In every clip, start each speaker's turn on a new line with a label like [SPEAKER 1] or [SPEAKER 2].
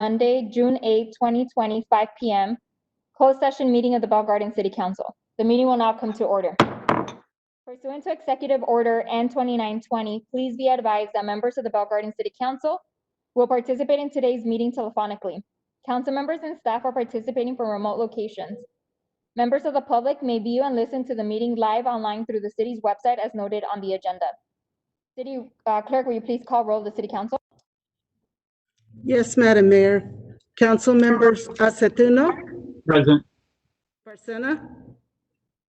[SPEAKER 1] Monday, June 8, 2020, 5 p.m. Closed session meeting of the Bell Garden City Council. The meeting will now come to order. Pursuant to Executive Order N2920, please be advised that members of the Bell Garden City Council will participate in today's meeting telephonically. Council members and staff are participating from remote locations. Members of the public may view and listen to the meeting live online through the city's website as noted on the agenda. City Clerk, will you please call roll of the City Council?
[SPEAKER 2] Yes, Madam Mayor. Council members Acetuno.
[SPEAKER 3] Present.
[SPEAKER 2] Barcena.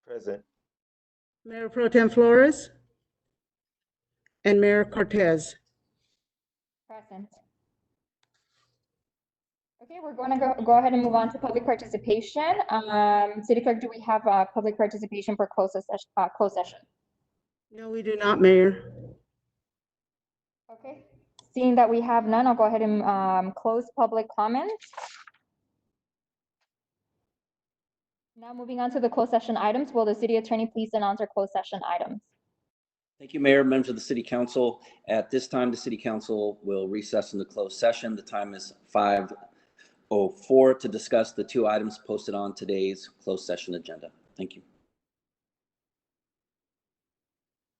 [SPEAKER 4] Present.
[SPEAKER 2] Mayor Pro Tem Flores. And Mayor Cortez.
[SPEAKER 1] Present. Okay, we're going to go ahead and move on to public participation. City Clerk, do we have public participation for closed session?
[SPEAKER 2] No, we do not, Mayor.
[SPEAKER 1] Okay, seeing that we have none, I'll go ahead and close public comment. Now moving on to the closed session items, will the City Attorney please announce our closed session items?
[SPEAKER 5] Thank you, Mayor, members of the City Council. At this time, the City Council will recess into closed session. The time is 5:04 to discuss the two items posted on today's closed session agenda. Thank you.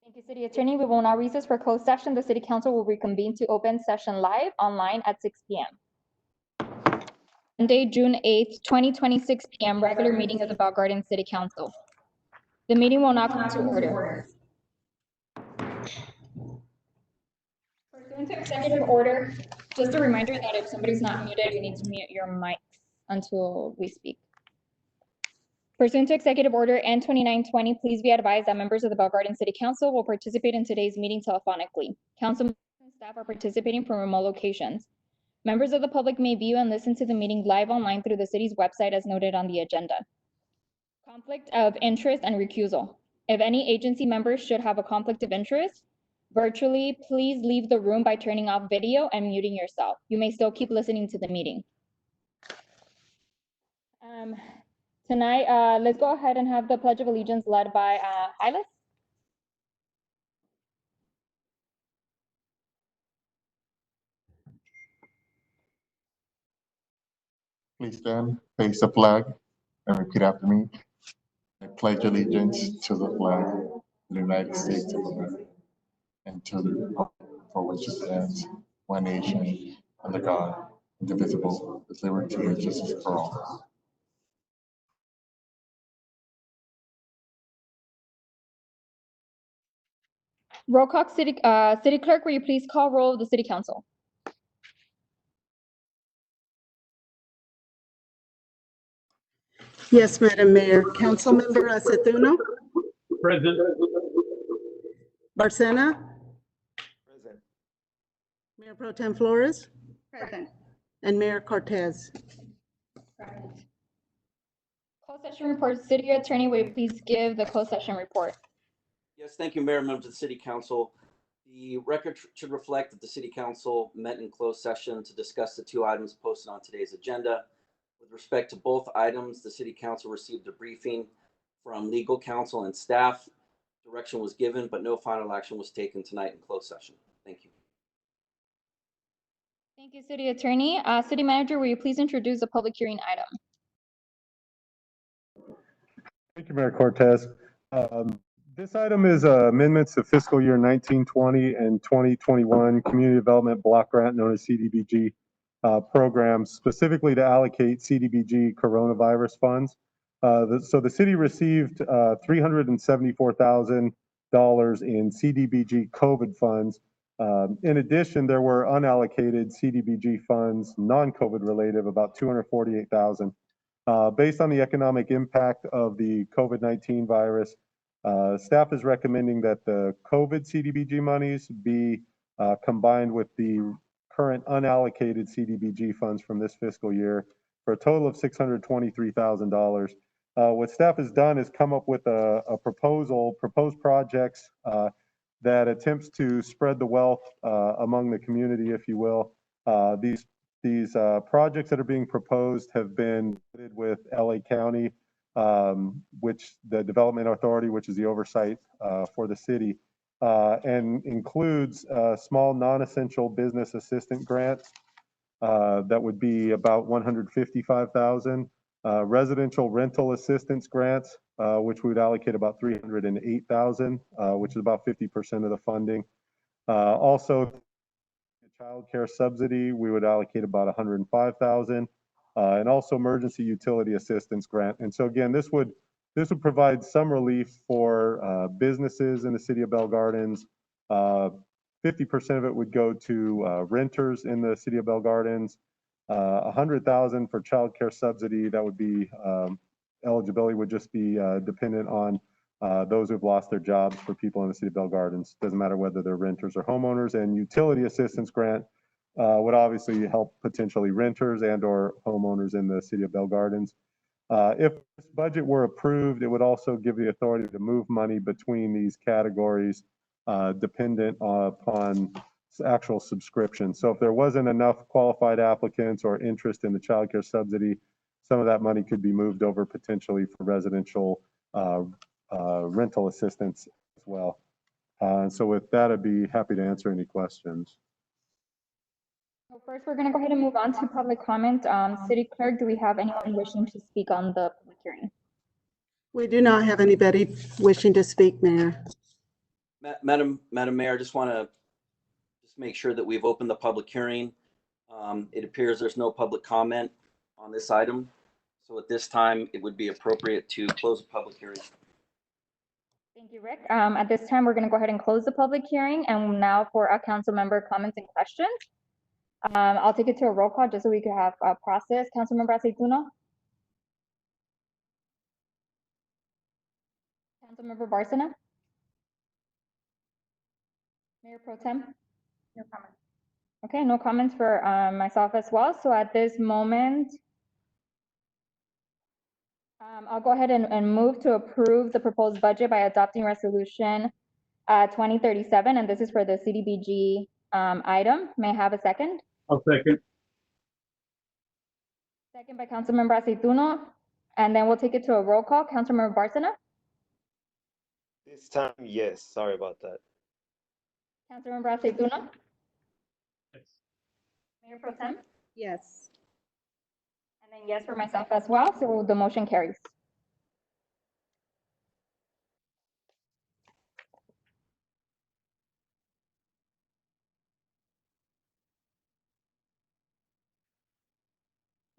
[SPEAKER 1] Thank you, City Attorney. We will now recess for closed session. The City Council will reconvene to open session live online at 6 p.m. Monday, June 8th, 2020, 6 p.m. regular meeting of the Bell Garden City Council. The meeting will now come to order. Pursuant to Executive Order, just a reminder that if somebody's not muted, you need to mute your mic until we speak. Pursuant to Executive Order N2920, please be advised that members of the Bell Garden City Council will participate in today's meeting telephonically. Council members and staff are participating from remote locations. Members of the public may view and listen to the meeting live online through the city's website as noted on the agenda. Conflict of interest and recusal. If any agency members should have a conflict of interest, virtually, please leave the room by turning off video and muting yourself. You may still keep listening to the meeting. Tonight, let's go ahead and have the Pledge of Allegiance led by Hylas.
[SPEAKER 4] Please stand, face the flag, and repeat after me. I pledge allegiance to the flag of the United States of America and to the republic for which it stands, one nation, under God, indivisible, with liberty and justice for all.
[SPEAKER 1] Roll call, City Clerk, will you please call roll of the City Council?
[SPEAKER 2] Yes, Madam Mayor. Council member Acetuno.
[SPEAKER 3] Present.
[SPEAKER 2] Barcena.
[SPEAKER 4] Present.
[SPEAKER 2] Mayor Pro Tem Flores.
[SPEAKER 1] Present.
[SPEAKER 2] And Mayor Cortez.
[SPEAKER 1] Present. Closed session report. City Attorney, will you please give the closed session report?
[SPEAKER 5] Yes, thank you, Mayor, members of the City Council. The record should reflect that the City Council met in closed session to discuss the two items posted on today's agenda. With respect to both items, the City Council received a briefing from legal counsel and staff. Direction was given, but no final action was taken tonight in closed session. Thank you.
[SPEAKER 1] Thank you, City Attorney. City Manager, will you please introduce the public hearing item?
[SPEAKER 6] Thank you, Mayor Cortez. This item is amendments to fiscal year 1920 and 2021 Community Development Block Grant known as CDBG programs, specifically to allocate CDBG coronavirus funds. So the city received $374,000 in CDBG COVID funds. In addition, there were unallocated CDBG funds, non-COVID related, about $248,000. Based on the economic impact of the COVID-19 virus, staff is recommending that the COVID CDBG monies be combined with the current unallocated CDBG funds from this fiscal year for a total of $623,000. What staff has done is come up with a proposed projects that attempts to spread the wealth among the community, if you will. These projects that are being proposed have been with LA County, which the Development Authority, which is the oversight for the city, and includes small non-essential business assistant grants That would be about 155,000. Residential rental assistance grants, which we would allocate about 308,000, which is about 50% of the funding. Also, child care subsidy, we would allocate about 105,000, and also emergency utility assistance grant. And so again, this would provide some relief for businesses in the city of Bell Gardens. 50% of it would go to renters in the city of Bell Gardens. 100,000 for child care subsidy. That would be eligibility would just be dependent on those who've lost their jobs for people in the city of Bell Gardens. Doesn't matter whether they're renters or homeowners. And utility assistance grant would obviously help potentially renters and or homeowners in the city of Bell Gardens. If this budget were approved, it would also give the authority to move money between these categories dependent upon actual subscription. So if there wasn't enough qualified applicants or interest in the child care subsidy, some of that money could be moved over potentially for residential rental assistance as well. So with that, I'd be happy to answer any questions.
[SPEAKER 1] So first, we're going to go ahead and move on to public comment. City Clerk, do we have anyone wishing to speak on the public hearing?
[SPEAKER 2] We do not have anybody wishing to speak, Mayor.
[SPEAKER 5] Madam Mayor, I just want to make sure that we've opened the public hearing. It appears there's no public comment on this item. So at this time, it would be appropriate to close the public hearing.
[SPEAKER 1] Thank you, Rick. At this time, we're going to go ahead and close the public hearing. And now for our council member comments and questions. I'll take it to a roll call just so we can have a process. Councilmember Aceituno. Councilmember Barcena. Mayor Pro Tem. No comments. Okay, no comments for myself as well. So at this moment, I'll go ahead and move to approve the proposed budget by adopting resolution 2037, and this is for the CDBG item. May I have a second?
[SPEAKER 3] I'll second.
[SPEAKER 1] Second by Councilmember Aceituno, and then we'll take it to a roll call. Councilmember Barcena.
[SPEAKER 7] This time, yes. Sorry about that.
[SPEAKER 1] Councilmember Aceituno.
[SPEAKER 3] Yes.
[SPEAKER 1] Mayor Pro Tem.
[SPEAKER 2] Yes.
[SPEAKER 1] And then yes for myself as well, so the motion carries.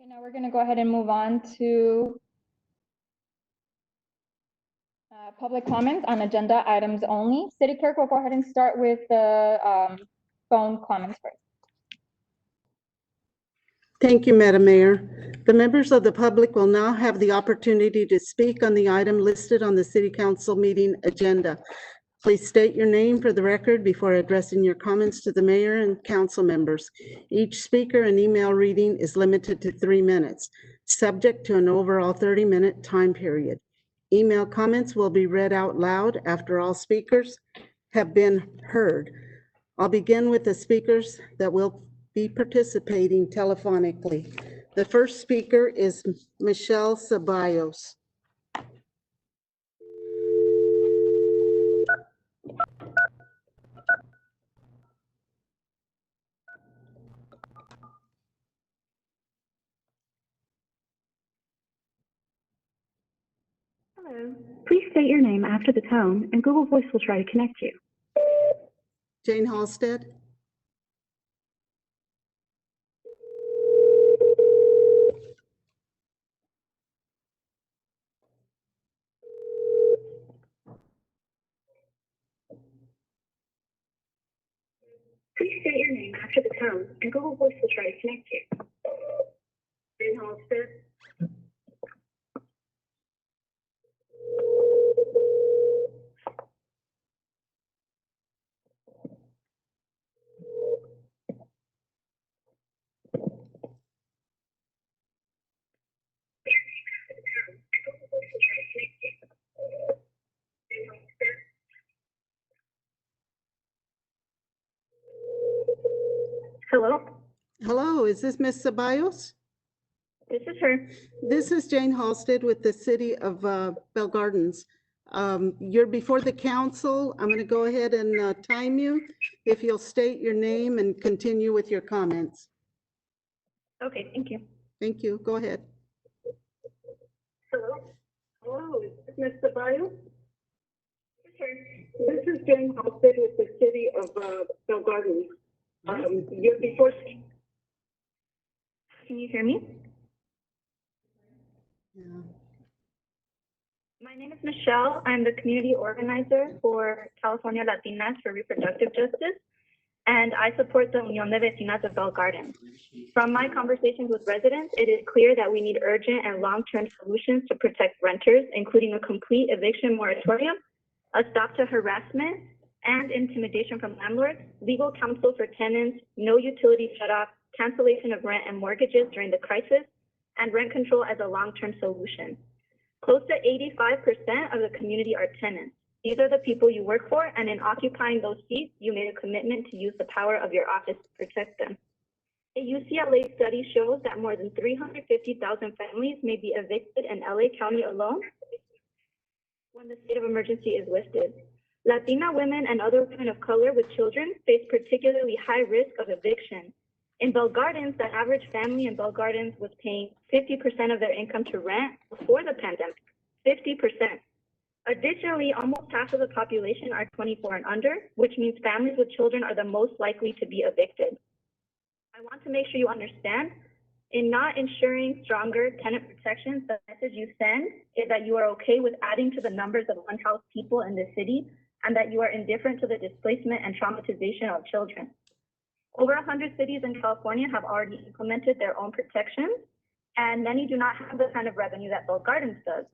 [SPEAKER 1] Okay, now we're going to go ahead and move on to public comments on agenda items only. City Clerk will go ahead and start with the phone comments first.
[SPEAKER 2] Thank you, Madam Mayor. The members of the public will now have the opportunity to speak on the item listed on the City Council meeting agenda. Please state your name for the record before addressing your comments to the mayor and council members. Each speaker and email reading is limited to 3 minutes, subject to an overall 30-minute time period. Email comments will be read out loud after all speakers have been heard. I'll begin with the speakers that will be participating telephonically. The first speaker is Michelle Ceballos.
[SPEAKER 8] Hello. Please state your name after the tone, and Google Voice will try to connect you.
[SPEAKER 2] Jane Halstead.
[SPEAKER 8] Please state your name after the tone, and Google Voice will try to connect you. Jane Halstead. Hello,
[SPEAKER 2] Hello, is this Miss Ceballos?
[SPEAKER 8] this is her.
[SPEAKER 2] This is Jane Halstead with the City of Bell Gardens. You're before the council. I'm going to go ahead and time you if you'll state your name and continue with your comments.
[SPEAKER 8] Okay, thank you.
[SPEAKER 2] Thank you. Go ahead.
[SPEAKER 8] Hello? Hello, is this Mr. Bayo? This is Jane Halstead with the city of Bell Gardens. You're before. Can you hear me?
[SPEAKER 2] Yeah.
[SPEAKER 8] My name is Michelle. I'm the community organizer for California Latinas for Reproductive Justice, and I support the Unión de Vecinas of Bell Gardens. From my conversations with residents, it is clear that we need urgent and long-term solutions to protect renters, including a complete eviction moratorium, a stop to harassment and intimidation from landlords, legal counsel for tenants, no utility shut-off, cancellation of rent and mortgages during the crisis, and rent control as a long-term solution. Close to 85% of the community are tenants. These are the people you work for, and in occupying those seats, you made a commitment to use the power of your office to protect them. A UCLA study shows that more than 350,000 families may be evicted in LA County alone when the state of emergency is lifted. Latina women and other women of color with children face particularly high risk of eviction. In Bell Gardens, the average family in Bell Gardens was paying 50% of their income to rent before the pandemic, 50%. Additionally, almost half of the population are 24 and under, which means families with children are the most likely to be evicted. I want to make sure you understand, in not ensuring stronger tenant protections, the message you send is that you are okay with adding to the numbers of unhoused people in the city and that you are indifferent to the displacement and traumatization of children. Over 100 cities in California have already implemented their own protections, and many do not have the kind of revenue that Bell Gardens does.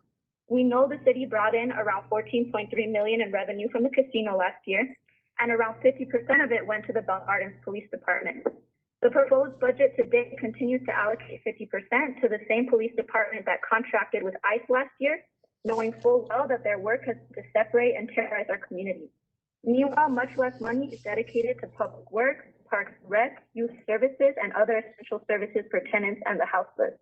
[SPEAKER 8] We know the city brought in around $14.3 million in revenue from the casino last year, and around 50% of it went to the Bell Gardens Police Department. The proposed budget today continues to allocate 50% to the same police department that contracted with ICE last year, knowing full well that their work has to separate and terrorize our community. Meanwhile, much less money is dedicated to public works, parks, rec, youth services, and other essential services for tenants and the houseless.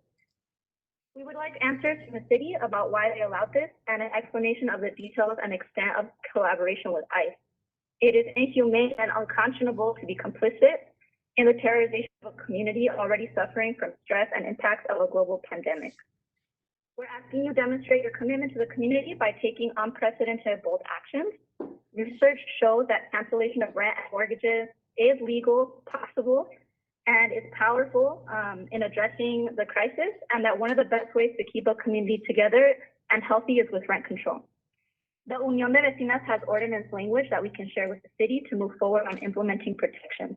[SPEAKER 8] We would like answers from the city about why they allowed this and an explanation of the details and extent of collaboration with ICE. It is inhumane and unconscionable to be complicit in the terrorization of a community already suffering from stress and impacts of a global pandemic. We're asking you to demonstrate your commitment to the community by taking unprecedented bold actions. Research shows that cancellation of rent and mortgages is legal, possible, and is powerful in addressing the crisis, and that one of the best ways to keep a community together and healthy is with rent control. The Unión de Vecinas has ordinance language that we can share with the city to move forward on implementing protections.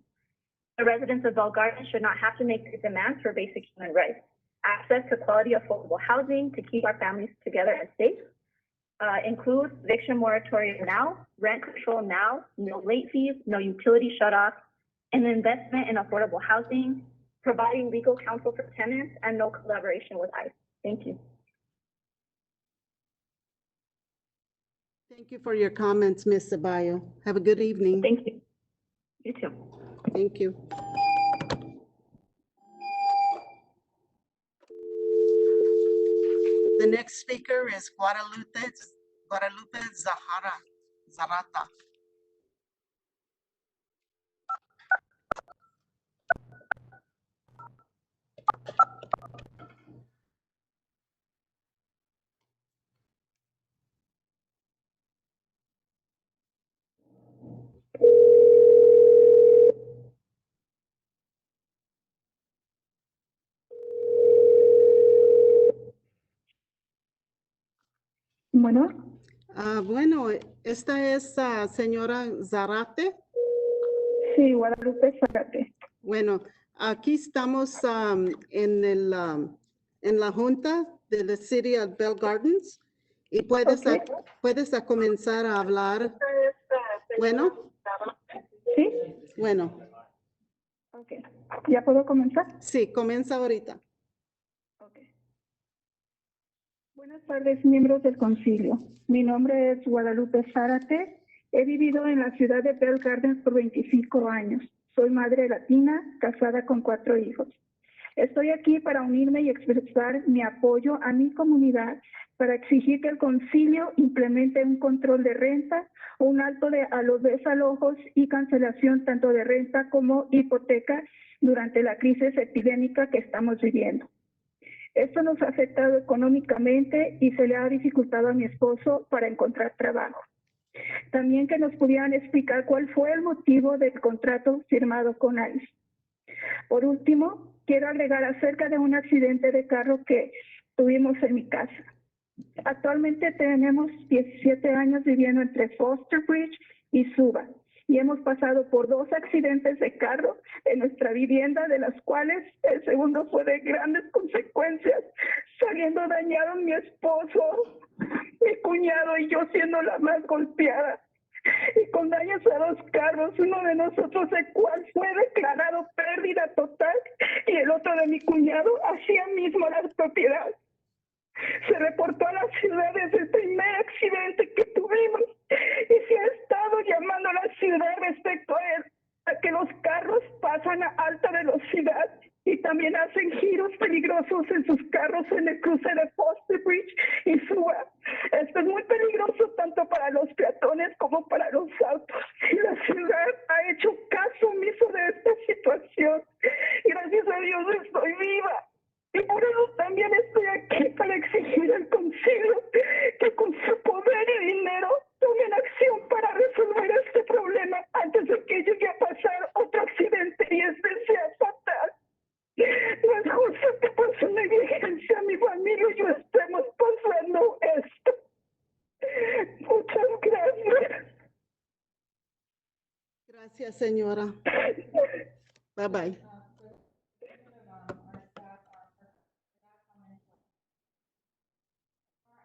[SPEAKER 8] The residents of Bell Gardens should not have to make their demands for basic human rights. Access to quality affordable housing to keep our families together and safe includes eviction moratorium now, rent control now, no late fees, no utility shutoff, an investment in affordable housing, providing legal counsel for tenants, and no collaboration with ICE. Thank you.
[SPEAKER 2] Thank you for your comments, Ms. Ceballo. Have a good evening.
[SPEAKER 8] Thank you. You too.
[SPEAKER 2] Thank you. The next speaker is Guadalupe Zarata.
[SPEAKER 8] Bueno,
[SPEAKER 2] Bueno, esta es señora Zarate.
[SPEAKER 8] sí, Guadalupe Zárate.
[SPEAKER 2] Bueno, aquí estamos en la junta de la City of Bell Gardens y puedes,
[SPEAKER 8] Ok.
[SPEAKER 2] puedes comenzar a hablar. Bueno,
[SPEAKER 8] ¿Sí?
[SPEAKER 2] bueno,
[SPEAKER 8] Ok. ¿Ya puedo comenzar?
[SPEAKER 2] sí, comienza ahorita.
[SPEAKER 8] Ok. Buenas tardes, miembros del concilio. Mi nombre es Guadalupe Zárate. He vivido en la ciudad de Bell Gardens por 25 años. Soy madre latina, casada con 4 hijos. Estoy aquí para unirme y expresar mi apoyo a mi comunidad para exigir que el concilio implemente un control de renta, un alto a los desalojos y cancelación tanto de renta como hipoteca
[SPEAKER 9] durante la crisis epidémica que estamos viviendo. Esto nos ha afectado económicamente y se le ha dificultado a mi esposo para encontrar trabajo. También que nos pudieran explicar cuál fue el motivo del contrato firmado con ICE. Por último, quiero agregar acerca de un accidente de carro que tuvimos en mi casa. Actualmente tenemos 17 años viviendo entre Foster Bridge y Suba y hemos pasado por 2 accidentes de carro en nuestra vivienda, de las cuales el segundo fue de grandes consecuencias, saliendo dañado mi esposo, mi cuñado y yo siendo la más golpeada, y con daños a 2 carros, uno de nosotros el cual fue declarado pérdida total y el otro de mi cuñado hacía mismo la propiedad. Se reportó a la ciudad desde el primer accidente que tuvimos y se ha estado llamando a la ciudad respecto a él, a que los carros pasan a alta velocidad y también hacen giros peligrosos en sus carros en el cruce de Foster Bridge y Suba. Esto es muy peligroso tanto para los peatones como para los autos. Y la ciudad ha hecho caso omiso de esta situación. Gracias a Dios estoy viva. Y por eso también estoy aquí para exigir al concilio que con su poder y dinero tomen acción para resolver este problema antes de que llegue a pasar otro accidente y este sea fatal. No es justo que por su negligencia mi familia y yo estemos pasando esto. Muchas gracias.
[SPEAKER 2] Gracias, señora. Bye bye.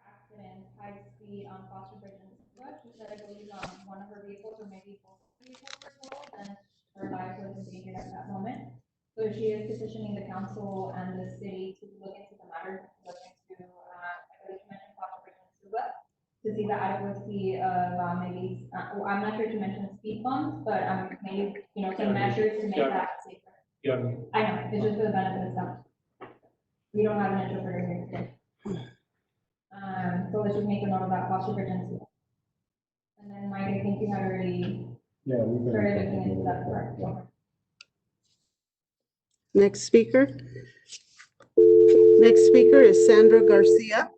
[SPEAKER 1] Accident, high speed on Foster Bridge and Suba. She said, I believe, one of her vehicles or maybe both vehicles were totaled and her life was endangered at that moment. So she is petitioning the council and the city to look into the matter, to look into, I believe she mentioned Foster Bridge and Suba, to see the adequacy of, maybe, I'm not sure to mention speed bumps, but, maybe, some measures to make that safer.
[SPEAKER 3] Yeah.
[SPEAKER 1] I know, it's just for the benefit of some. We don't have an interpreter here today. So let's just make a note of that Foster Bridge and Suba. And then Mike, I think you had already started looking into that part.
[SPEAKER 2] Next speaker. Next speaker is Sandra Garcia.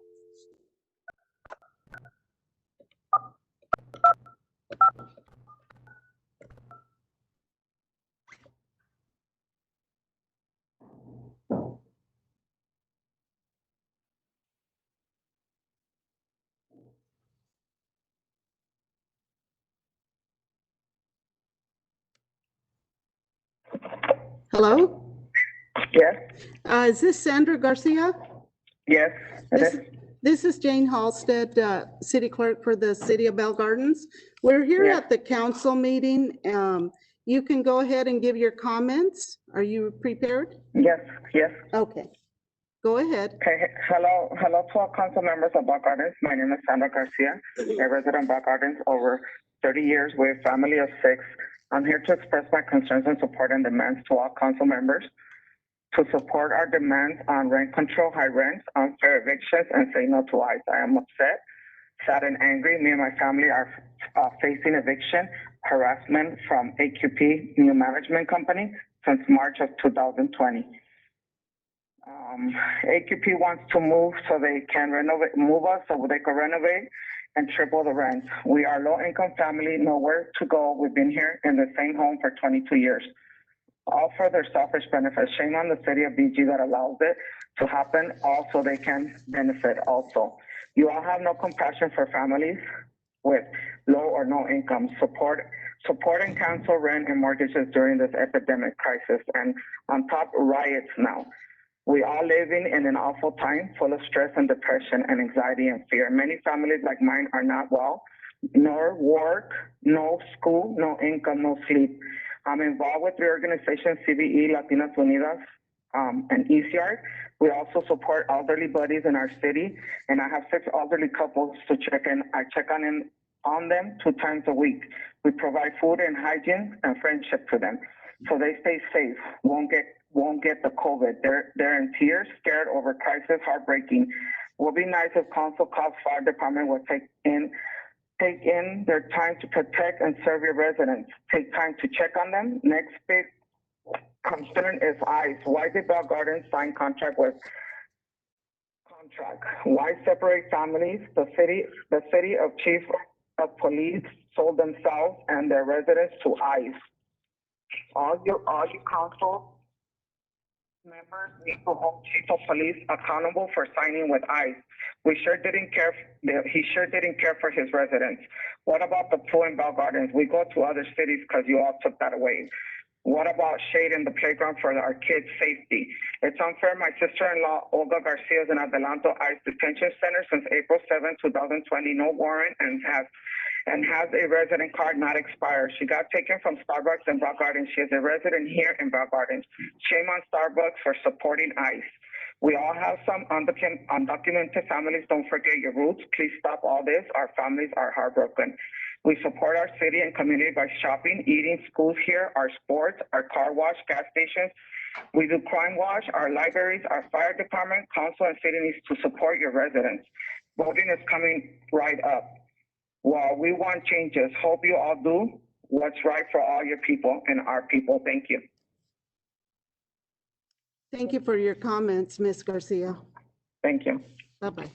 [SPEAKER 2] Hello?
[SPEAKER 10] Yes,
[SPEAKER 2] Is this Sandra Garcia?
[SPEAKER 10] yes, it is.
[SPEAKER 2] This is Jane Halstead, City Clerk for the City of Bell Gardens. We're here
[SPEAKER 10] Yeah.
[SPEAKER 2] at the council meeting. You can go ahead and give your comments. Are you prepared?
[SPEAKER 10] Yes, yes.
[SPEAKER 2] Okay, go ahead.
[SPEAKER 10] Okay, hello to all council members of Bell Gardens. My name is Sandra Garcia, a resident of Bell Gardens over 30 years with a family of 6. I'm here to express my concerns and support and demands to all council members to support our demands on rent control, high rents, unfair evictions, and say no to ICE. I am upset, sad, and angry. Me and my family are facing eviction harassment from AQP New Management Company since March of 2020. AQP wants to move so they can move us so they can renovate and triple the rent. We are low-income family, nowhere to go. We've been here in the same home for 22 years. All for their selfish benefits. Shame on the city of BG that allows it to happen, also they can benefit also. You all have no compassion for families with low or no income. Support and cancel rent and mortgages during this epidemic crisis. And on top, riots now. We are living in an awful time full of stress and depression and anxiety and fear. Many families like mine are not well, nor work, no school, no income, no sleep. I'm involved with the organization CBE Latinas Unidas and ECR. We also support elderly buddies in our city, and I have 6 elderly couples to check in. I check on them 2 times a week. We provide food and hygiene and friendship to them, so they stay safe, won't get the COVID. They're in tears, scared over crisis, heartbreaking. Would be nice if council calls fire department would take in their time to protect and serve your residents. Take time to check on them. Next big concern is ICE. Why did Bell Gardens sign contract? Why separate families? The city of chief of police sold themselves and their residents to ICE. All you council members need to hold chief of police accountable for signing with ICE. He sure didn't care for his residents. What about the pool in Bell Gardens? We go to other cities because you all took that away. What about shade in the playground for our kids' safety? It's unfair. My sister-in-law, Olga Garcia, is in Adelanto ICE Detention Center since April 7, 2020, no warrant, and has a resident card not expired. She got taken from Starbucks in Bell Gardens. She is a resident here in Bell Gardens. Shame on Starbucks for supporting ICE. We all have some undocumented families. Don't forget your roots. Please stop all this. Our families are heartbroken. We support our city and community by shopping, eating, schools here, our sports, our car wash, gas stations. We do crime watch, our libraries, our fire department, council, and city needs to support your residents. Voting is coming right up. Well, we want changes. Hope you all do what's right for all your people and our people. Thank you.
[SPEAKER 2] Thank you for your comments, Ms. Garcia.
[SPEAKER 10] Thank you.
[SPEAKER 2] Bye-bye.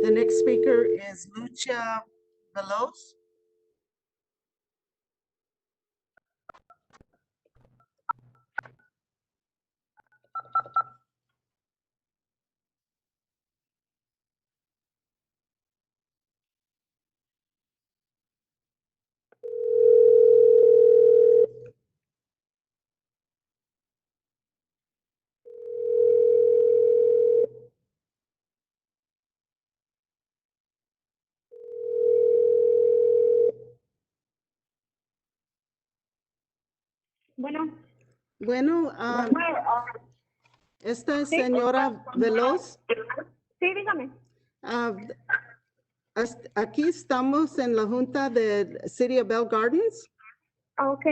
[SPEAKER 2] The next speaker is Lucia Veloz. Bueno, esta es señora Veloz.
[SPEAKER 8] Sí, dígame.
[SPEAKER 2] Aquí estamos en la junta de City of Bell Gardens.
[SPEAKER 8] Ok.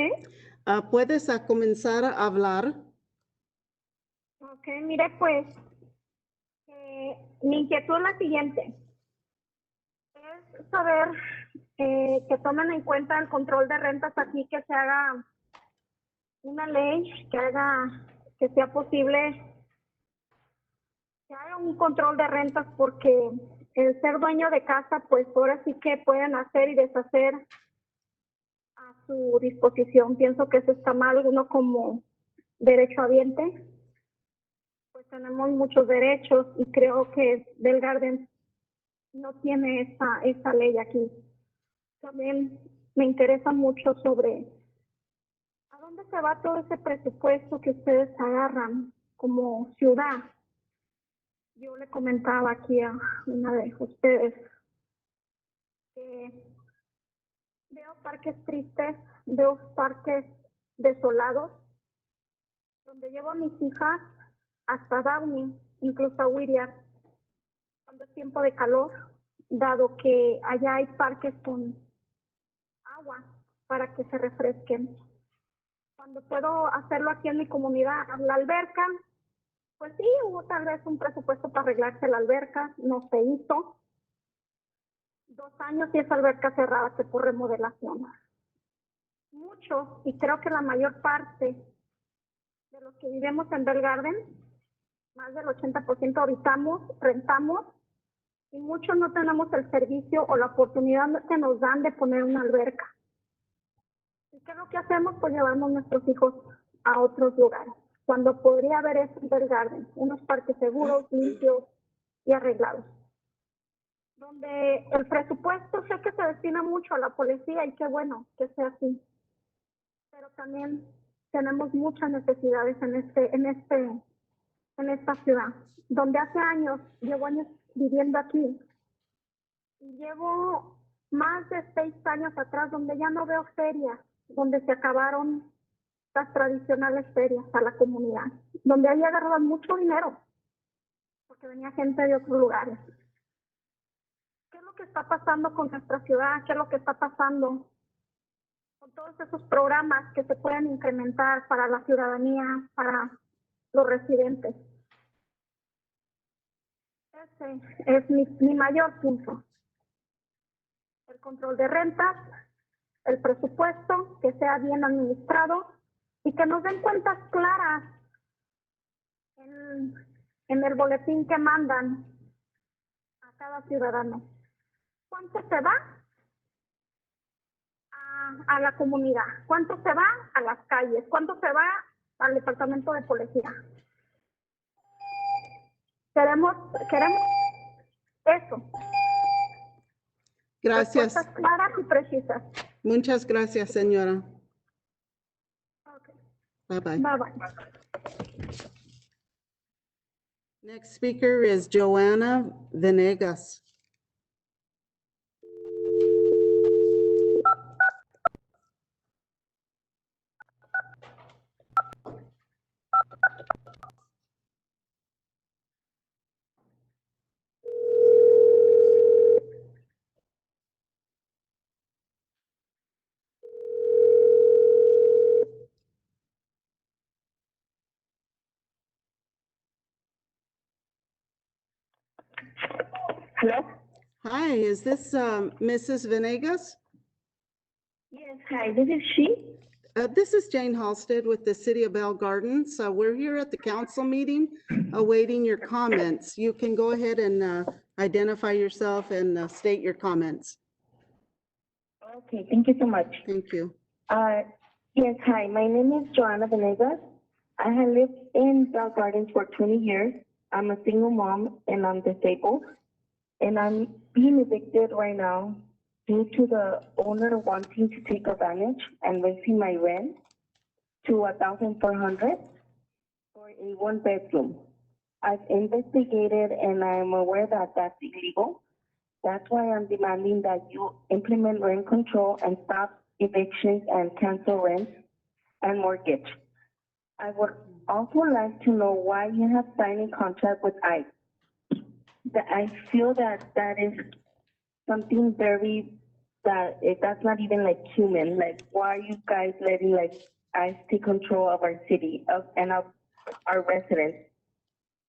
[SPEAKER 2] ¿Puedes comenzar a hablar?
[SPEAKER 8] Ok, mire, pues, mi inquietud es la siguiente. Es saber que tomen en cuenta el control de rentas aquí, que se haga una ley, que sea posible que haya un control de rentas, porque el ser dueño de casa, pues ahora sí que pueden hacer y deshacer a su disposición. Pienso que eso está mal. Uno como derechohabiente, pues tenemos muchos derechos y creo que Bell Gardens no tiene esa ley aquí. También me interesa mucho sobre a dónde se va todo ese presupuesto que ustedes agarran como ciudad. Yo le comentaba aquí a una de ustedes que veo parques tristes, veo parques desolados, donde llevo a mis hijas hasta Downey, incluso a Whittier, cuando es tiempo de calor, dado que allá hay parques con agua para que se refresquen. Cuando puedo hacerlo aquí en mi comunidad, la alberca, pues sí, hubo tal vez un presupuesto para arreglarse la alberca, no se hizo. 2 años y esa alberca cerrada que por remodelación. Mucho, y creo que la mayor parte de los que vivimos en Bell Garden, más del 80% habitamos, rentamos, y muchos no tenemos el servicio o la oportunidad que nos dan de poner una alberca. ¿Y qué es lo que hacemos? Pues llevamos a nuestros hijos a otros lugares, cuando podría haber eso en Bell Garden, unos parques seguros, limpios y arreglados, donde el presupuesto sé que se destina mucho a la policía y qué bueno que sea así, pero también tenemos muchas necesidades en esta ciudad, donde hace años, llevo años viviendo aquí, y llevo más de 6 años atrás donde ya no veo ferias, donde se acabaron las tradicionales ferias a la comunidad, donde ahí agarraban mucho dinero, porque venía gente de otros lugares. ¿Qué es lo que está pasando con nuestra ciudad? ¿Qué es lo que está pasando con todos esos programas que se pueden incrementar para la ciudadanía, para los residentes? Ese es mi mayor punto. El
[SPEAKER 9] el control de rentas, el presupuesto, que sea bien administrado y que nos den cuentas claras en el boletín que mandan a cada ciudadano. ¿Cuánto se va a la comunidad? ¿Cuánto se va a las calles? ¿Cuánto se va al departamento de policía? Queremos eso.
[SPEAKER 2] Gracias.
[SPEAKER 9] Respuestas claras y precisas.
[SPEAKER 2] Muchas gracias, señora.
[SPEAKER 9] Okay.
[SPEAKER 2] Bye bye.
[SPEAKER 9] Bye bye.
[SPEAKER 2] Next speaker is Joanna Venegas.
[SPEAKER 9] Hello?
[SPEAKER 2] Hi, is this Mrs. Venegas?
[SPEAKER 9] Yes, hi, this is she.
[SPEAKER 2] This is Jane Halstead with the City of Bell Gardens. We're here at the council meeting awaiting your comments. You can go ahead and identify yourself and state your comments.
[SPEAKER 11] Okay, thank you so much.
[SPEAKER 2] Thank you.
[SPEAKER 11] Yes, hi, my name is Joanna Venegas. I have lived in Bell Gardens for 20 years. I'm a single mom and I'm disabled. And I'm being evicted right now due to the owner wanting to take advantage and raising my rent to $1,400 for a one-bedroom. I've investigated and I'm aware that that's illegal. That's why I'm demanding that you implement rent control and stop evictions and cancel rent and mortgage. I would also like to know why you have signed a contract with ICE. I feel that that is something that's not even like human. Like, why are you guys letting like ICE take control of our city and of our residents?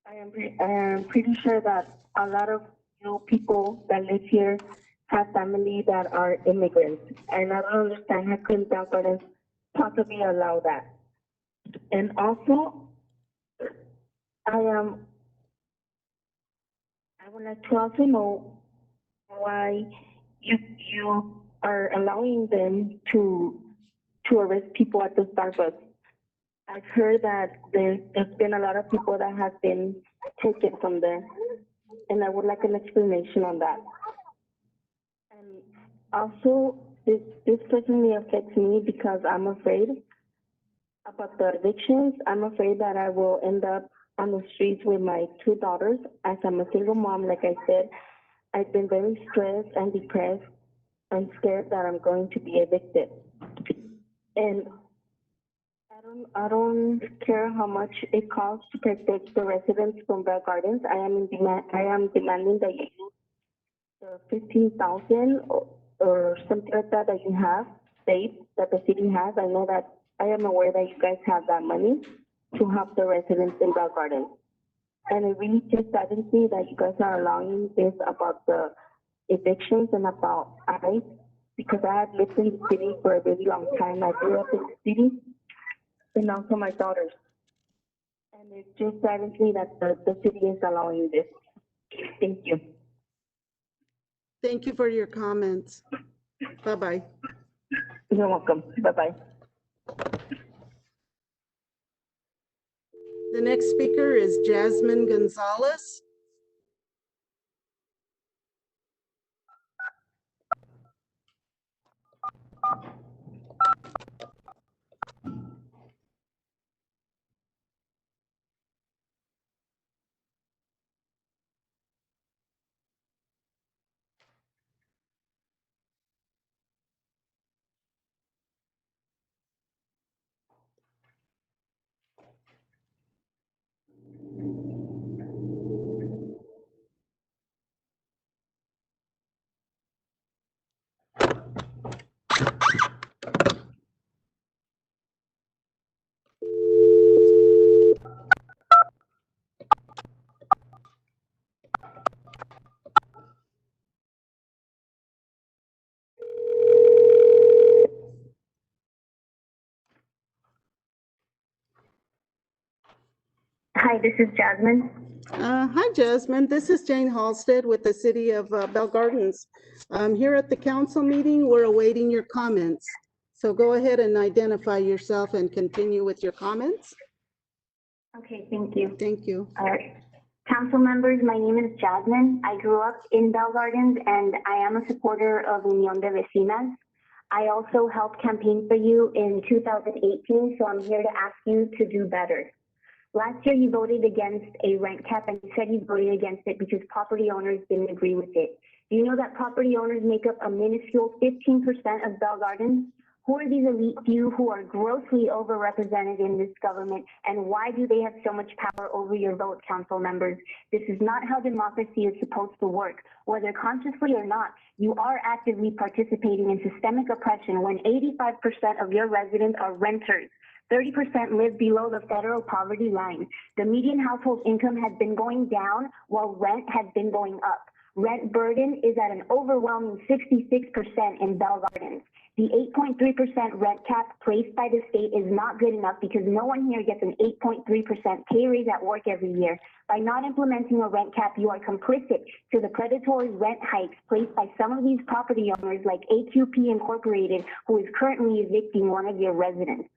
[SPEAKER 11] I am pretty sure that a lot of you people that live here have family that are immigrants, and I don't understand how could Bell Gardens possibly allow that. And also, I would like to also know why you are allowing them to arrest people at the Starbucks. I've heard that there's been a lot of people that have been taken from there, and I would like an explanation on that. And also, this personally affects me because I'm afraid about the evictions. I'm afraid that I will end up on the streets with my two daughters. As I'm a single mom, like I said, I've been very stressed and depressed and scared that I'm going to be evicted. And I don't care how much it costs to protect the residents from Bell Gardens. I am demanding that you use the 15,000 or something like that that you have saved, that the city has. I know that I am aware that you guys have that money to help the residents in Bell Gardens. And it really just saddens me that you guys are allowing this about the evictions and about ICE, because I have lived in the city for a really long time. I grew up in the city, and also my daughters. And it just saddens me that the city is allowing this. Thank you.
[SPEAKER 2] Thank you for your comments. Bye-bye.
[SPEAKER 11] You're welcome. Bye-bye.
[SPEAKER 2] The next speaker is Jasmine Gonzalez.
[SPEAKER 8] Hi, this is Jasmine.
[SPEAKER 2] Hi, Jasmine. This is Jane Halstead with the City of Bell Gardens. Here at the council meeting, we're awaiting your comments. So go ahead and identify yourself and continue with your comments.
[SPEAKER 8] Okay, thank you.
[SPEAKER 2] Thank you.
[SPEAKER 8] Council members, my name is Jasmine. I grew up in Bell Gardens and I am a supporter of Unión de Vecinas. I also helped campaign for you in 2018, so I'm here to ask you to do better. Last year, you voted against a rent cap and you said you voted against it because property owners didn't agree with it. Do you know that property owners make up a minuscule 15% of Bell Gardens? Who are these elite few who are grossly overrepresented in this government, and why do they have so much power over your vote, council members? This is not how democracy is supposed to work. Whether consciously or not, you are actively participating in systemic oppression when 85% of your residents are renters. 30% live below the federal poverty line. The median household income has been going down while rent has been going up. Rent burden is at an overwhelming 66% in Bell Gardens. The 8.3% rent cap placed by the state is not good enough because no one here gets an 8.3% pay raise at work every year. By not implementing a rent cap, you are complicit to the predatory rent hikes placed by some of these property owners like AQP Incorporated, who is currently evicting one of your residents.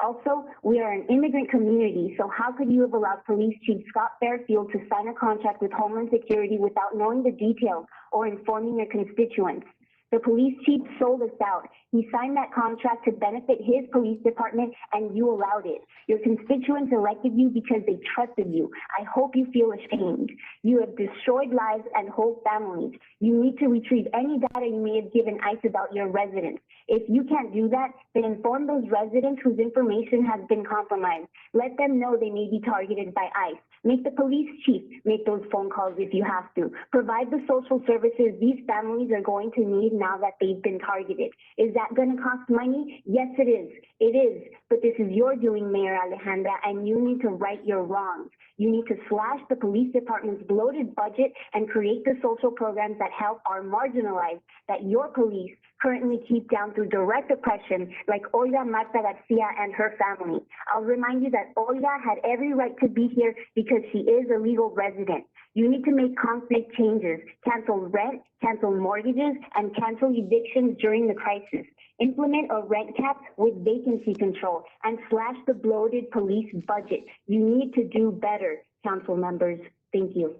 [SPEAKER 8] Also, we are an immigrant community, so how could you have allowed Police Chief Scott Fairfield to sign a contract with Homeland Security without knowing the details or informing your constituents? The police chief sold us out. He signed that contract to benefit his police department, and you allowed it. Your constituents elected you because they trusted you. I hope you feel ashamed. You have destroyed lives and whole families. You need to retrieve any data you may have given ICE about your residents. If you can't do that, then inform those residents whose information has been compromised. Let them know they may be targeted by ICE. Make the police chief make those phone calls if you have to. Provide the social services these families are going to need now that they've been targeted. Is that going to cost money? Yes, it is. It is. But this is your doing, Mayor Alejandra, and you need to right your wrongs. You need to slash the police department's bloated budget and create the social programs that help our marginalized, that your police currently keep down through direct oppression, like Olga Marta Garcia and her family. I'll remind you that Olga had every right to be here because she is a legal resident. You need to make concrete changes, cancel rent, cancel mortgages, and cancel evictions during the crisis. Implement a rent cap with vacancy control and slash the bloated police budget. You need to do better, council members. Thank you.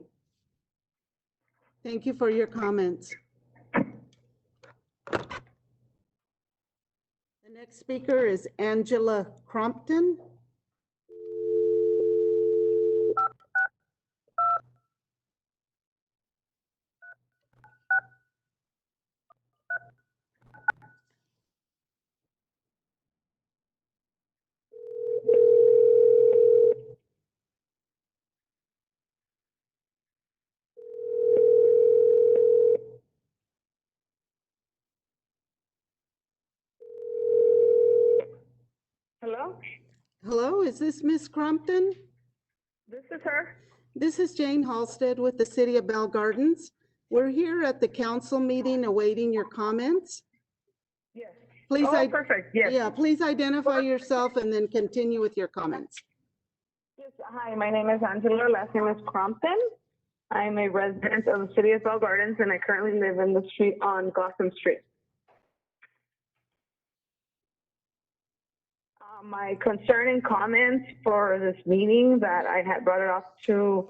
[SPEAKER 2] Thank you for your comments. The next speaker is Angela Crompton.
[SPEAKER 9] Hello,
[SPEAKER 2] Hello, is this Miss Crompton?
[SPEAKER 9] this is her.
[SPEAKER 2] This is Jane Halstead with the City of Bell Gardens. We're here at the council meeting awaiting your comments.
[SPEAKER 9] Yes.
[SPEAKER 2] Please,
[SPEAKER 9] Oh, perfect. Yes.
[SPEAKER 2] yeah, please identify yourself and then continue with your comments.
[SPEAKER 9] Yes. Hi, my name is Angela. Last name is Crompton. I'm a resident of the City of Bell Gardens, and I currently live in the street on Gotham Street. My concern and comments for this meeting that I had brought it off to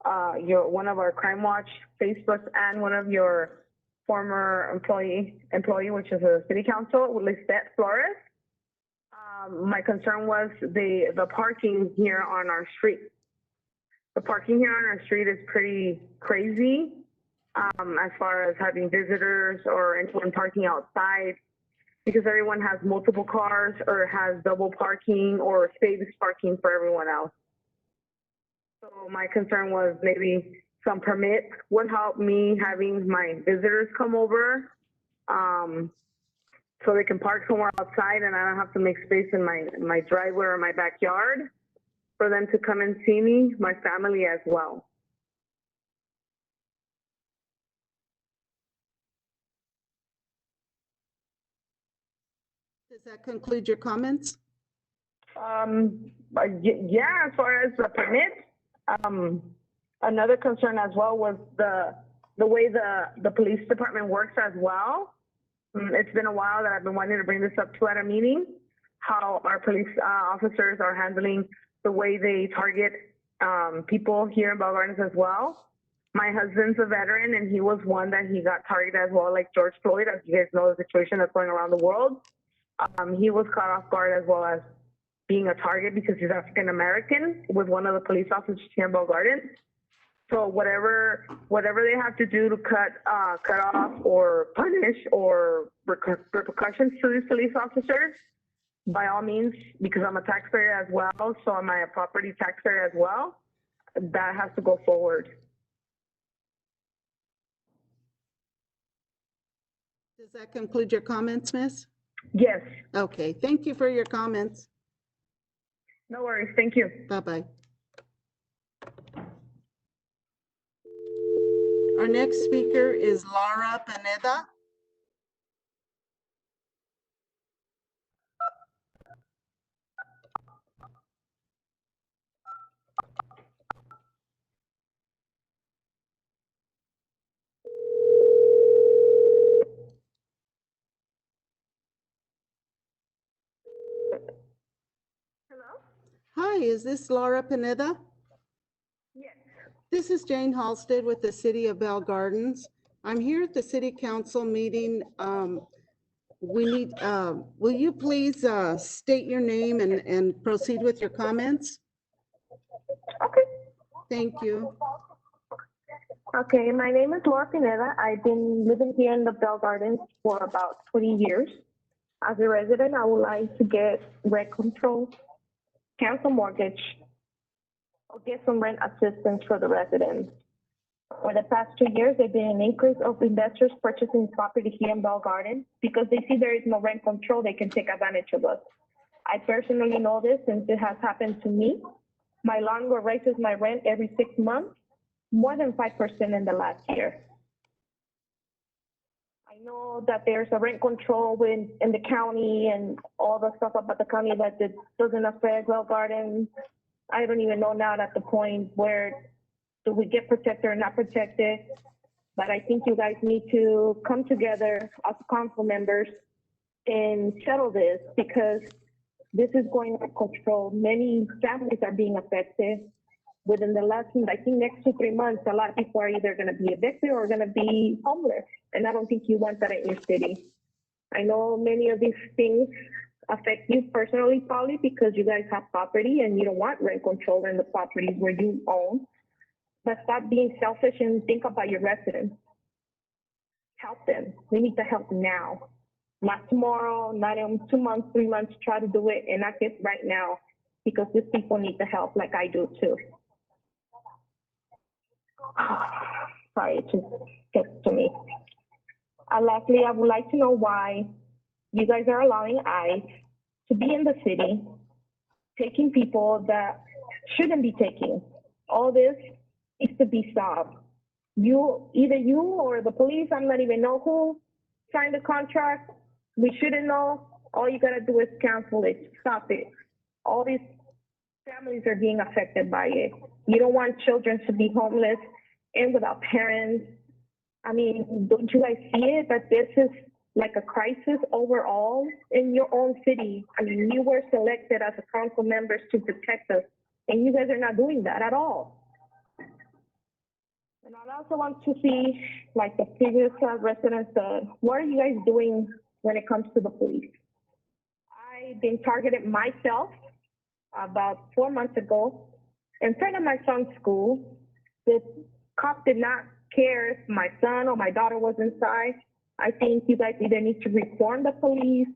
[SPEAKER 9] one of our Crime Watch Facebooks and one of your former employee, which is a city council, Lisette Flores. My concern was the parking here on our street. The parking here on our street is pretty crazy as far as having visitors or anyone parking outside, because everyone has multiple cars or has double parking or space parking for everyone else. So my concern was maybe some permits would help me having my visitors come over so they can park somewhere outside and I don't have to make space in my driveway or my backyard for them to come and see me, my family as well.
[SPEAKER 2] Does that conclude your comments?
[SPEAKER 9] Yeah, as far as the permit,
[SPEAKER 12] Another concern as well was the way the police department works as well. It's been a while that I've been wanting to bring this up to at a meeting, how our police officers are handling the way they target people here in Bell Gardens as well. My husband's a veteran, and he was one that he got targeted as well, like George Floyd, as you guys know the situation that's going around the world. He was caught off guard as well as being a target because he's African American with one of the police officers here in Bell Gardens. So whatever they have to do to cut off or punish or repercussions to these police officers, by all means, because I'm a taxpayer as well, so am I a property taxpayer as well, that has to go forward.
[SPEAKER 2] Does that conclude your comments, Miss?
[SPEAKER 12] Yes.
[SPEAKER 2] Okay, thank you for your comments.
[SPEAKER 12] No worries. Thank you.
[SPEAKER 2] Bye-bye. Our next speaker is Laura Pineda. Hi, is this Laura Pineda?
[SPEAKER 12] Yes.
[SPEAKER 2] This is Jane Halstead with the City of Bell Gardens. I'm here at the City Council meeting. Will you please state your name and proceed with your comments?
[SPEAKER 12] Okay.
[SPEAKER 2] Thank you.
[SPEAKER 11] Okay, my name is Laura Pineda. I've been living here in the Bell Gardens for about 20 years. As a resident, I would like to get rent control, cancel mortgage, or get some rent assistance for the residents. For the past 2 years, there's been an increase of investors purchasing property here in Bell Gardens because they see there is no rent control, they can take advantage of us. I personally know this since it has happened to me. My landlord raises my rent every 6 months, more than 5% in the last year. I know that there's a rent control in the county and all the stuff about the county that it doesn't affect Bell Gardens. I don't even know now at the point where do we get protected or not protected. But I think you guys need to come together as council members and settle this because this is going out of control. Many families are being affected. Within the last, I think next 2 to 3 months, a lot of people are either going to be evicted or going to be homeless. And I don't think you want that in your city. I know many of these things affect you personally, probably because you guys have property and you don't want rent control in the properties where you own. But stop being selfish and think about your residents. Help them. We need to help now. Not tomorrow, not in 2 months, 3 months, try to do it and not just right now because these people need the help like I do too. Sorry, it just gets to me. Lastly, I would like to know why you guys are allowing ICE to be in the city, taking people that shouldn't be taking. All this needs to be stopped. Either you or the police, I'm not even know who signed the contract. We shouldn't know. All you gotta do is cancel it, stop it. All these families are being affected by it. You don't want children to be homeless and without parents. I mean, don't you guys see it that this is like a crisis overall in your own city? I mean, you were selected as a council members to protect us, and you guys are not doing that at all. And I also want to see, like the previous resident said, what are you guys doing when it comes to the police? I've been targeted myself about 4 months ago in front of my son's school. The cop did not care if my son or my daughter was inside. I think you guys either need to reform the police,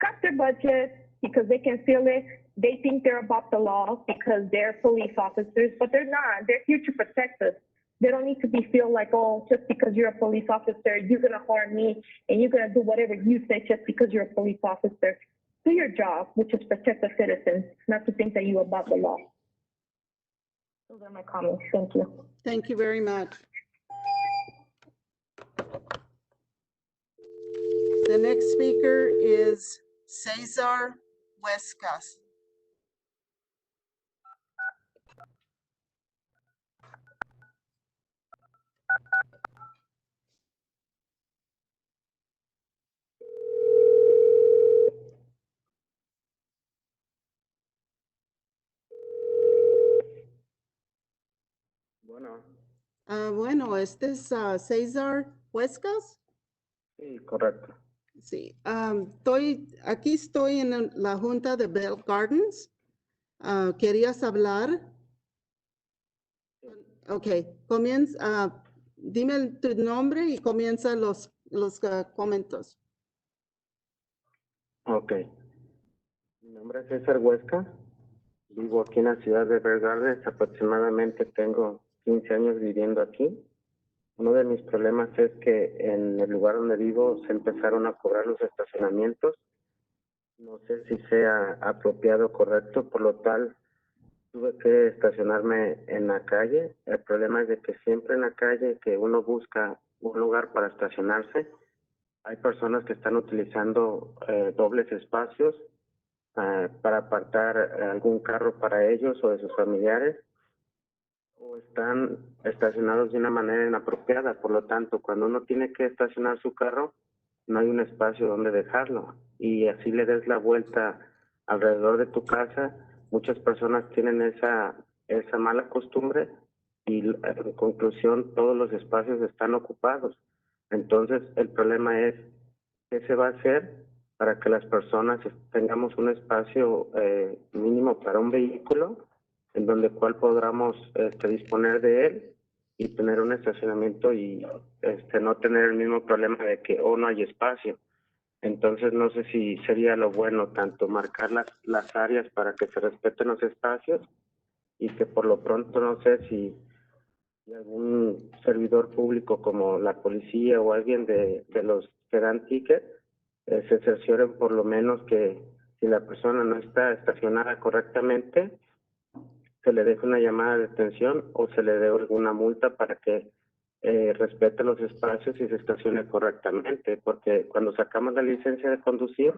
[SPEAKER 11] cut their budget because they can feel it. They think they're above the law because they're police officers, but they're not. They're here to protect us. They don't need to be feel like, oh, just because you're a police officer, you're gonna harm me and you're gonna do whatever you say just because you're a police officer. Do your job, which is protect the citizens, not to think that you're above the law. Those are my comments. Thank you.
[SPEAKER 2] Thank you very much. The next speaker is Cesar Huescas.
[SPEAKER 7] bueno,
[SPEAKER 2] Bueno, este es César Huescas.
[SPEAKER 7] sí, correcto.
[SPEAKER 2] Sí, aquí estoy en la junta de Bell Gardens. ¿Querías hablar? Ok, dime tu nombre y comienza los comentarios.
[SPEAKER 7] Ok. Mi nombre es César Huesca. Vivo aquí en la ciudad de Bell Gardens. Aproximadamente tengo 15 años viviendo aquí. Uno de mis problemas es que en el lugar donde vivo se empezaron a cobrar los estacionamientos. No sé si sea apropiado o correcto, por lo tal tuve que estacionarme en la calle. El problema es de que siempre en la calle que uno busca un lugar para estacionarse, hay personas que están utilizando dobles espacios para apartar algún carro para ellos o de sus familiares, o están estacionados de una manera inapropiada. Por lo tanto, cuando uno tiene que estacionar su carro, no hay un espacio donde dejarlo. Y así le des la vuelta alrededor de tu casa. Muchas personas tienen esa mala costumbre y en conclusión todos los espacios están ocupados. Entonces, el problema es qué se va a hacer para que las personas tengamos un espacio mínimo para un vehículo en donde cual podamos disponer de él y tener un estacionamiento y no tener el mismo problema de que no hay espacio. Entonces no sé si sería lo bueno tanto marcar las áreas para que se respeten los espacios y que por lo pronto no sé si algún servidor público como la policía o alguien de los que dan ticket se cercioren por lo menos que si la persona no está estacionada correctamente, se le deje una llamada de atención o se le dé alguna multa para que respete los espacios y se estacione correctamente, porque cuando sacamos la licencia de conducir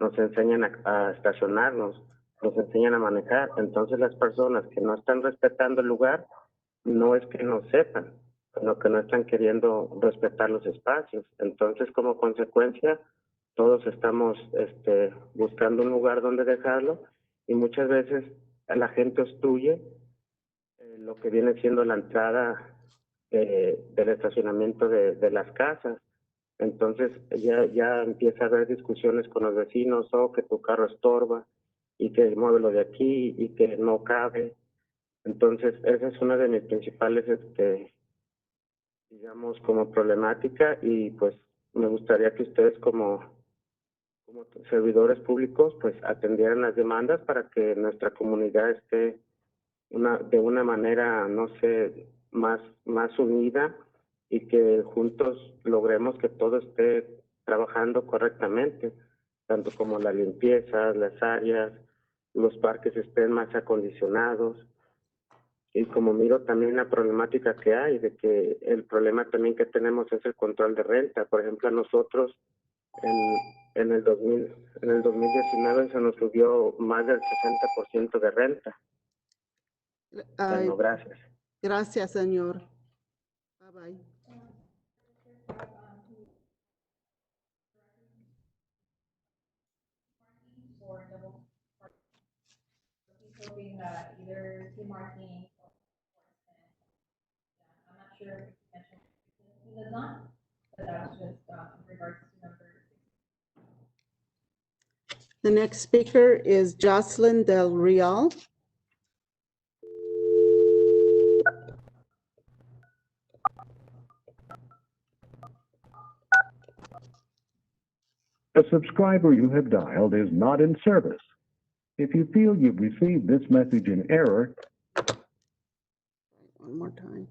[SPEAKER 7] nos enseñan a estacionarnos, nos enseñan a manejar. Entonces las personas que no están respetando el lugar no es que no sepan, sino que no están queriendo respetar los espacios. Entonces, como consecuencia, todos estamos buscando un lugar donde dejarlo y muchas veces la gente obstruye lo que viene siendo la entrada del estacionamiento de las casas. Entonces ya empieza a haber discusiones con los vecinos, que tu carro estorba y que muévelo de aquí y que no cabe. Entonces esa es una de mis principales, digamos, como problemática y pues me gustaría que ustedes como servidores públicos pues atendieran las demandas para que nuestra comunidad esté de una manera, no sé, más unida y que juntos logremos que todo esté trabajando correctamente, tanto como la limpieza, las áreas, los parques estén más acondicionados. Y como miro también la problemática que hay, de que el problema también que tenemos es el control de renta. Por ejemplo, a nosotros en el 2019 se nos subió más del 60% de renta.
[SPEAKER 2] Ay,
[SPEAKER 7] Bueno, gracias.
[SPEAKER 2] gracias, señor. Bye bye.
[SPEAKER 1] Hoping that either T marking or I'm not sure if you mentioned he does not, but that's just in regards to number.
[SPEAKER 2] The next speaker is Jocelyn Del Real.
[SPEAKER 13] The subscriber you have dialed is not in service. If you feel you've received this message in error,
[SPEAKER 2] One more time.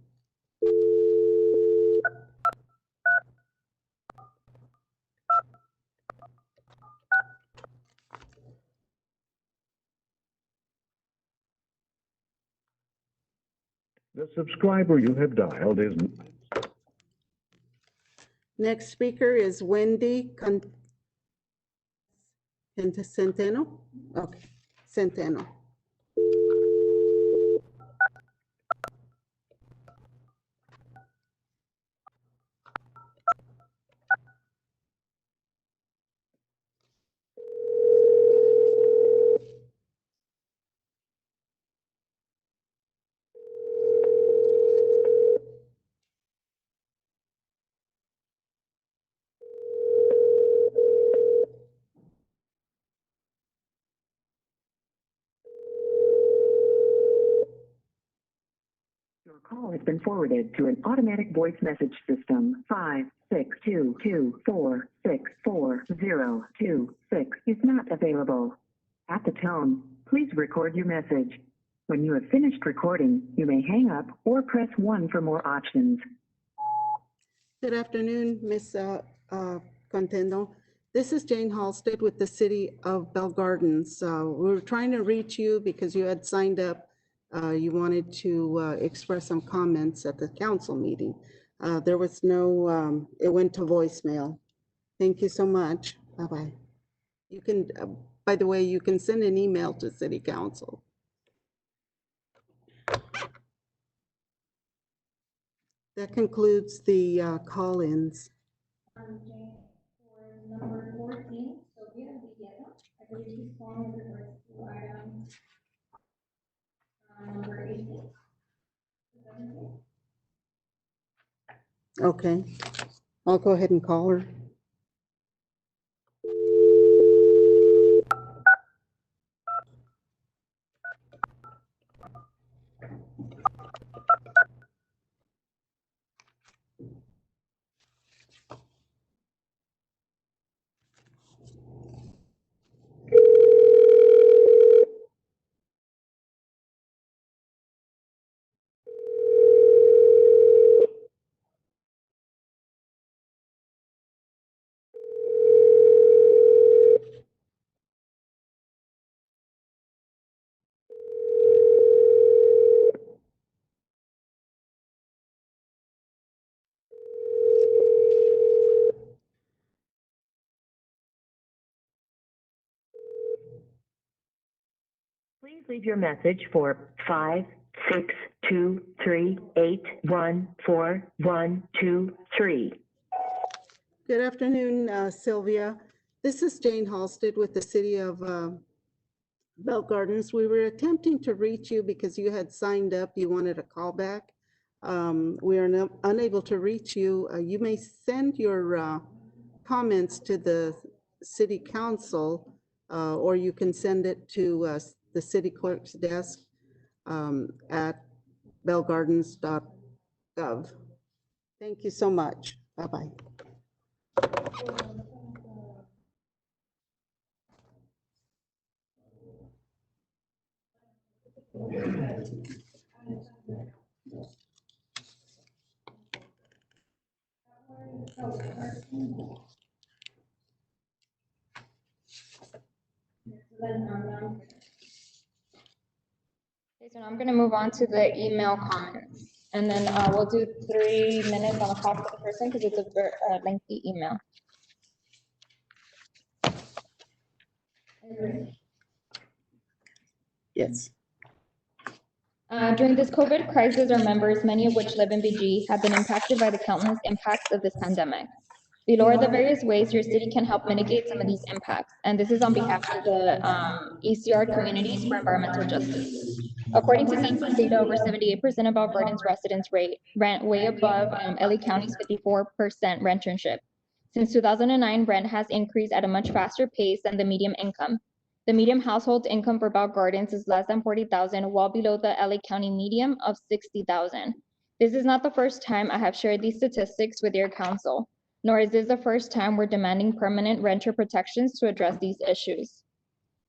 [SPEAKER 13] the subscriber you have dialed is
[SPEAKER 2] Next speaker is Wendy Centeno. Okay, Centeno.
[SPEAKER 14] Call has been forwarded to an automatic voice message system. 56224644026 is not available. At the tone, please record your message. When you have finished recording, you may hang up or press 1 for more options.
[SPEAKER 2] Good afternoon, Ms. Contendo. This is Jane Halstead with the City of Bell Gardens. We were trying to reach you because you had signed up. You wanted to express some comments at the council meeting. There was no, it went to voicemail. Thank you so much. Bye-bye. You can, by the way, you can send an email to City Council. That concludes the call-ins.
[SPEAKER 1] For number 14, Sylvia Villeda, I believe she's calling with regards to item number 18.
[SPEAKER 2] Okay, I'll go ahead and call her.
[SPEAKER 14] Please leave your message for 56238141123.
[SPEAKER 2] Good afternoon, Sylvia. This is Jane Halstead with the City of Bell Gardens. We were attempting to reach you because you had signed up. You wanted a call back. We are unable to reach you. You may send your comments to the City Council, or you can send it to the City Clerk's desk at bellgardens.gov. Thank you so much. Bye-bye.
[SPEAKER 1] Okay, so now I'm going to move on to the email comments. And then we'll do 3 minutes on the call for the person because it's a very lengthy email.
[SPEAKER 2] Yes.
[SPEAKER 1] During this COVID crisis, our members, many of which live in BG, have been impacted by the countless impacts of this pandemic. Below are the various ways your city can help mitigate some of these impacts, and this is on behalf of the ECR Communities for Environmental Justice. According to census data, over 78% of Bell Gardens residents rent way above LA County's 54% rentership. Since 2009, rent has increased at a much faster pace than the median income. The median household income for Bell Gardens is less than $40,000, well below the LA County median of $60,000. This is not the first time I have shared these statistics with your council, nor is this the first time we're demanding permanent renter protections to address these issues.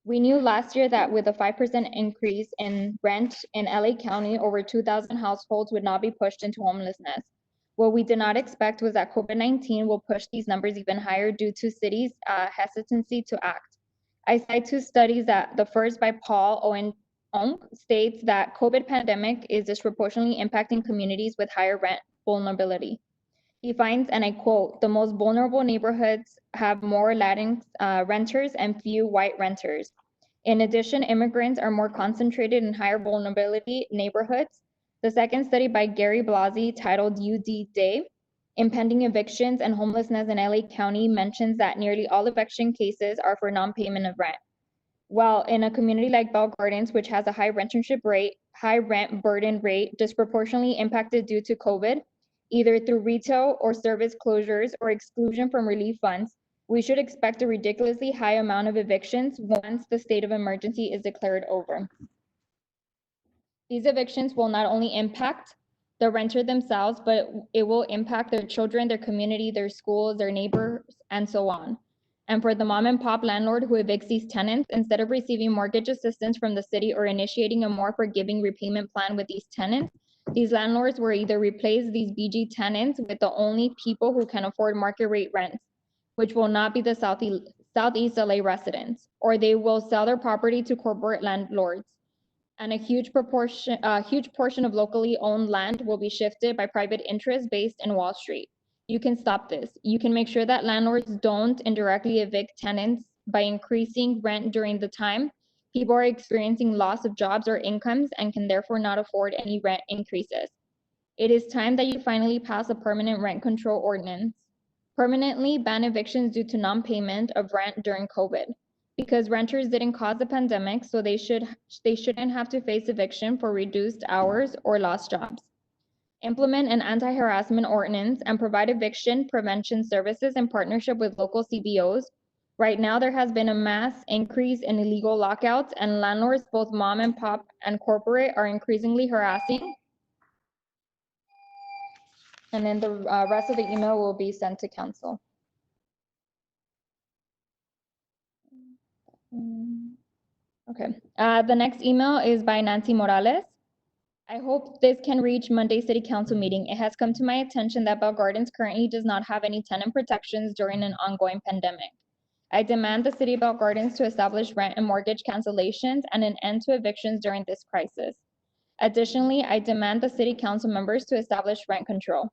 [SPEAKER 1] We knew last year that with a 5% increase in rent in LA County, over 2,000 households would not be pushed into homelessness. What we did not expect was that COVID-19 will push these numbers even higher due to cities' hesitancy to act. I cite 2 studies that the first by Paul Owen states that COVID pandemic is disproportionately impacting communities with higher rent vulnerability. He finds, and I quote, the most vulnerable neighborhoods have more Latinx renters and few white renters. In addition, immigrants are more concentrated in higher vulnerability neighborhoods. The second study by Gary Blasi, titled UD Day, Impending Evictions and Homelessness in LA County, mentions that nearly all eviction cases are for non-payment of rent. While in a community like Bell Gardens, which has a high rentership rate, high rent burden rate, disproportionately impacted due to COVID, either through retail or service closures or exclusion from relief funds, we should expect a ridiculously high amount of evictions once the state of emergency is declared over. These evictions will not only impact the renter themselves, but it will impact their children, their community, their schools, their neighbors, and so on. And for the mom and pop landlord who evicts these tenants, instead of receiving mortgage assistance from the city or initiating a more forgiving repayment plan with these tenants, these landlords will either replace these BG tenants with the only people who can afford market rate rents, which will not be the Southeast LA residents, or they will sell their property to corporate landlords. And a huge portion of locally owned land will be shifted by private interests based in Wall Street. You can stop this. You can make sure that landlords don't indirectly evict tenants by increasing rent during the time people are experiencing loss of jobs or incomes and can therefore not afford any rent increases. It is time that you finally pass a permanent rent control ordinance. Permanently ban evictions due to non-payment of rent during COVID. Because renters didn't cause the pandemic, so they shouldn't have to face eviction for reduced hours or lost jobs. Implement an anti-harassment ordinance and provide eviction prevention services in partnership with local CBOs. Right now, there has been a mass increase in illegal lockouts, and landlords, both mom and pop and corporate, are increasingly harassing. And then the rest of the email will be sent to council. Okay, the next email is by Nancy Morales. I hope this can reach Monday City Council meeting. It has come to my attention that Bell Gardens currently does not have any tenant protections during an ongoing pandemic. I demand the City of Bell Gardens to establish rent and mortgage cancellations and an end to evictions during this crisis. Additionally, I demand the City Council members to establish rent control.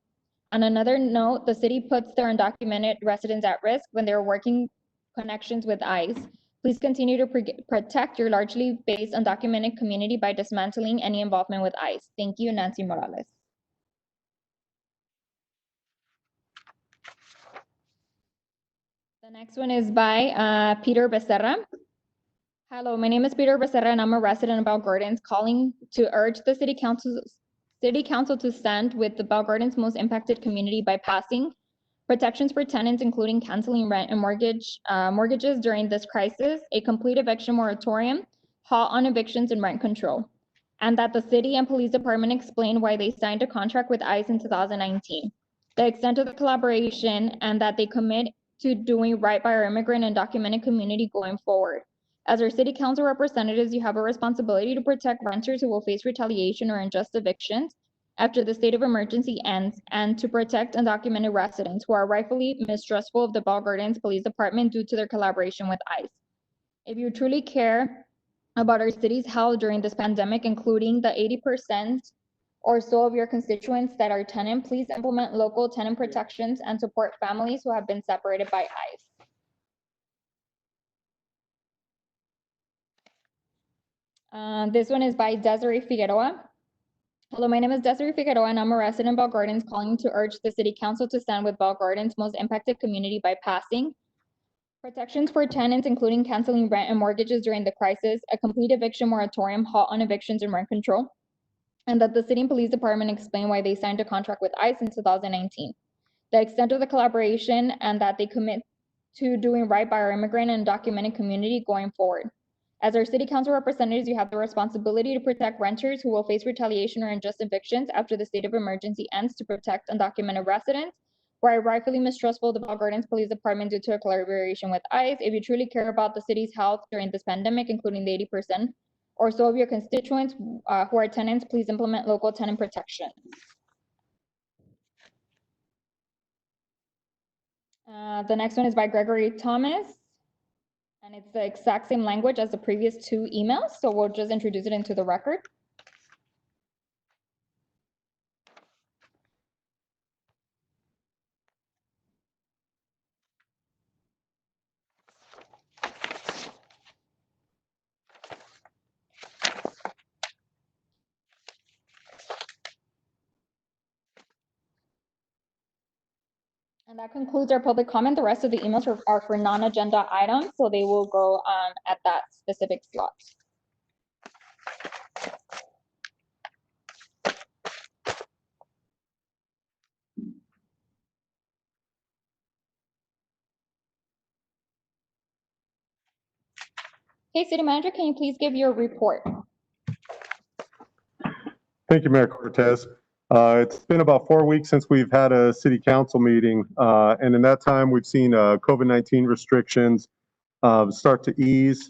[SPEAKER 1] On another note, the city puts their undocumented residents at risk when they're working connections with ICE. Please continue to protect your largely based undocumented community by dismantling any involvement with ICE. Thank you, Nancy Morales. The next one is by Peter Becerra. Hello, my name is Peter Becerra and I'm a resident of Bell Gardens, calling to urge the City Council to stand with the Bell Gardens most impacted community by passing protections for tenants, including canceling rent and mortgages during this crisis, a complete eviction moratorium, halt on evictions and rent control, and that the city and police department explain why they signed a contract with ICE in 2019, the extent of the collaboration, and that they commit to doing right by our immigrant and documented community going forward. As our city council representatives, you have a responsibility to protect renters who will face retaliation or unjust evictions after the state of emergency ends, and to protect undocumented residents who are rightfully mistrustful of the Bell Gardens Police Department due to their collaboration with ICE. If you truly care about our city's health during this pandemic, including the 80% or so of your constituents that are tenant, please implement local tenant protections and support families who have been separated by ICE. This one is by Desiree Figueroa. Hello, my name is Desiree Figueroa and I'm a resident of Bell Gardens, calling to urge the City Council to stand with Bell Gardens' most impacted community by passing protections for tenants, including canceling rent and mortgages during the crisis, a complete eviction moratorium, halt on evictions and rent control, and that the City and Police Department explain why they signed a contract with ICE in 2019, the extent of the collaboration, and that they commit to doing right by our immigrant and undocumented community going forward. As our City Council representatives, you have the responsibility to protect renters who will face retaliation or unjust evictions after the state of emergency ends, to protect undocumented residents who are rightfully mistrustful of the Bell Gardens Police Department due to a collaboration with ICE. If you truly care about the city's health during this pandemic, including the 80% or so of your constituents who are tenants, please implement local tenant protections. The next one is by Gregory Thomas. And it's the exact same language as the previous two emails, so we'll just introduce it into the record. And that concludes our public comment. The rest of the emails are for non-agenda items, so they will go at that specific slot. Okay, City Manager, can you please give your report?
[SPEAKER 6] Thank you, Mayor Cortez. It's been about 4 weeks since we've had a city council meeting, and in that time, we've seen COVID-19 restrictions start to ease.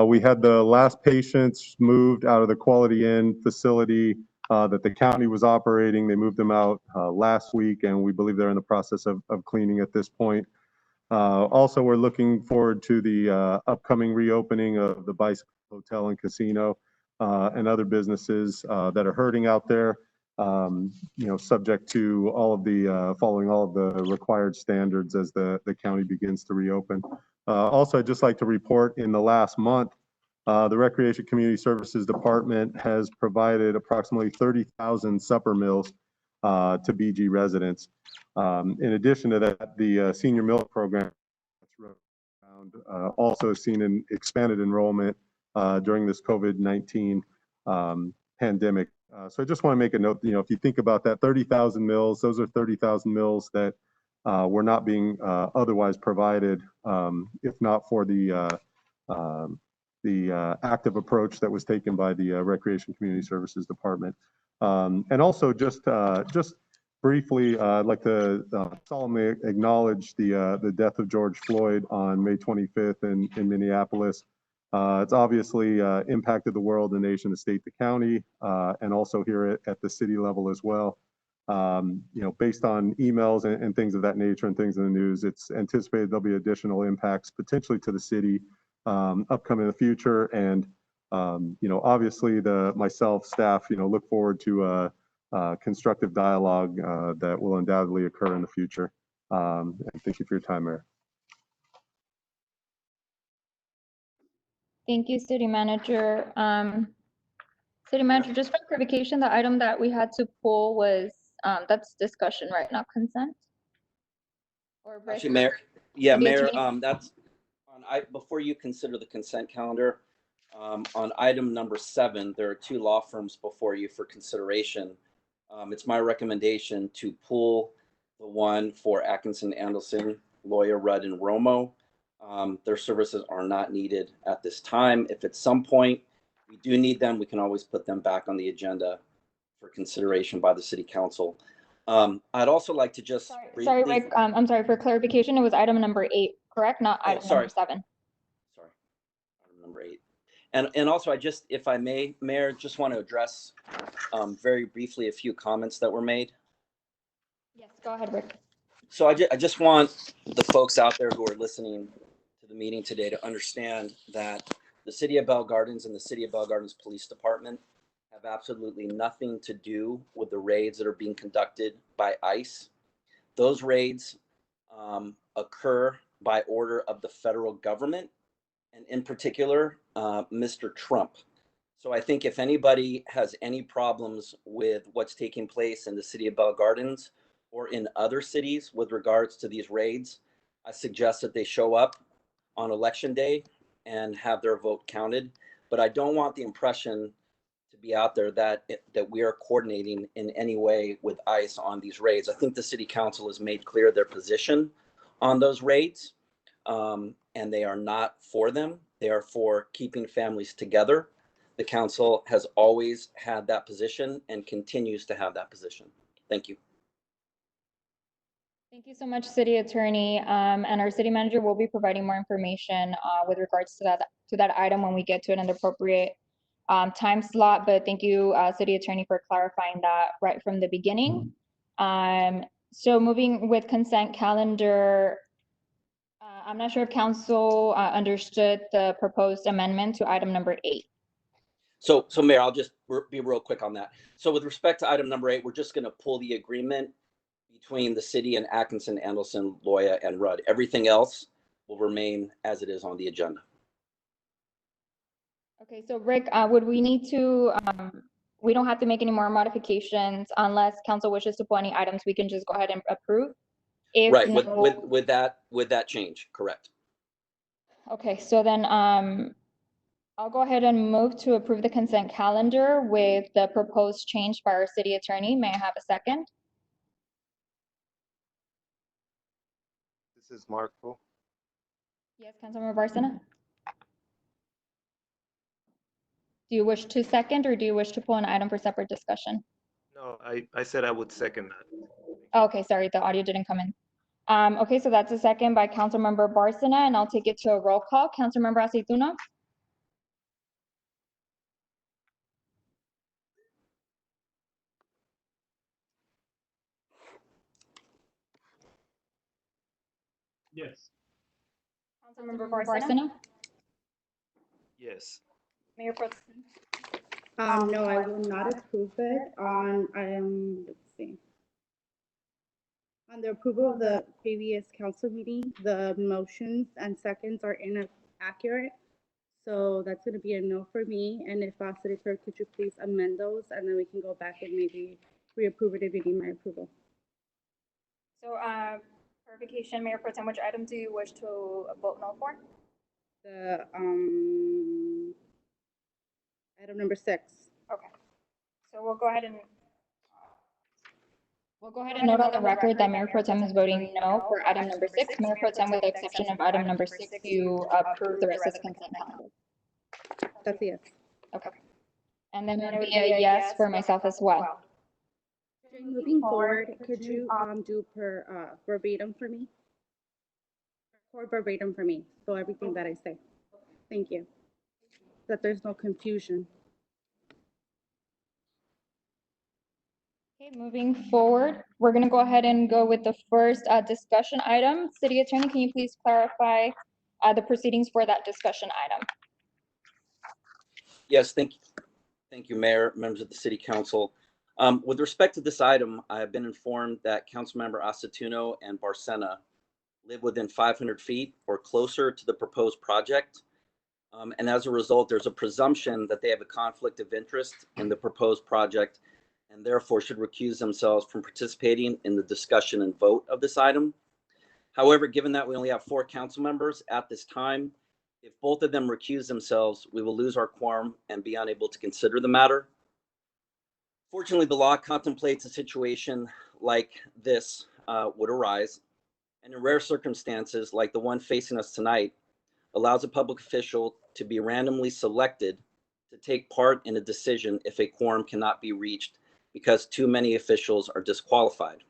[SPEAKER 6] We had the last patients moved out of the Quality Inn facility that the county was operating. They moved them out last week, and we believe they're in the process of cleaning at this point. Also, we're looking forward to the upcoming reopening of the Bicycle Hotel and Casino and other businesses that are hurting out there, subject to all of the, following all of the required standards as the county begins to reopen. Also, I'd just like to report in the last month, the Recreation Community Services Department has provided approximately 30,000 supper meals to BG residents. In addition to that, the senior meal program also has seen an expanded enrollment during this COVID-19 pandemic. So I just want to make a note, if you think about that, 30,000 meals, those are 30,000 meals that were not being otherwise provided if not for the active approach that was taken by the Recreation Community Services Department. And also just briefly, I'd like to solemnly acknowledge the death of George Floyd on May 25th in Minneapolis. It's obviously impacted the world, the nation, the state, the county, and also here at the city level as well. Based on emails and things of that nature and things in the news, it's anticipated there'll be additional impacts potentially to the city upcoming in the future. And, obviously myself, staff, look forward to constructive dialogue that will undoubtedly occur in the future. And thank you for your time, Mayor.
[SPEAKER 1] Thank you, City Manager. City Manager, just for clarification, the item that we had to pull was, that's discussion, right, not consent? Or
[SPEAKER 5] Actually, Mayor, yeah,
[SPEAKER 1] City
[SPEAKER 5] Mayor,
[SPEAKER 1] Attorney?
[SPEAKER 5] that's before you consider the consent calendar, on item number 7, there are 2 law firms before you for consideration. It's my recommendation to pull the one for Atkinson, Anderson, Lawyer, Rudd, and Romo. Their services are not needed at this time. If at some point we do need them, we can always put them back on the agenda for consideration by the City Council. I'd also like to just
[SPEAKER 1] Sorry, Rick, I'm sorry, for clarification, it was item number 8, correct? Not item number 7.
[SPEAKER 5] Sorry, item number 8. And also, if I may, Mayor, just want to address very briefly a few comments that were made.
[SPEAKER 1] Yes, go ahead, Rick.
[SPEAKER 5] So I just want the folks out there who are listening to the meeting today to understand that the City of Bell Gardens and the City of Bell Gardens Police Department have absolutely nothing to do with the raids that are being conducted by ICE. Those raids occur by order of the federal government, and in particular, Mr. Trump. So I think if anybody has any problems with what's taking place in the City of Bell Gardens or in other cities with regards to these raids, I suggest that they show up on election day and have their vote counted. But I don't want the impression to be out there that we are coordinating in any way with ICE on these raids. I think the City Council has made clear their position on those raids, and they are not for them. They are for keeping families together. The council has always had that position and continues to have that position. Thank you.
[SPEAKER 1] Thank you so much, City Attorney. And our City Manager will be providing more information with regards to that item when we get to it in the appropriate time slot. But thank you, City Attorney, for clarifying that right from the beginning. So moving with consent calendar, I'm not sure if Council understood the proposed amendment to item number 8.
[SPEAKER 5] So Mayor, I'll just be real quick on that. So with respect to item number 8, we're just going to pull the agreement between the city and Atkinson, Anderson, Loya, and Rudd. Everything else will remain as it is on the agenda.
[SPEAKER 1] Okay, so Rick, would we need to, we don't have to make any more modifications unless council wishes to pull any items, we can just go ahead and approve? If
[SPEAKER 5] Right,
[SPEAKER 1] no,
[SPEAKER 5] with that change, correct.
[SPEAKER 1] Okay, so then I'll go ahead and move to approve the consent calendar with the proposed change by our City Attorney. May I have a second?
[SPEAKER 6] This is Marco.
[SPEAKER 1] Yes, Councilmember Barcena? Do you wish to second or do you wish to pull an item for separate discussion?
[SPEAKER 15] No, Oh, I said I would second that.
[SPEAKER 1] Okay, sorry, the audio didn't come in. Okay, so that's a second by Councilmember Barsina, and I'll take it to a roll call. Councilmember Aceituno?
[SPEAKER 3] Yes.
[SPEAKER 1] Councilmember Barsina?
[SPEAKER 15] Yes.
[SPEAKER 1] Mayor Pro Tem?
[SPEAKER 16] No, I will not approve it on, let's see. On the approval of the previous council meeting, the motions and seconds are inaccurate. So that's gonna be a no for me. And if City Clerk, could you please amend those and then we can go back and maybe reapprove it if you need my approval.
[SPEAKER 1] So, clarification, Mayor Pro Tem, which item do you wish to vote no for?
[SPEAKER 16] The, item number 6.
[SPEAKER 1] Okay. So we'll go ahead and note on the record that Mayor Pro Tem is voting no for item number 6. Mayor Pro Tem, with the exception of item number 6, you approve the rest of the consent calendar.
[SPEAKER 16] That's a yes.
[SPEAKER 1] Okay. And then it would be a yes for myself as well.
[SPEAKER 16] Moving forward, could you do per verbatim for me? Record verbatim for me, so everything that I say. Thank you. That there's no confusion.
[SPEAKER 1] Okay, moving forward, we're gonna go ahead and go with the first discussion item. City Attorney, can you please clarify the proceedings for that discussion item?
[SPEAKER 5] Yes, thank you, Mayor, members of the City Council. With respect to this item, I have been informed that Councilmember Aceituno and Barsena live within 500 feet or closer to the proposed project. And as a result, there's a presumption that they have a conflict of interest in the proposed project and therefore should recuse themselves from participating in the discussion and vote of this item. However, given that we only have 4 council members at this time, if both of them recuse themselves, we will lose our quorum and be unable to consider the matter. Fortunately, the law contemplates a situation like this would arise, and in rare circumstances, like the one facing us tonight, allows a public official to be randomly selected to take part in a decision if a quorum cannot be reached because too many officials are disqualified.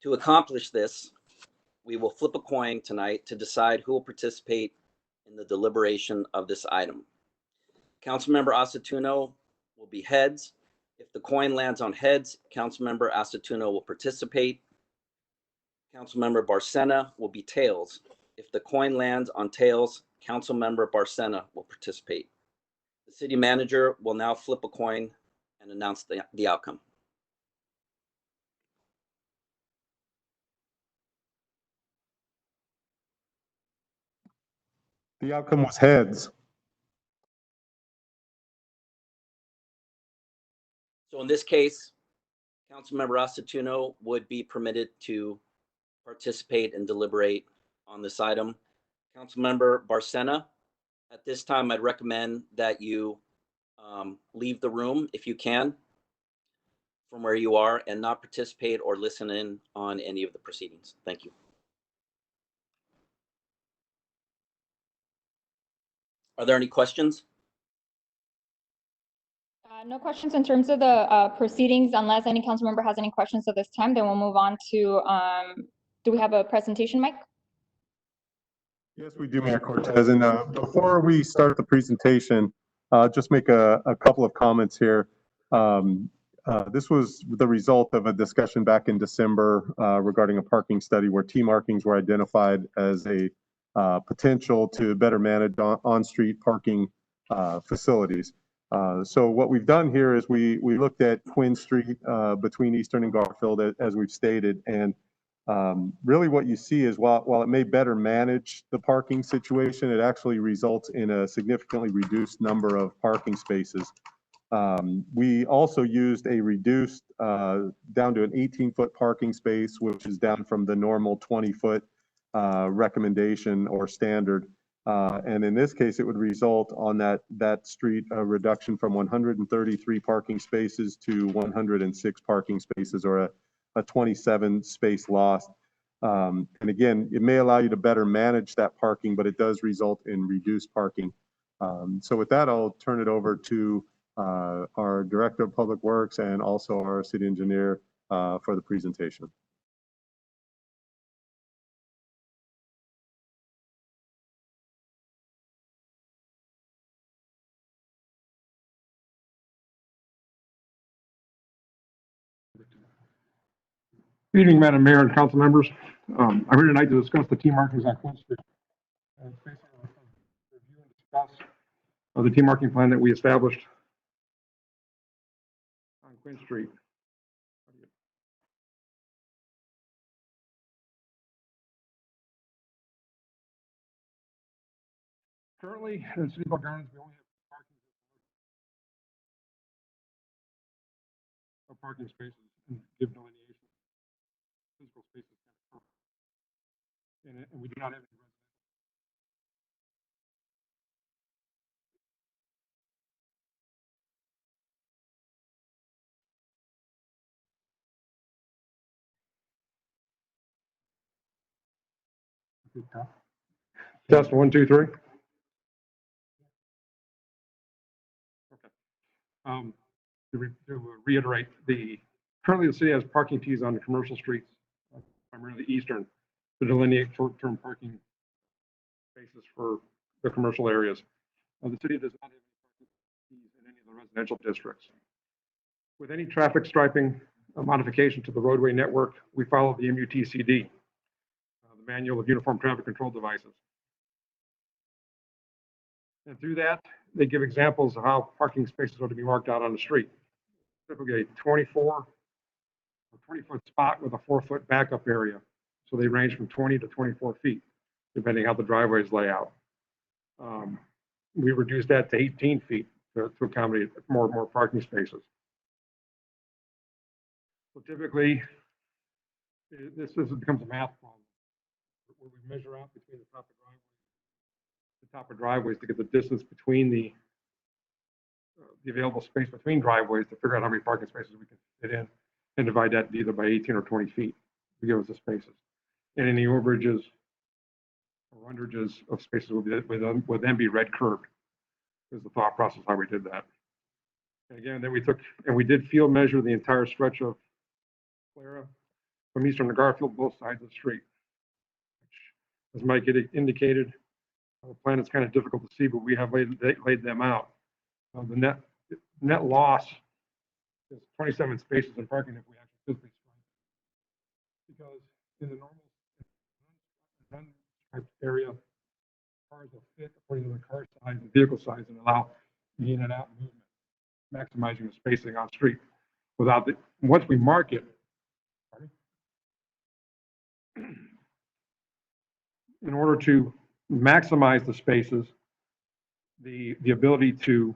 [SPEAKER 5] To accomplish this, we will flip a coin tonight to decide who will participate in the deliberation of this item. Councilmember Aceituno will be heads. If the coin lands on heads, Councilmember Aceituno will participate. Councilmember Barsena will be tails. If the coin lands on tails, Councilmember Barsena will participate. The city manager will now flip a coin and announce the outcome.
[SPEAKER 6] The outcome was heads.
[SPEAKER 5] So in this case, Councilmember Aceituno would be permitted to participate and deliberate on this item. Councilmember Barsena, at this time, I'd recommend that you leave the room if you can from where you are and not participate or listen in on any of the proceedings. Thank you. Are there any questions?
[SPEAKER 1] No questions in terms of the proceedings, unless any council member has any questions at this time, then we'll move on to, do we have a presentation, Mike?
[SPEAKER 6] Yes, we do, Mayor Cortez. And before we start the presentation, just make a couple of comments here. This was the result of a discussion back in December regarding a parking study where T markings were identified as a potential to better manage on-street parking facilities. So what we've done here is we looked at Quinn Street between Eastern and Garfield, as we've stated, and really what you see is while it may better manage the parking situation, it actually results in a significantly reduced number of parking spaces. We also used a reduced down to an 18-foot parking space, which is down from the normal 20-foot recommendation or standard. And in this case, it would result on that street a reduction from 133 parking spaces to 106 parking spaces, or a 27 space loss. And again, it may allow you to better manage that parking, but it does result in reduced parking. So with that, I'll turn it over to our Director of Public Works, and also our city engineer for the presentation.
[SPEAKER 17] Good evening, Madam Mayor and council members. I'm here tonight to discuss the T markings on Quinn Street. It's basically a review and discuss of the T marking plan that we established on Quinn Street. Currently, in the city of Bell Gardens, we only have parking spaces and give delineation. Physical spaces and we do not have any. Test 1, 2, 3. Okay. To reiterate, currently the city has parking tees on the commercial streets, primarily eastern, to delineate short-term parking spaces for the commercial areas. The city does not have any parking tees in any of the residential districts. With any traffic striping modification to the roadway network, we follow the MUTCD, the Manual of Uniform Traffic Control Devices. And through that, they give examples of how parking spaces are to be marked out on the street. Typically a 24 or 20-foot spot with a 4-foot backup area. So they range from 20 to 24 feet, depending how the driveways lay out. We reduced that to 18 feet to accommodate more and more parking spaces. So typically, this becomes a math problem where we measure out between the top of driveways to get the distance between the available space between driveways to figure out how many parking spaces we can fit in and divide that either by 18 or 20 feet to give us the spaces. And any overages or underages of spaces would then be red curved. Is the thought process how we did that. And again, then we did field measure the entire stretch of Clara from Eastern to Garfield, both sides of the street. As Mike indicated, the plan is kind of difficult to see, but we have laid them out. The net loss is 27 spaces in parking if we actually physically stripe. Because in the normal non-striped area, cars will fit according to the car size and vehicle size and allow the in and out movement, maximizing the spacing on street. Once we mark it, in order to maximize the spaces, the ability to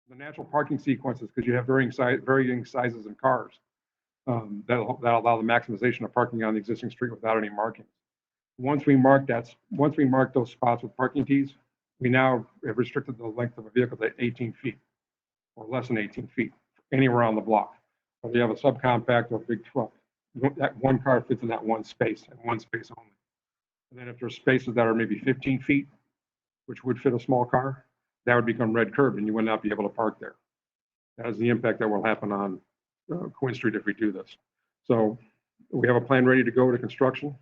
[SPEAKER 17] the natural parking sequences, because you have varying sizes in cars, that'll allow the maximization of parking on the existing street without any markings. Once we mark those spots with parking tees, we now have restricted the length of a vehicle to 18 feet or less than 18 feet anywhere on the block. Whether you have a subcompact or a big truck, that one car fits in that one space and one space only. And then if there's spaces that are maybe 15 feet, which would fit a small car, that would become red curb and you would not be able to park there. That is the impact that will happen on Quinn Street if we do this. So we have a plan ready to go to construction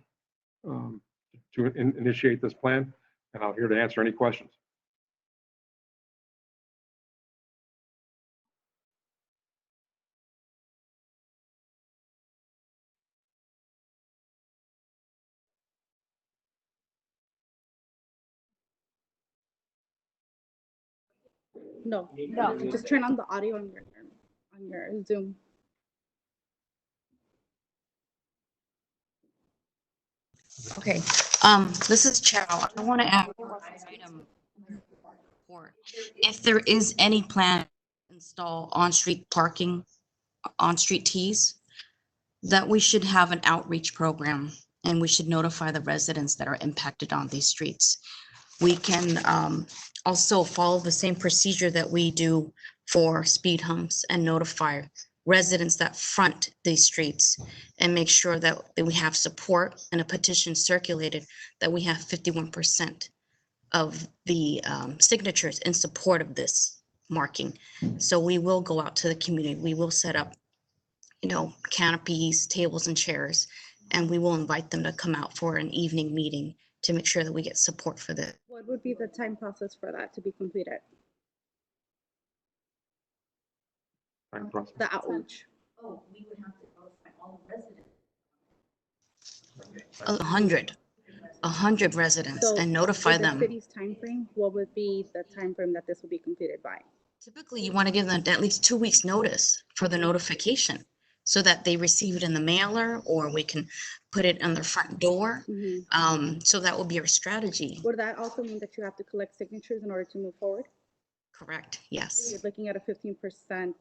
[SPEAKER 17] to initiate this plan, and I'm here to answer any questions.
[SPEAKER 16] No, just turn on the audio on your Zoom.
[SPEAKER 18] Okay, this is Cheryl. I want to ask if there is any plan to install on-street parking, on-street tees, that we should have an outreach program and we should notify the residents that are impacted on these streets. We can also follow the same procedure that we do for speed humps and notify residents that front these streets and make sure that we have support and a petition circulated that we have 51% of the signatures in support of this marking. So we will go out to the community. We will set up, canopies, tables and chairs, and we will invite them to come out for an evening meeting to make sure that we get support for this.
[SPEAKER 16] What would be the time process for that to be completed? The outreach.
[SPEAKER 18] Oh, we would have to notify all residents. 100 residents
[SPEAKER 16] So
[SPEAKER 18] and notify
[SPEAKER 16] with the
[SPEAKER 18] them.
[SPEAKER 16] city's timeframe, what would be the timeframe that this would be completed by?
[SPEAKER 18] Typically, you want to give them at least 2 weeks notice for the notification so that they receive it in the mailer, or we can put it on their front door. So that will be our strategy.
[SPEAKER 16] Would that also mean that you have to collect signatures in order to move forward?
[SPEAKER 18] Correct, yes.
[SPEAKER 16] You're looking at a 15%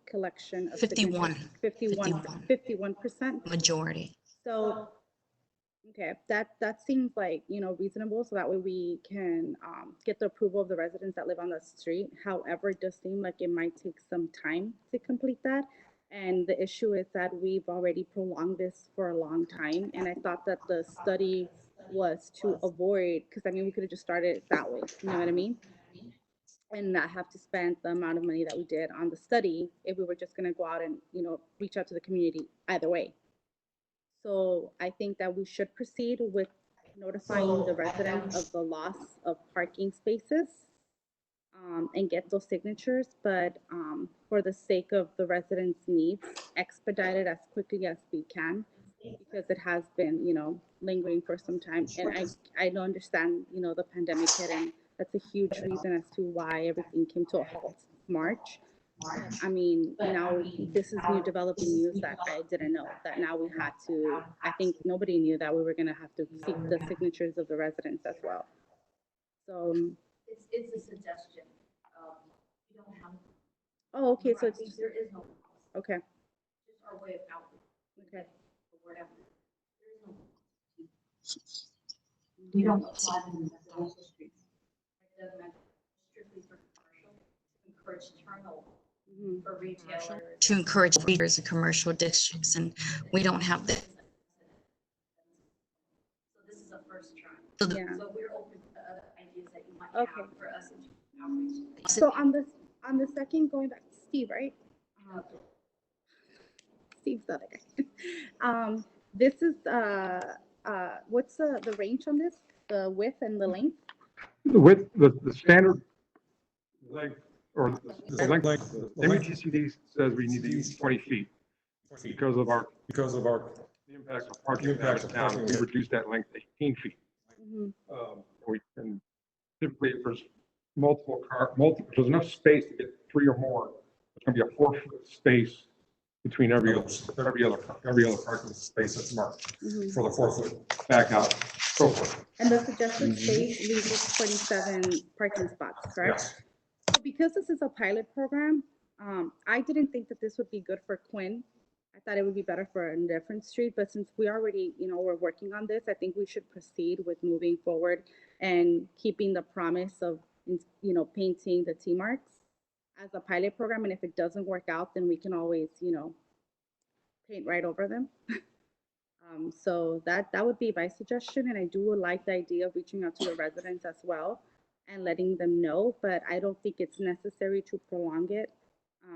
[SPEAKER 16] collection of
[SPEAKER 18] 51.
[SPEAKER 16] signatures. 51%.
[SPEAKER 18] Majority.
[SPEAKER 16] So, okay, that seems like, reasonable, so that way we can get the approval of the residents that live on the street. However, it does seem like it might take some time to complete that. And the issue is that we've already prolonged this for a long time. And I thought that the study was to avoid, because we could have just started that way, you know what I mean? And not have to spend the amount of money that we did on the study if we were just going to go out and, reach out to the community either way. So I think that we should proceed with notifying the residents of the loss of parking spaces and get those signatures. But for the sake of the residents' needs, expedite it as quickly as we can, because it has been, lingering for some time. And I don't understand, the pandemic hit, and that's a huge reason as to why everything came to a halt March. Now this is new developing news that I didn't know, that now we had to, I think nobody knew that we were going to have to seek the signatures of the residents as well. So
[SPEAKER 19] it's a suggestion. You don't have.
[SPEAKER 16] Oh, okay, so it's
[SPEAKER 19] There is no.
[SPEAKER 16] Okay.
[SPEAKER 19] Just our way of outreach.
[SPEAKER 16] Okay.
[SPEAKER 19] Or whatever. There is no. We don't apply them in residential streets. Like the strictly for commercial, to encourage turnover for retailers.
[SPEAKER 18] To encourage leaders in commercial districts, and we don't have that.
[SPEAKER 19] So this is a first try.
[SPEAKER 18] So
[SPEAKER 19] So we're open to other ideas that you might have for us in outreach.
[SPEAKER 16] So on the second, going back to Steve, right? Steve's the other guy. This is what's the range on this? The width and the length?
[SPEAKER 17] The standard length, or the length, the MUTCD says we need to use 20 feet because of the impacts of parking down. We reduced that length to 18 feet. We can typically, if there's there's enough space to get 3 or more. It's going to be a 4-foot space between every other parking space that's marked for the 4-foot back out. So forth.
[SPEAKER 16] And the suggested space leaves us 27 parking spots, correct?
[SPEAKER 17] Yes.
[SPEAKER 16] So because this is a pilot program, I didn't think that this would be good for Quinn. I thought it would be better for a different street, but since we already, we're working on this, I think we should proceed with moving forward and keeping the promise of, painting the T marks as a pilot program. And if it doesn't work out, then we can always, paint right over them. So that would be my suggestion. And I do like the idea of reaching out to the residents as well and letting them know, but I don't think it's necessary to prolong it.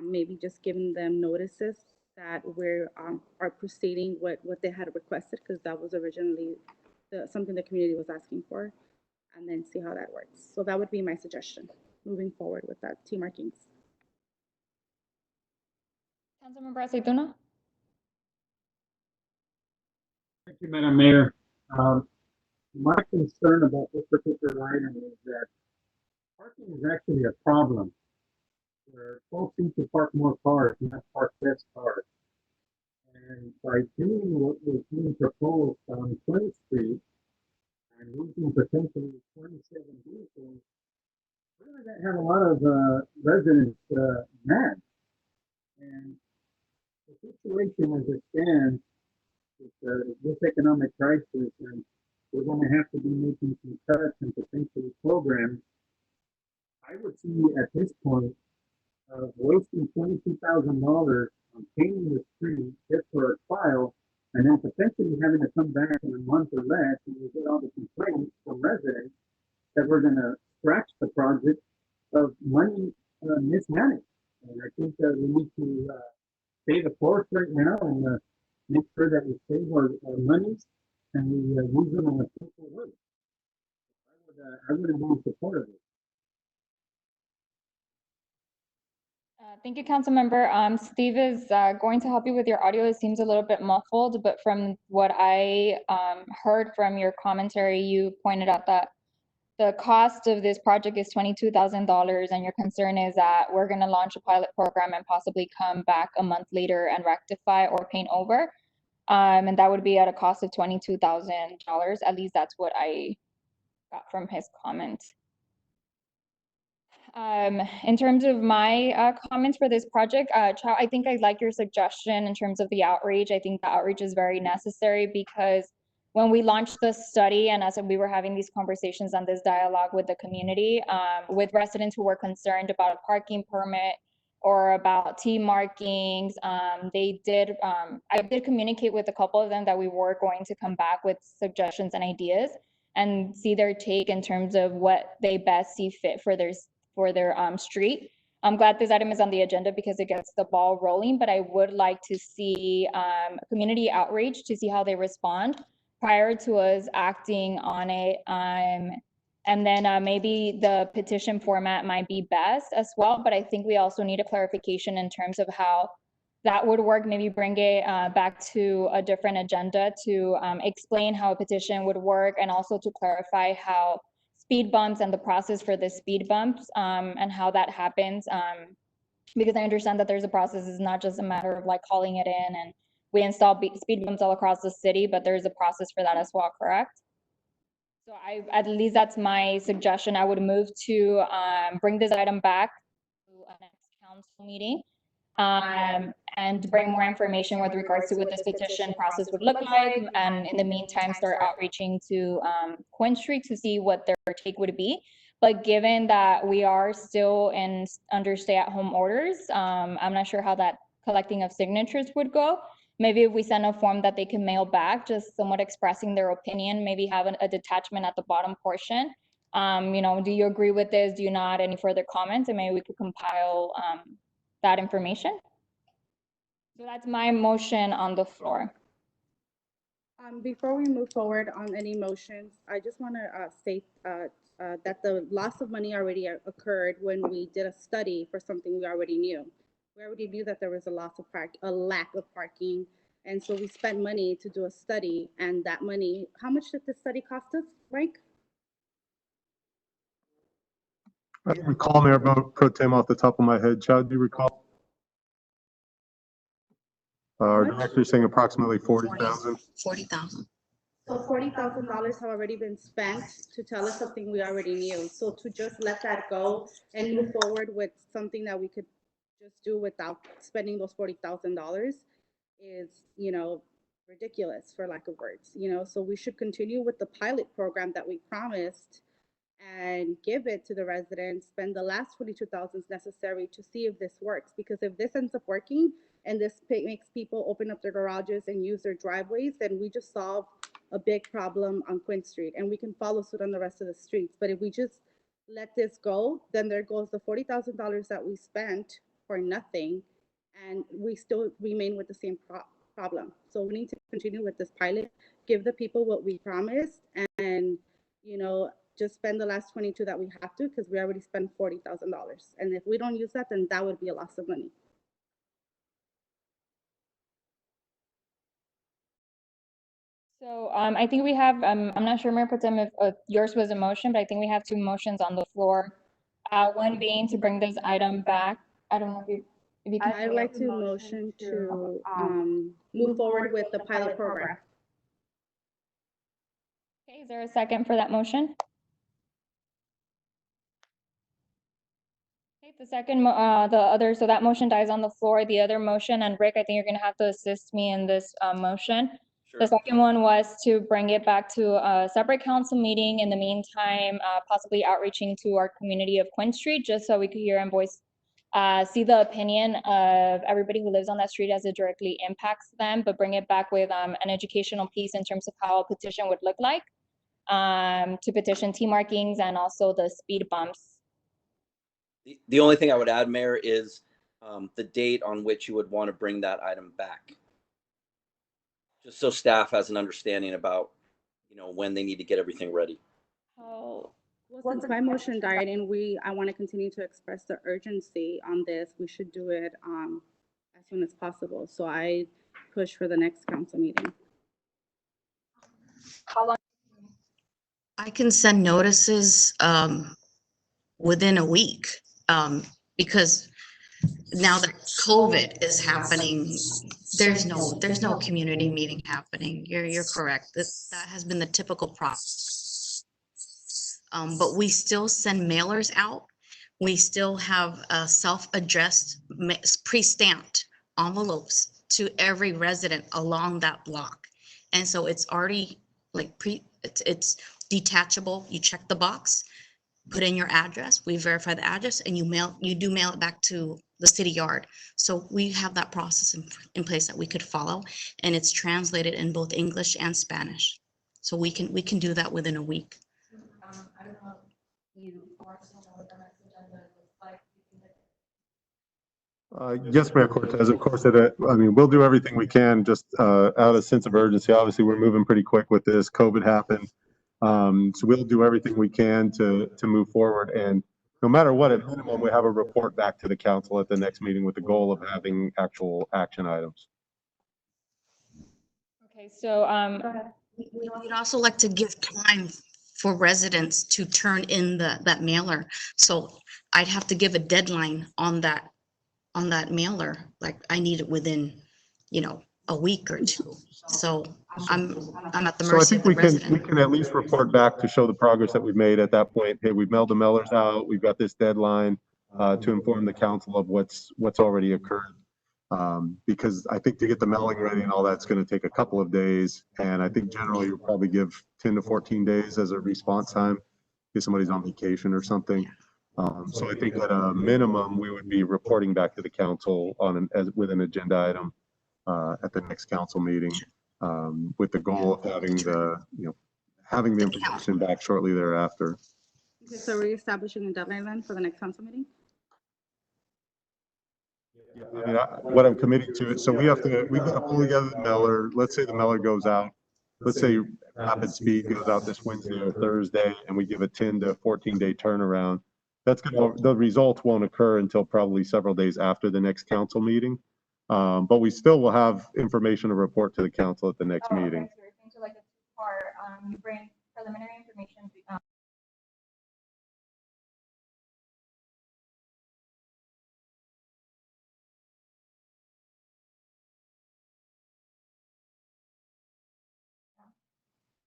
[SPEAKER 16] Maybe just giving them notices that we're are proceeding with what they had requested, because that was originally something the community was asking for, and then see how that works. So that would be my suggestion, moving forward with that T markings.
[SPEAKER 1] Councilmember Aceituno?
[SPEAKER 3] Thank you, Madam Mayor. My concern about this particular item is that parking is actually a problem. Where folks need to park more cars, not park less cars. And by doing what was being proposed on 20th Street and losing potentially 27 vehicles, we're going to have a lot of residents mad. And the situation as it stands with this economic crisis, and we're going to have to be making some cuts and potentially programs. I would see at this point of wasting $22,000 on painting the street just for a trial, and then potentially having to come back in a month or less and we get all the complaints from residents that we're gonna scratch the project of money mismanaged. And I think that we need to stay the course right now and make sure that we save our monies and we use them in a fruitful way. I would be in support of it.
[SPEAKER 1] Thank you, Councilmember. Steve is going to help you with your audio. It seems a little bit muffled, but from what I heard from your commentary, you pointed out that the cost of this project is $22,000, and your concern is that we're going to launch a pilot program and possibly come back a month later and rectify or paint over. And that would be at a cost of $22,000. At least that's what I got from his comment. In terms of my comments for this project, Chow, I think I like your suggestion in terms of the outreach. I think the outreach is very necessary because when we launched the study and as we were having these conversations and this dialogue with the community, with residents who were concerned about a parking permit or about T markings, I did communicate with a couple of them that we were going to come back with suggestions and ideas and see their take in terms of what they best see fit for their street. I'm glad this item is on the agenda because it gets the ball rolling, but I would like to see community outreach to see how they respond prior to us acting on it. And then maybe the petition format might be best as well, but I think we also need a clarification in terms of how that would work. Maybe bring it back to a different agenda to explain how a petition would work and also to clarify how speed bumps and the process for the speed bumps and how that happens. Because I understand that there's a process. It's not just a matter of like calling it in and we install speed bumps all across the city, but there's a process for that as well, correct? So at least that's my suggestion. I would move to bring this item back to a next council meeting and bring more information with regards to what this petition process would look like. And in the meantime, start outreaching to Quinn Street to see what their take would be. But given that we are still under stay-at-home orders, I'm not sure how that collecting of signatures would go. Maybe if we send a form that they can mail back, just somewhat expressing their opinion, maybe have a detachment at the bottom portion. Do you agree with this? Do you not? Any further comments? And maybe we could compile that information. So that's my motion on the floor.
[SPEAKER 16] Before we move forward on any motions, I just want to state that the loss of money already occurred when we did a study for something we already knew. We already knew that there was a lack of parking, and so we spent money to do a study. And that money, how much did the study cost us, Mike?
[SPEAKER 6] I don't recall, Mayor Pro Tem, off the top of my head. Chad, do you recall? Our director saying approximately 40,000.
[SPEAKER 18] 40,000.
[SPEAKER 16] So $40,000 have already been spent to tell us something we already knew. So to just let that go and move forward with something that we could just do without spending those $40,000 is, ridiculous for lack of words, So we should continue with the pilot program that we promised and give it to the residents, spend the last 22,000 necessary to see if this works. Because if this ends up working and this makes people open up their garages and use their driveways, then we just solved a big problem on Quinn Street, and we can follow suit on the rest of the streets. But if we just let this go, then there goes the $40,000 that we spent for nothing, and we still remain with the same problem. So we need to continue with this pilot, give the people what we promised, and just spend the last 22 that we have to, because we already spent $40,000. And if we don't use that, then that would be a loss of money.
[SPEAKER 1] So I think we have, I'm not sure, Mayor Pro Tem, if yours was a motion, but I think we have two motions on the floor. One being to bring this item back. I don't know if you can.
[SPEAKER 16] I'd like to motion to move forward with the pilot program.
[SPEAKER 1] Okay, is there a second for that motion? Okay, the second, so that motion dies on the floor. The other motion, and Rick, I think you're gonna have to assist me in this motion. The second one was to bring it back to a separate council meeting. In the meantime, possibly outreaching to our community of Quinn Street, just so we could hear and voice, see the opinion of everybody who lives on that street as it directly impacts them, but bring it back with an educational piece in terms of how a petition would look like. to petition T markings and also the speed bumps.
[SPEAKER 5] The only thing I would add, Mayor, is the date on which you would want to bring that item back. Just so staff has an understanding about, when they need to get everything ready.
[SPEAKER 16] Well, since my motion died and I want to continue to express the urgency on this, we should do it as soon as possible. So I push for the next council meeting.
[SPEAKER 1] How long?
[SPEAKER 18] I can send notices within a week because now that COVID is happening, there's no community meeting happening. You're correct. That has been the typical process. But we still send mailers out. We still have self-addressed, pre-stamped envelopes to every resident along that block. And so it's already like it's detachable. You check the box, put in your address, we verify the address, and you do mail it back to the city yard. So we have that process in place that we could follow, and it's translated in both English and Spanish. So we can do that within a week.
[SPEAKER 19] I don't know, what the next agenda looks like.
[SPEAKER 6] Yes, Mayor Cortez, of course, we'll do everything we can just out of a sense of urgency. Obviously, we're moving pretty quick with this. COVID happened. So we'll do everything we can to move forward. And no matter what, at minimum, we have a report back to the council at the next meeting with the goal of having actual action items.
[SPEAKER 1] Okay, so
[SPEAKER 18] we'd also like to give time for residents to turn in that mailer. So I'd have to give a deadline on that mailer. Like I need it within, a week or two. So I'm at the mercy of the resident.
[SPEAKER 6] So I think we can at least report back to show the progress that we've made at that point. Hey, we've mailed the mailers out. We've got this deadline to inform the council of what's already occurred. Because I think to get the mailing ready and all that's going to take a couple of days. And I think generally you'll probably give 10 to 14 days as a response time if somebody's on vacation or something. So I think at a minimum, we would be reporting back to the council with an agenda item at the next council meeting with the goal of having the information back shortly thereafter.
[SPEAKER 16] Okay, so we're establishing a deadline then for the next council meeting?
[SPEAKER 6] What I'm committing to, so we've got to pull together the mailer. Let's say the mailer goes out. Let's say Rapid Speed goes out this Wednesday or Thursday, and we give a 10 to 14 day turnaround. The results won't occur until probably several days after the next council meeting. But we still will have information to report to the council at the next meeting.
[SPEAKER 1] Okay, so you're saying to like a two-part, you bring preliminary information.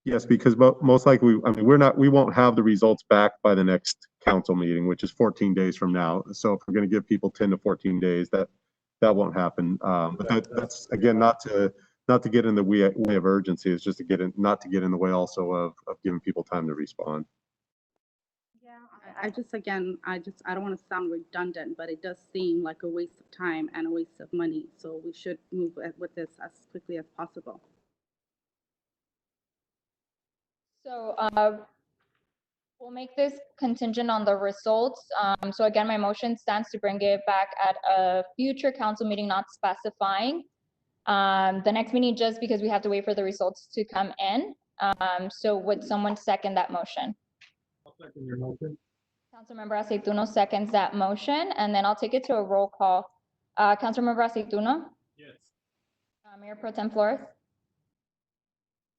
[SPEAKER 6] Yes, because most likely, we won't have the results back by the next council meeting, which is 14 days from now. So if we're going to give people 10 to 14 days, that won't happen. But that's again not to get in the way of urgency. It's just not to get in the way also of giving people time to respond.
[SPEAKER 16] Yeah, I don't want to sound redundant, but it does seem like a waste of time and a waste of money. So we should move with this as quickly as possible.
[SPEAKER 1] So we'll make this contingent on the results. So again, my motion stands to bring it back at a future council meeting, not specifying the next meeting, just because we have to wait for the results to come in. So would someone second that motion?
[SPEAKER 3] I'll second your motion.
[SPEAKER 1] Councilmember Aceituno seconds that motion, and then I'll take it to a roll call. Councilmember Aceituno?
[SPEAKER 3] Yes.
[SPEAKER 1] Mayor Pro Tem Flores?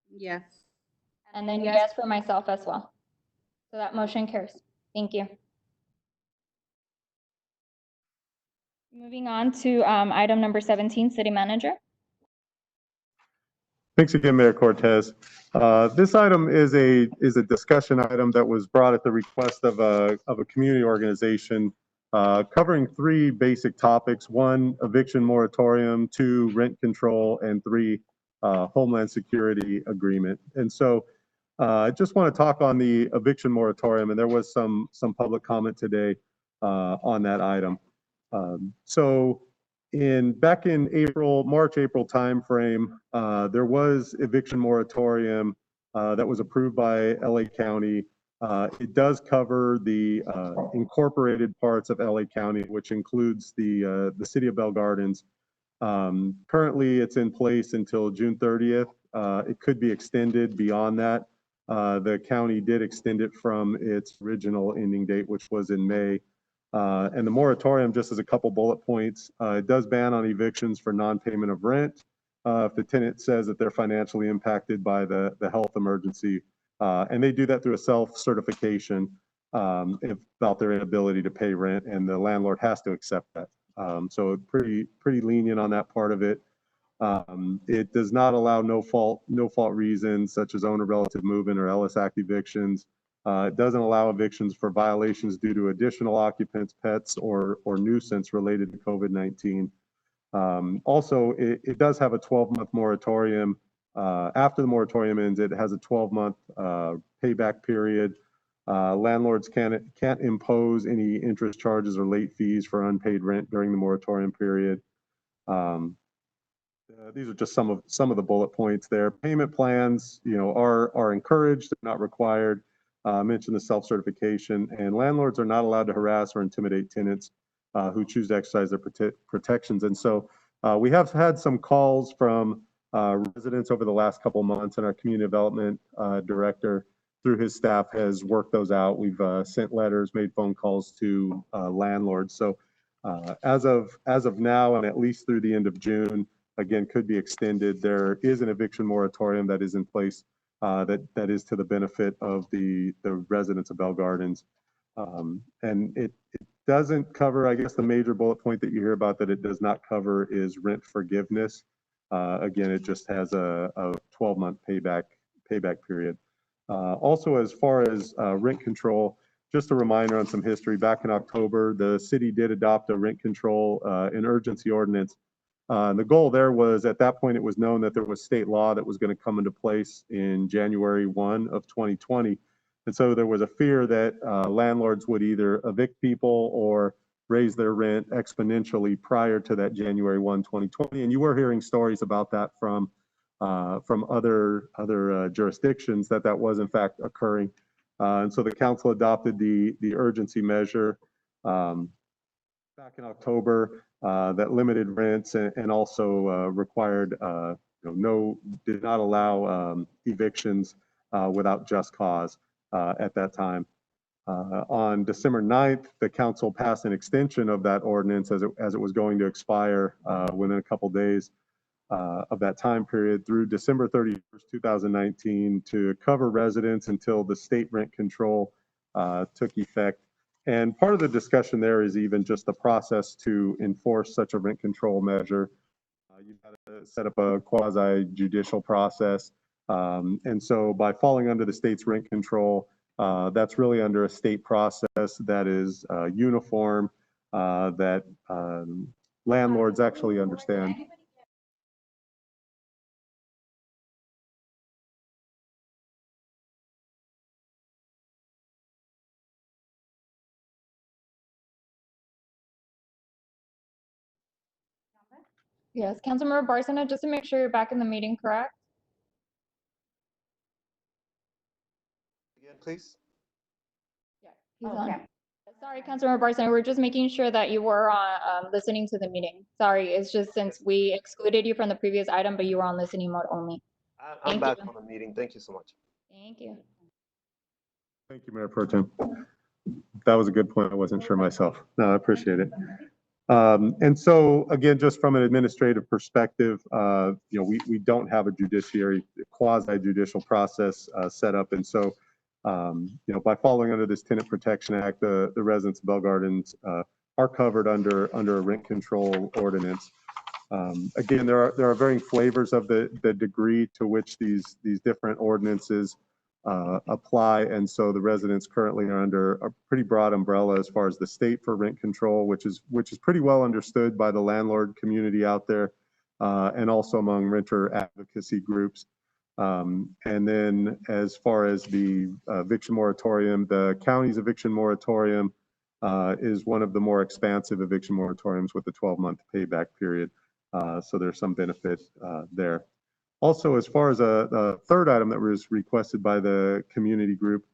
[SPEAKER 16] Yes.
[SPEAKER 1] And then yes for myself as well. So that motion carries. Thank you. Moving on to item number 17, City Manager.
[SPEAKER 6] Thanks again, Mayor Cortez. This item is a discussion item that was brought at the request of a community organization covering 3 basic topics: 1, eviction moratorium; 2, rent control; and 3, homeland security agreement. And so I just want to talk on the eviction moratorium, and there was some public comment today on that item. So back in March, April timeframe, there was eviction moratorium that was approved by LA County. It does cover the incorporated parts of LA County, which includes the city of Bell Gardens. Currently, it's in place until June 30th. It could be extended beyond that. The county did extend it from its original ending date, which was in May. And the moratorium, just as a couple bullet points, it does ban on evictions for non-payment of rent if the tenant says that they're financially impacted by the health emergency. And they do that through a self-certification about their inability to pay rent, and the landlord has to accept that. So pretty lenient on that part of it. It does not allow no fault reasons such as owner relative movement or Ellis Act evictions. It doesn't allow evictions for violations due to additional occupants, pets, or nuisance related to COVID-19. Also, it does have a 12-month moratorium. After the moratorium ends, it has a 12-month payback period. Landlords can't impose any interest charges or late fees for unpaid rent during the moratorium period. These are just some of the bullet points there. Payment plans, are encouraged, not required. Mentioned the self-certification, and landlords are not allowed to harass or intimidate tenants who choose to exercise their protections. And so we have had some calls from residents over the last couple of months, and our community development director, through his staff, has worked those out. We've sent letters, made phone calls to landlords. So as of now, and at least through the end of June, again, could be extended. There is an eviction moratorium that is in place that is to the benefit of the residents of Bell Gardens. And it doesn't cover, I guess, the major bullet point that you hear about that it does not cover is rent forgiveness. Again, it just has a 12-month payback period. Also, as far as rent control, just a reminder on some history. Back in October, the city did adopt a rent control and urgency ordinance. The goal there was, at that point, it was known that there was state law that was going to come into place in January 1 of 2020. And so there was a fear that landlords would either evict people or raise their rent exponentially prior to that January 1, 2020. And you were hearing stories about that from other jurisdictions that was in fact occurring. And so the council adopted the urgency measure back in October that limited rents and also required did not allow evictions without just cause at that time. On December 9th, the council passed an extension of that ordinance as it was going to expire within a couple days of that time period through December 31st, 2019 to cover residents until the state rent control took effect. And part of the discussion there is even just the process to enforce such a rent control measure. You've got to set up a quasi-judicial process. And so by falling under the state's rent control, that's really under a state process that is uniform, that landlords actually understand.
[SPEAKER 1] Yes, Councilmember Barsana, just to make sure you're back in the meeting, correct?
[SPEAKER 15] Again, please.
[SPEAKER 1] Yeah, he's on. Sorry, Councilmember Barsana, we're just making sure that you were on listening to the meeting. Sorry, it's just since we excluded you from the previous item, but you were on listening mode only.
[SPEAKER 15] I'm back on the meeting. Thank you so much.
[SPEAKER 1] Thank you.
[SPEAKER 6] Thank you, Mayor Pro Tem. That was a good point. I wasn't sure myself. No, I appreciate it. And so, again, just from an administrative perspective, we don't have a judiciary quasi-judicial process set up. And so, by falling under this Tenant Protection Act, the residents of Bell Gardens are covered under a rent control ordinance. Again, there are varying flavors of the degree to which these different ordinances apply, and so the residents currently are under a pretty broad umbrella as far as the state for rent control, which is pretty well understood by the landlord community out there, and also among renter advocacy groups. And then as far as the eviction moratorium, the county's eviction moratorium is one of the more expansive eviction moratoriums with the 12-month payback period. So there's some benefit there. Also, as far as a third item that was requested by the community group,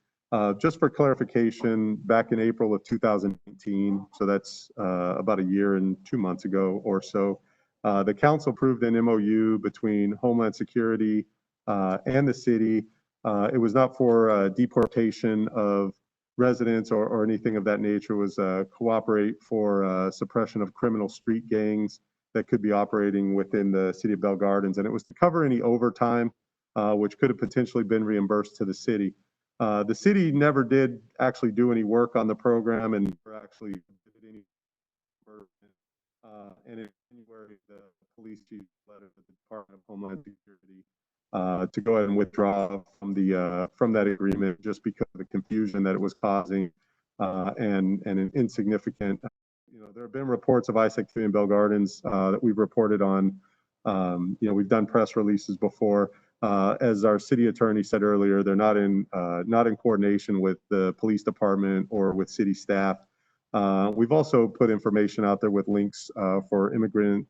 [SPEAKER 6] just for clarification, back in April of 2018, so that's about a year and 2 months ago or so, the council approved an MOU between Homeland Security and the city. It was not for deportation of residents or anything of that nature. It was cooperate for suppression of criminal street gangs that could be operating within the city of Bell Gardens. And it was to cover any overtime, which could have potentially been reimbursed to the city. The city never did actually do any work on the program and never actually did any reimbursement. And in January, the police chief letter to the Department of Homeland Security to go ahead and withdraw from that agreement just because of the confusion that it was causing and an insignificant. There have been reports of ICE activity in Bell Gardens that we've reported on. We've done press releases before. As our city attorney said earlier, they're not in coordination with the police department or with city staff. We've also put information out there with links for immigrant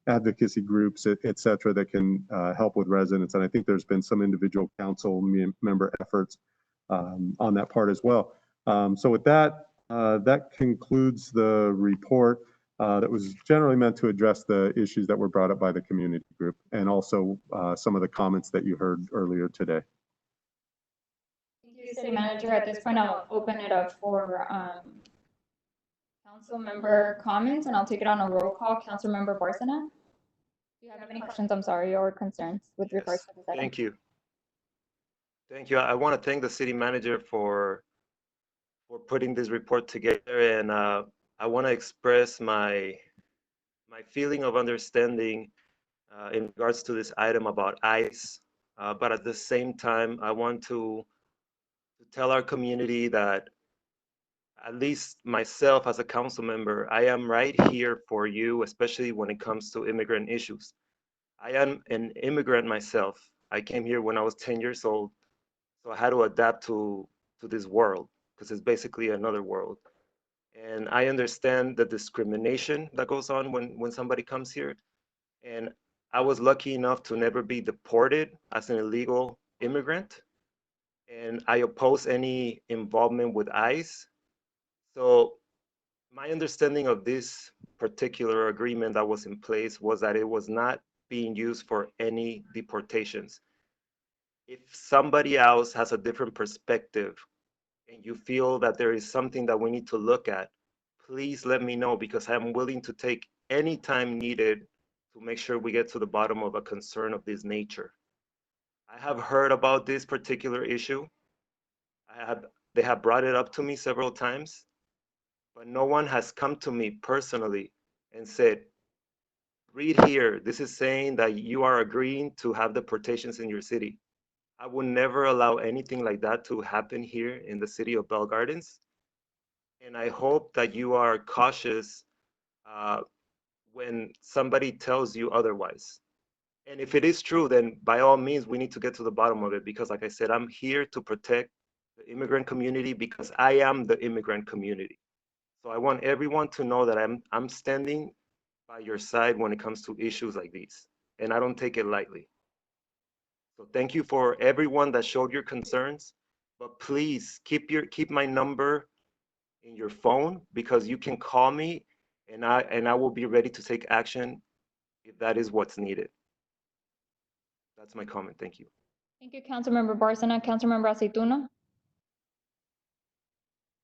[SPEAKER 6] advocacy groups, et cetera, that can help with residents. And I think there's been some individual council member efforts on that part as well. So with that, that concludes the report that was generally meant to address the issues that were brought up by the community group and also some of the comments that you heard earlier today.
[SPEAKER 1] Thank you, City Manager. At this point, I'll open it up for council member comments, and I'll take it on a roll call. Council Member Barcena, do you have any questions, I'm sorry, or concerns with regards to this item?
[SPEAKER 15] Thank you. Thank you. I want to thank the city manager for putting this report together, and I want to express my feeling of understanding in regards to this item about ICE. But at the same time, I want to tell our community that at least myself as a council member, I am right here for you, especially when it comes to immigrant issues. I am an immigrant myself. I came here when I was 10 years old, so I had to adapt to this world because it's basically another world. And I understand the discrimination that goes on when somebody comes here. And I was lucky enough to never be deported as an illegal immigrant. And I oppose any involvement with ICE. So my understanding of this particular agreement that was in place was that it was not being used for any deportations. If somebody else has a different perspective and you feel that there is something that we need to look at, please let me know, because I'm willing to take any time needed to make sure we get to the bottom of a concern of this nature. I have heard about this particular issue. They have brought it up to me several times, but no one has come to me personally and said, read here, this is saying that you are agreeing to have deportations in your city. I would never allow anything like that to happen here in the city of Bell Gardens. And I hope that you are cautious when somebody tells you otherwise. And if it is true, then by all means, we need to get to the bottom of it, because like I said, I'm here to protect the immigrant community because I am the immigrant community. So I want everyone to know that I'm standing by your side when it comes to issues like these, and I don't take it lightly. So thank you for everyone that showed your concerns, but please keep my number in your phone, because you can call me and I will be ready to take action if that is what's needed. That's my comment. Thank you.
[SPEAKER 1] Thank you, Council Member Barcena. Council Member Aceituno?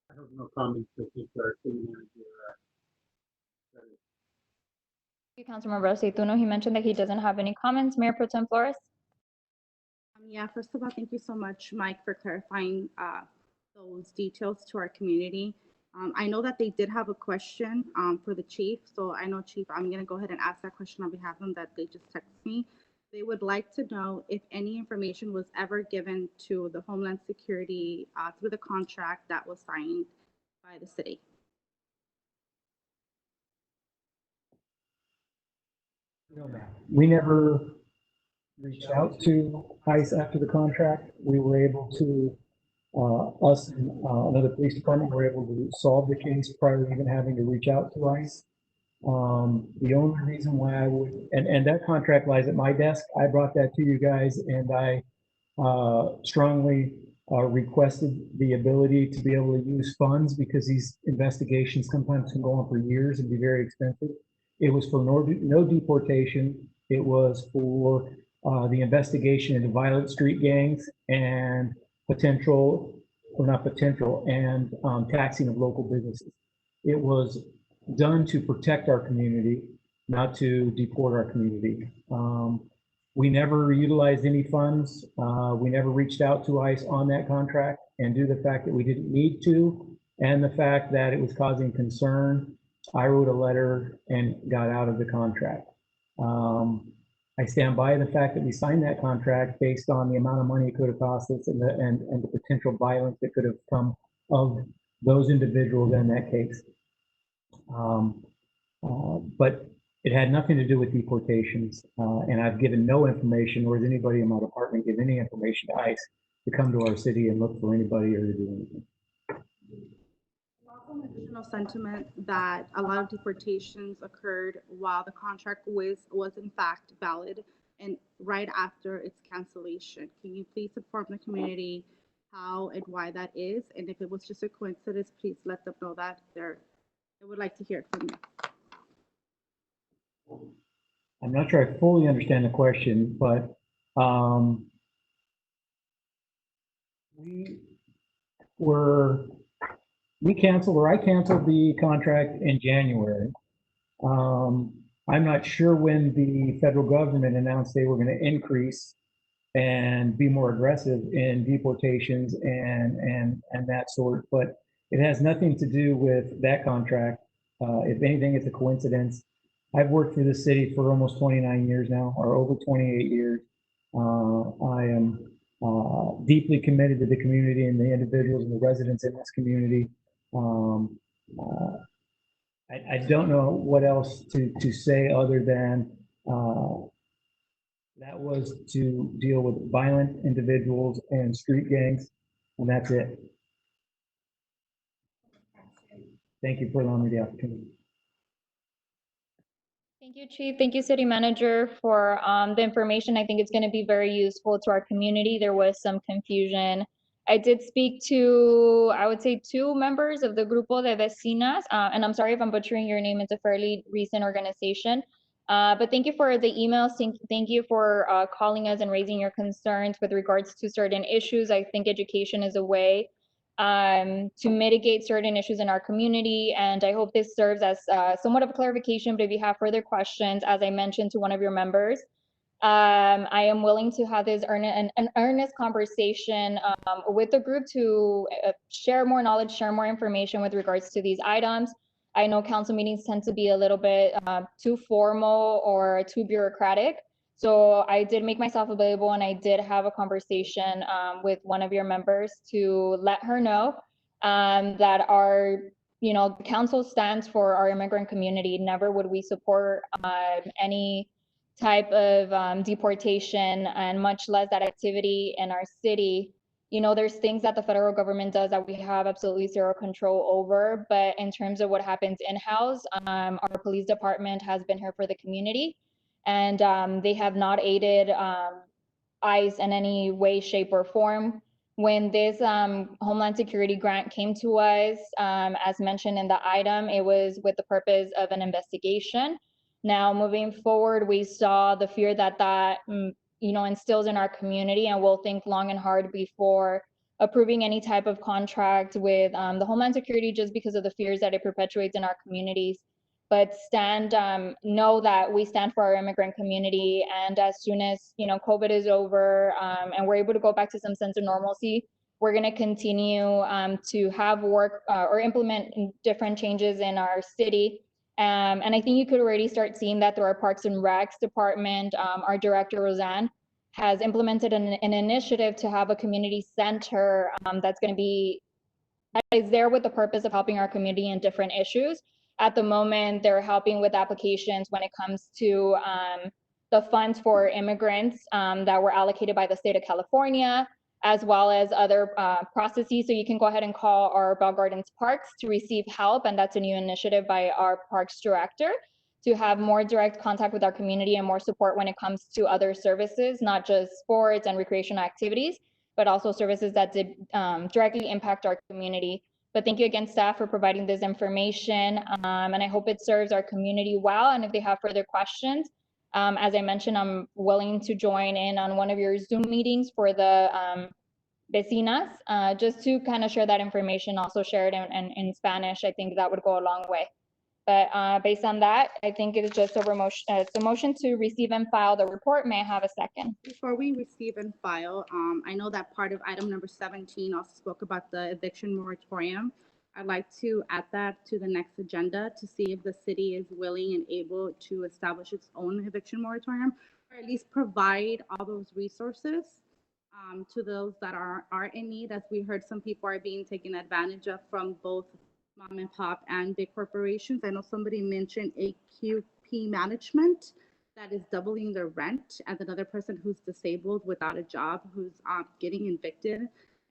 [SPEAKER 3] I have no comments. I think our city manager said it.
[SPEAKER 1] Thank you, Council Member Aceituno. He mentioned that he doesn't have any comments. Mayor Pro Tem Flores?
[SPEAKER 16] Yeah, first of all, thank you so much, Mike, for clarifying those details to our community. I know that they did have a question for the chief, so I know, Chief, I'm going to go ahead and ask that question on behalf of them that they just texted me. They would like to know if any information was ever given to the Homeland Security through the contract that was signed by the city.
[SPEAKER 20] No, ma'am. We never reached out to ICE after the contract. We were able to, us and another police department were able to solve the case prior to even having to reach out to ICE. The only reason why I would, and that contract lies at my desk. I brought that to you guys, and I strongly requested the ability to be able to use funds because these investigations sometimes can go on for years and be very expensive. It was for no deportation. It was for the investigation into violent street gangs and potential, or not potential, and taxing of local businesses. It was done to protect our community, not to deport our community. We never utilized any funds. We never reached out to ICE on that contract, and due to the fact that we didn't need to, and the fact that it was causing concern, I wrote a letter and got out of the contract. I stand by the fact that we signed that contract based on the amount of money it could have cost us and the potential violence that could have come of those individuals in that case. But it had nothing to do with deportations, and I've given no information, nor has anybody in my department given any information to ICE to come to our city and look for anybody or to do anything.
[SPEAKER 16] Also, an additional sentiment that a lot of deportations occurred while the contract was in fact valid and right after its cancellation. Can you please inform the community how and why that is? And if it was just a coincidence, please let them know that. I would like to hear it from you.
[SPEAKER 20] I'm not sure I fully understand the question, but I canceled the contract in January. I'm not sure when the federal government announced they were going to increase and be more aggressive in deportations and that sort, but it has nothing to do with that contract. If anything, it's a coincidence. I've worked for the city for almost 29 years now, or over 28 years. I am deeply committed to the community and the individuals and the residents in this community. I don't know what else to say other than that was to deal with violent individuals and street gangs, and that's it. Thank you for allowing me the opportunity.
[SPEAKER 1] Thank you, Chief. Thank you, City Manager, for the information. I think it's going to be very useful to our community. There was some confusion. I did speak to, I would say, 2 members of the Grupo de Vecinas, and I'm sorry if I'm butchering your name. It's a fairly recent organization. But thank you for the emails. Thank you for calling us and raising your concerns with regards to certain issues. I think education is a way to mitigate certain issues in our community. And I hope this serves as somewhat of a clarification, but if you have further questions, as I mentioned to one of your members, I am willing to have this an earnest conversation with the group to share more knowledge, share more information with regards to these items. I know council meetings tend to be a little bit too formal or too bureaucratic. So I did make myself available, and I did have a conversation with one of your members to let her know that our, the council stands for our immigrant community. Never would we support any type of deportation, and much less that activity in our city. There's things that the federal government does that we have absolutely zero control over. But in terms of what happens in-house, our police department has been here for the community, and they have not aided ICE in any way, shape, or form. When this Homeland Security grant came to us, as mentioned in the item, it was with the purpose of an investigation. Now, moving forward, we saw the fear that instills in our community, and we'll think long and hard before approving any type of contract with the Homeland Security, just because of the fears that it perpetuates in our communities. But know that we stand for our immigrant community, and as soon as COVID is over and we're able to go back to some sense of normalcy, we're going to continue to have work or implement different changes in our city. And I think you could already start seeing that through our Parks and Recs department. Our director, Roseanne, has implemented an initiative to have a community center that is there with the purpose of helping our community in different issues. At the moment, they're helping with applications when it comes to the funds for immigrants that were allocated by the state of California. as well as other processes. So you can go ahead and call our Bell Gardens Parks to receive help, and that's a new initiative by our Parks Director to have more direct contact with our community and more support when it comes to other services, not just sports and recreational activities, but also services that did directly impact our community. But thank you again, staff, for providing this information, and I hope it serves our community well. And if they have further questions, as I mentioned, I'm willing to join in on one of your Zoom meetings for the vecinas, just to kind of share that information, also share it in Spanish. I think that would go a long way. But based on that, I think it is just a motion, it's a motion to receive and file the report. May I have a second?
[SPEAKER 16] Before we receive and file, I know that part of item number 17 also spoke about the eviction moratorium. I'd like to add that to the next agenda to see if the city is willing and able to establish its own eviction moratorium, or at least provide all those resources to those that are in need. As we heard, some people are being taken advantage of from both mom and pop and big corporations. I know somebody mentioned AQP management that is doubling their rent, and another person who's disabled without a job, who's getting evicted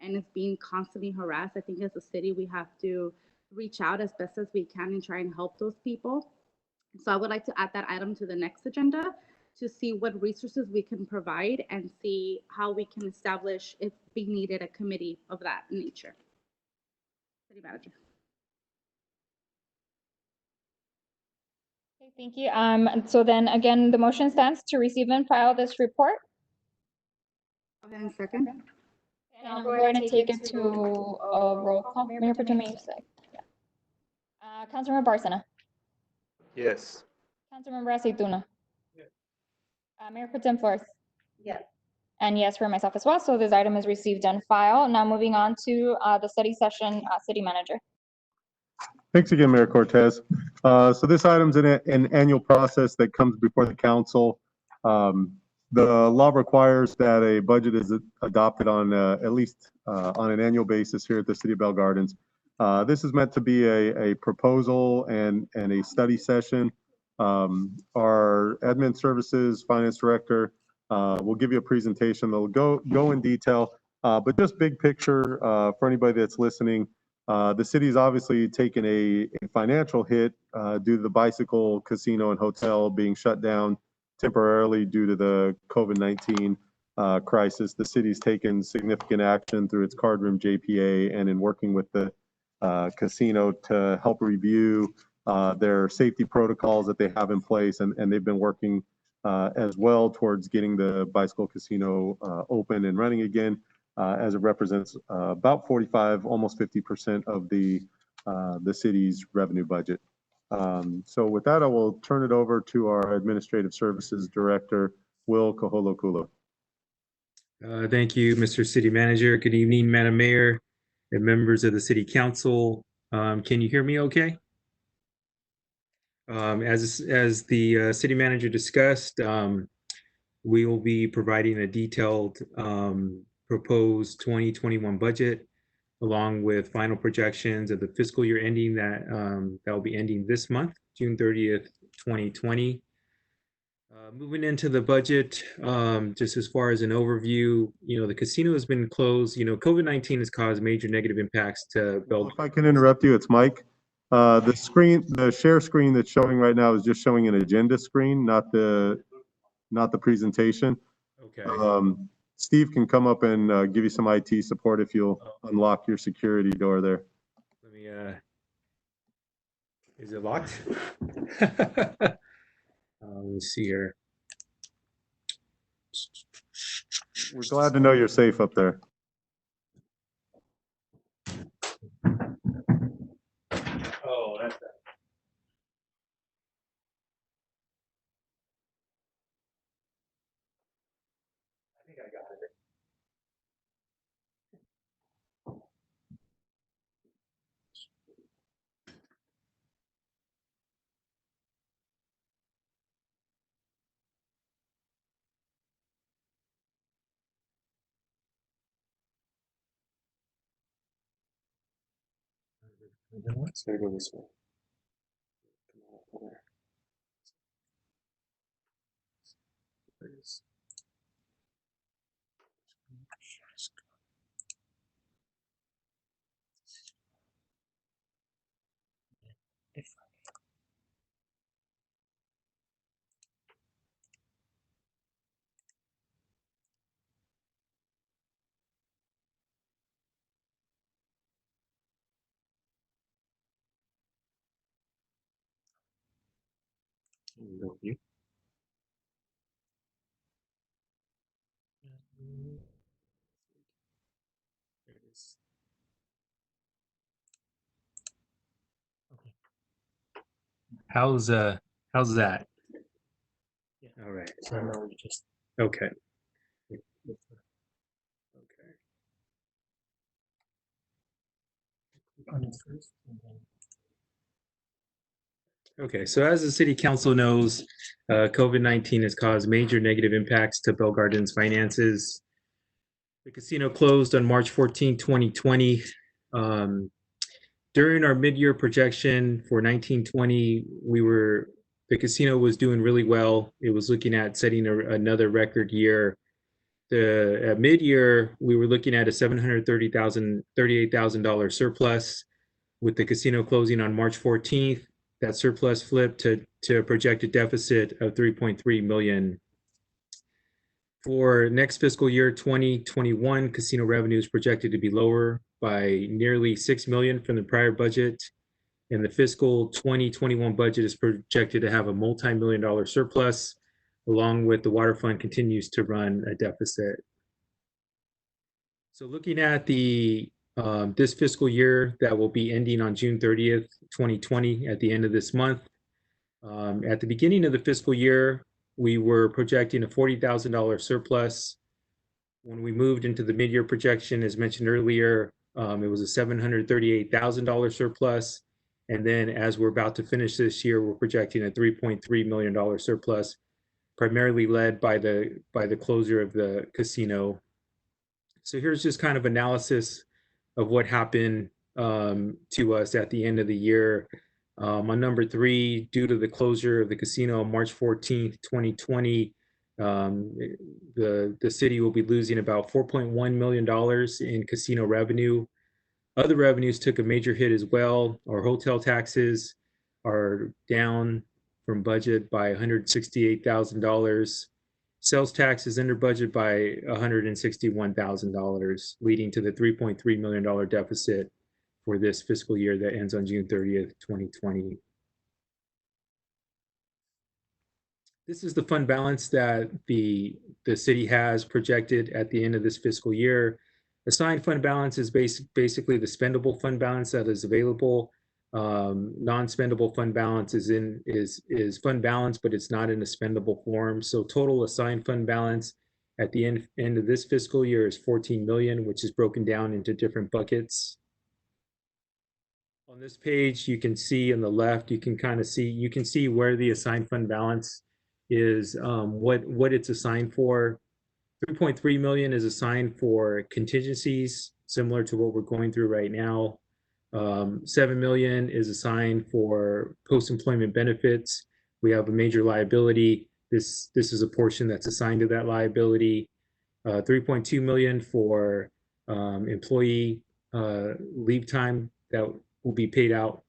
[SPEAKER 16] and is being constantly harassed. I think as a city, we have to reach out as best as we can and try and help those people. So I would like to add that item to the next agenda to see what resources we can provide and see how we can establish, if we needed, a committee of that nature. City Manager.
[SPEAKER 1] Okay, thank you. So then again, the motion stands to receive and file this report.
[SPEAKER 16] Go ahead and second.
[SPEAKER 1] And I'll go ahead and take it to a roll call. Mayor Pro Tem Youssef. Councilmember Barcena.
[SPEAKER 15] Yes.
[SPEAKER 1] Councilmember Aceituna.
[SPEAKER 17] Yes.
[SPEAKER 1] Mayor Pro Tem Flores.
[SPEAKER 11] Yes.
[SPEAKER 1] And yes for myself as well. So this item is received and filed. Now moving on to the study session, City Manager.
[SPEAKER 6] Thanks again, Mayor Cortez. So this item's an annual process that comes before the council. The law requires that a budget is adopted on at least on an annual basis here at the City of Bell Gardens. This is meant to be a proposal and a study session. Our admin services finance director will give you a presentation. They'll go in detail, but just big picture for anybody that's listening. The city's obviously taken a financial hit due to the bicycle casino and hotel being shut down temporarily due to the COVID-19 crisis. The city's taken significant action through its card room JPA and in working with the casino to help review their safety protocols that they have in place, and they've been working as well towards getting the bicycle casino open and running again, as it represents about 45, almost 50% of the city's revenue budget. So with that, I will turn it over to our Administrative Services Director, Will Kaholo-Kulo.
[SPEAKER 21] Thank you, Mr. City Manager. Good evening, Madam Mayor and members of the City Council. Can you hear me okay? As the City Manager discussed, we will be providing a detailed proposed 2021 budget, along with final projections of the fiscal year ending that will be ending this month, June 30th, 2020. Moving into the budget, just as far as an overview, the casino has been closed. COVID-19 has caused major negative impacts to Bell.
[SPEAKER 6] If I can interrupt you, it's Mike. The share screen that's showing right now is just showing an agenda screen, not the presentation.
[SPEAKER 21] Okay.
[SPEAKER 6] Steve can come up and give you some IT support if you'll unlock your security door there.
[SPEAKER 21] Let me, is it locked? Let's see here.
[SPEAKER 6] We're glad to know you're safe up there.
[SPEAKER 21] Oh, that's that. I think I got it. Let's go this way. How's that? All right. Okay. Okay, so as the city council knows, COVID-19 has caused major negative impacts to Bell Gardens finances. The casino closed on March 14, 2020. During our mid-year projection for 1920, the casino was doing really well. It was looking at setting another record year. At mid-year, we were looking at a $738,000 surplus. With the casino closing on March 14th, that surplus flipped to a projected deficit of 3.3 million. For next fiscal year 2021, casino revenue is projected to be lower by nearly 6 million from the prior budget. And the fiscal 2021 budget is projected to have a multi-million-dollar surplus, along with the water fund continues to run a deficit. So looking at this fiscal year that will be ending on June 30th, 2020, at the end of this month. At the beginning of the fiscal year, we were projecting a $40,000 surplus. When we moved into the mid-year projection, as mentioned earlier, it was a $738,000 surplus. And then as we're about to finish this year, we're projecting a $3.3 million surplus, primarily led by the closure of the casino. So here's just kind of analysis of what happened to us at the end of the year. On number 3, due to the closure of the casino on March 14th, 2020, the city will be losing about $4.1 million in casino revenue. Other revenues took a major hit as well. Our hotel taxes are down from budget by $168,000. Sales tax is under budget by $161,000, leading to the $3.3 million deficit for this fiscal year that ends on June 30th, 2020. This is the fund balance that the city has projected at the end of this fiscal year. Assigned fund balance is basically the spendable fund balance that is available. Non-spendable fund balance is fund balance, but it's not in a spendable form. So total assigned fund balance at the end of this fiscal year is 14 million, which is broken down into different buckets. On this page, you can see on the left, you can see where the assigned fund balance is, what it's assigned for. 3.3 million is assigned for contingencies, similar to what we're going through right now. 7 million is assigned for post-employment benefits. We have a major liability. This is a portion that's assigned to that liability. 3.2 million for employee leave time that will be paid out,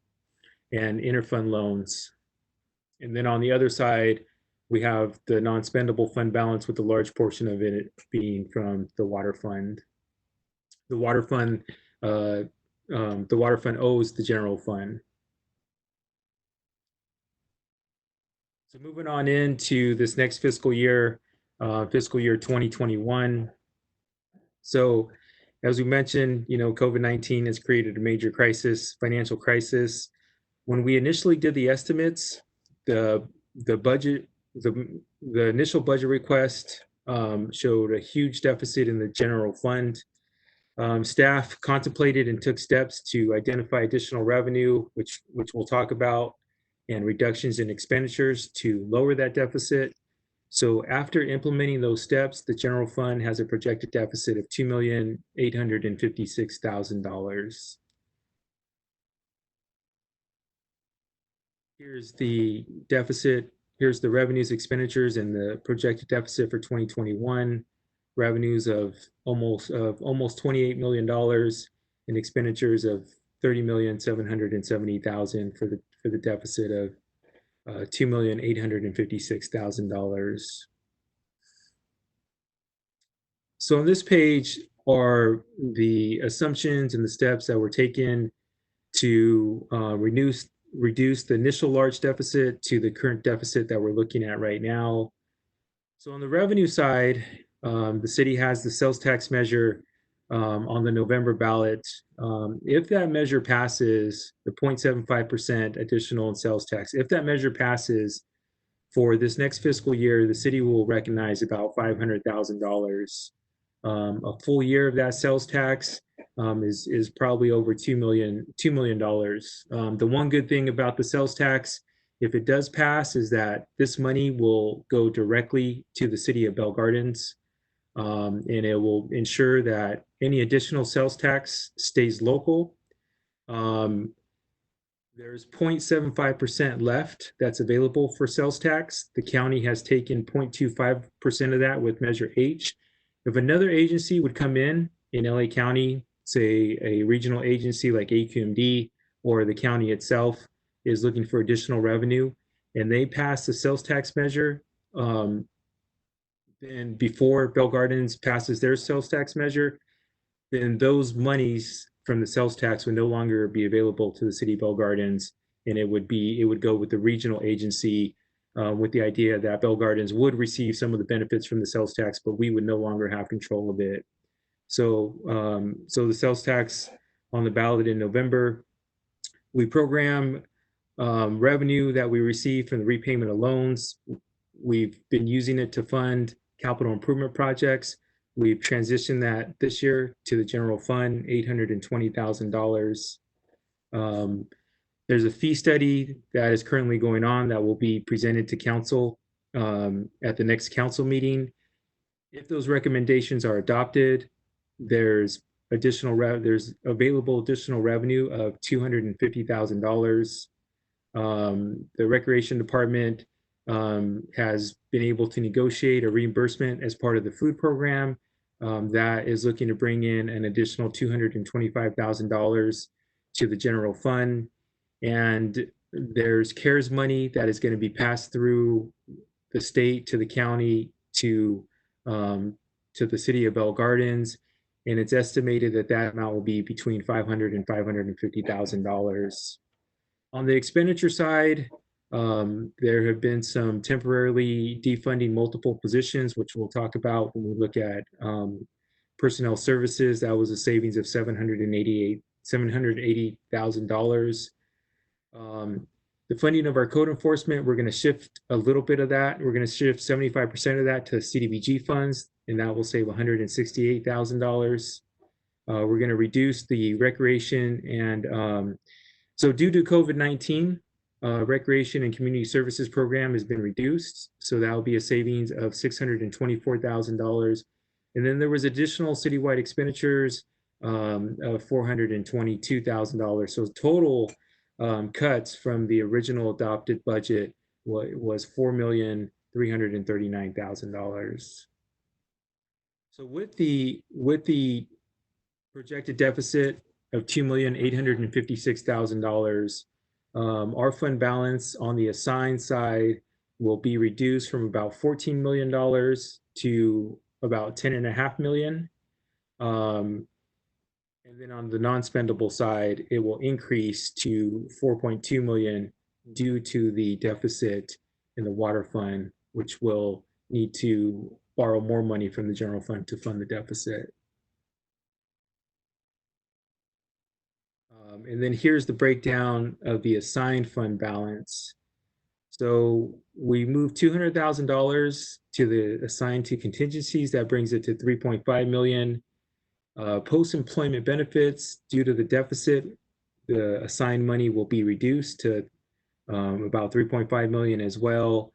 [SPEAKER 21] and interfund loans. And then on the other side, we have the non-spendable fund balance, with a large portion of it being from the water fund. The water fund owes the general fund. So moving on into this next fiscal year 2021. So as we mentioned, COVID-19 has created a major crisis, financial crisis. When we initially did the estimates, the initial budget request showed a huge deficit in the general fund. Staff contemplated and took steps to identify additional revenue, which we'll talk about, and reductions in expenditures to lower that deficit. So after implementing those steps, the general fund has a projected deficit of $2,856,000. Here's the deficit. Here's the revenues, expenditures, and the projected deficit for 2021. Revenues of almost $28 million, and expenditures of $30,770,000 for for the deficit of $2,856,000. So on this page are the assumptions and the steps that were taken to reduce the initial large deficit to the current deficit that we're looking at right now. So on the revenue side, the city has the sales tax measure on the November ballot. If that measure passes, the 0.75% additional in sales tax, if that measure passes for this next fiscal year, the city will recognize about $500,000. A full year of that sales tax is probably over $2 million. The one good thing about the sales tax, if it does pass, is that this money will go directly to the city of Bell Gardens, and it will ensure that any additional sales tax stays local. There's 0.75% left that's available for sales tax. The county has taken 0.25% of that with Measure H. If another agency would come in LA County, say a regional agency like AQMD or the county itself is looking for additional revenue, and they pass the sales tax measure, then before Bell Gardens passes their sales tax measure, then those monies from the sales tax would no longer be available to the city of Bell Gardens, and it would go with the regional agency, with the idea that Bell Gardens would receive some of the benefits from the sales tax, but we would no longer have control of it. So the sales tax on the ballot in November, we program revenue that we receive from the repayment of loans. We've been using it to fund capital improvement projects. We've transitioned that this year to the general fund, $820,000. There's a fee study that is currently going on that will be presented to council at the next council meeting. If those recommendations are adopted, there's available additional revenue of $250,000. The recreation department has been able to negotiate a reimbursement as part of the food program that is looking to bring in an additional $225,000 to the general fund. And there's CARES money that is going to be passed through the state to the county to the city of Bell Gardens. And it's estimated that that amount will be between $500,000 and $550,000. On the expenditure side, there have been some temporarily defunding multiple positions, which we'll talk about when we look at personnel services. That was a savings of $780,000. The funding of our code enforcement, we're going to shift a little bit of that. We're going to shift 75% of that to CDBG funds, and that will save $168,000. We're going to reduce the recreation and so due to COVID-19, recreation and community services program has been reduced. So that will be a savings of $624,000. And then there was additional citywide expenditures of $422,000. So total cuts from the original adopted budget was $4,339,000. So with the projected deficit of $2,856,000, our fund balance on the assigned side will be reduced from about $14 million to about $10.5 million. And then on the non-spendable side, it will increase to $4.2 million due to the deficit in the water fund, which will need to borrow more money from the general fund to fund the deficit. And then here's the breakdown of the assigned fund balance. So we moved $200,000 to the assigned to contingencies. That brings it to $3.5 million. Post-employment benefits, due to the deficit, the assigned money will be reduced to about $3.5 million as well.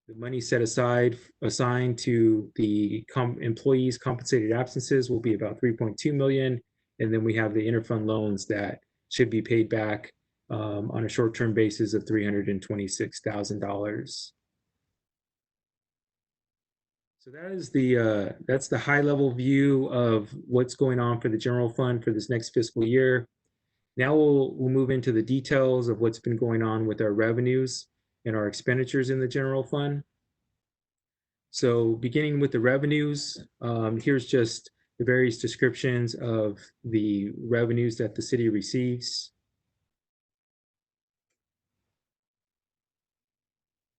[SPEAKER 21] The money set aside, assigned to the employees' compensated absences will be about $3.2 million. And then we have the interfund loans that should be paid back on a short-term basis of $326,000. So that is that's the high-level view of what's going on for the general fund for this next fiscal year. Now we'll move into the details of what's been going on with our revenues and our expenditures in the general fund. So beginning with the revenues, here's just the various descriptions of the revenues that the city receives.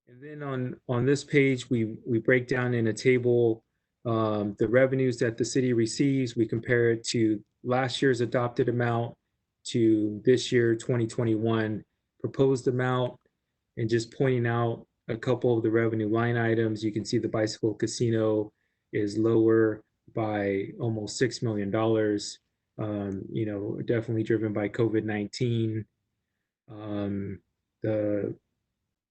[SPEAKER 21] And then on this page, we break down in a table the revenues that the city receives. We compare it to last year's adopted amount to this year, 2021 proposed amount, and just pointing out a couple of the revenue line items. You can see the bicycle casino is lower by almost $6 million. You know, definitely driven by COVID-19. The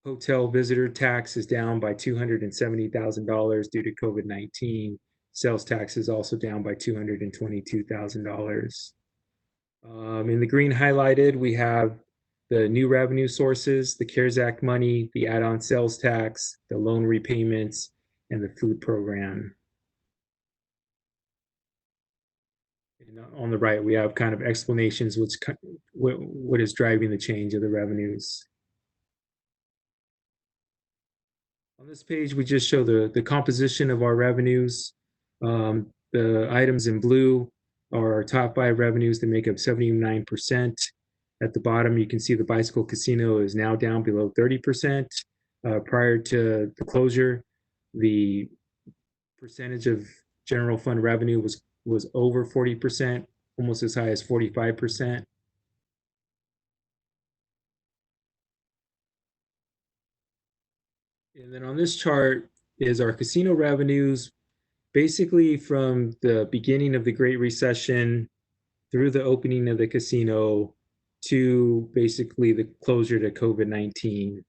[SPEAKER 21] hotel visitor tax is down by $270,000 due to COVID-19. Sales tax is also down by $222,000. In the green highlighted, we have the new revenue sources, the CARES Act money, the add-on sales tax, the loan repayments, and the food program. And on the right, we have kind of explanations what is driving the change of the revenues. On this page, we just show the composition of our revenues. The items in blue are our top 5 revenues that make up 79%. At the bottom, you can see the bicycle casino is now down below 30%. Prior to the closure, the percentage of general fund revenue was over 40%, almost as high as 45%. And then on this chart is our casino revenues, basically from the beginning of the Great Recession through the opening of the casino to basically the closure to COVID-19.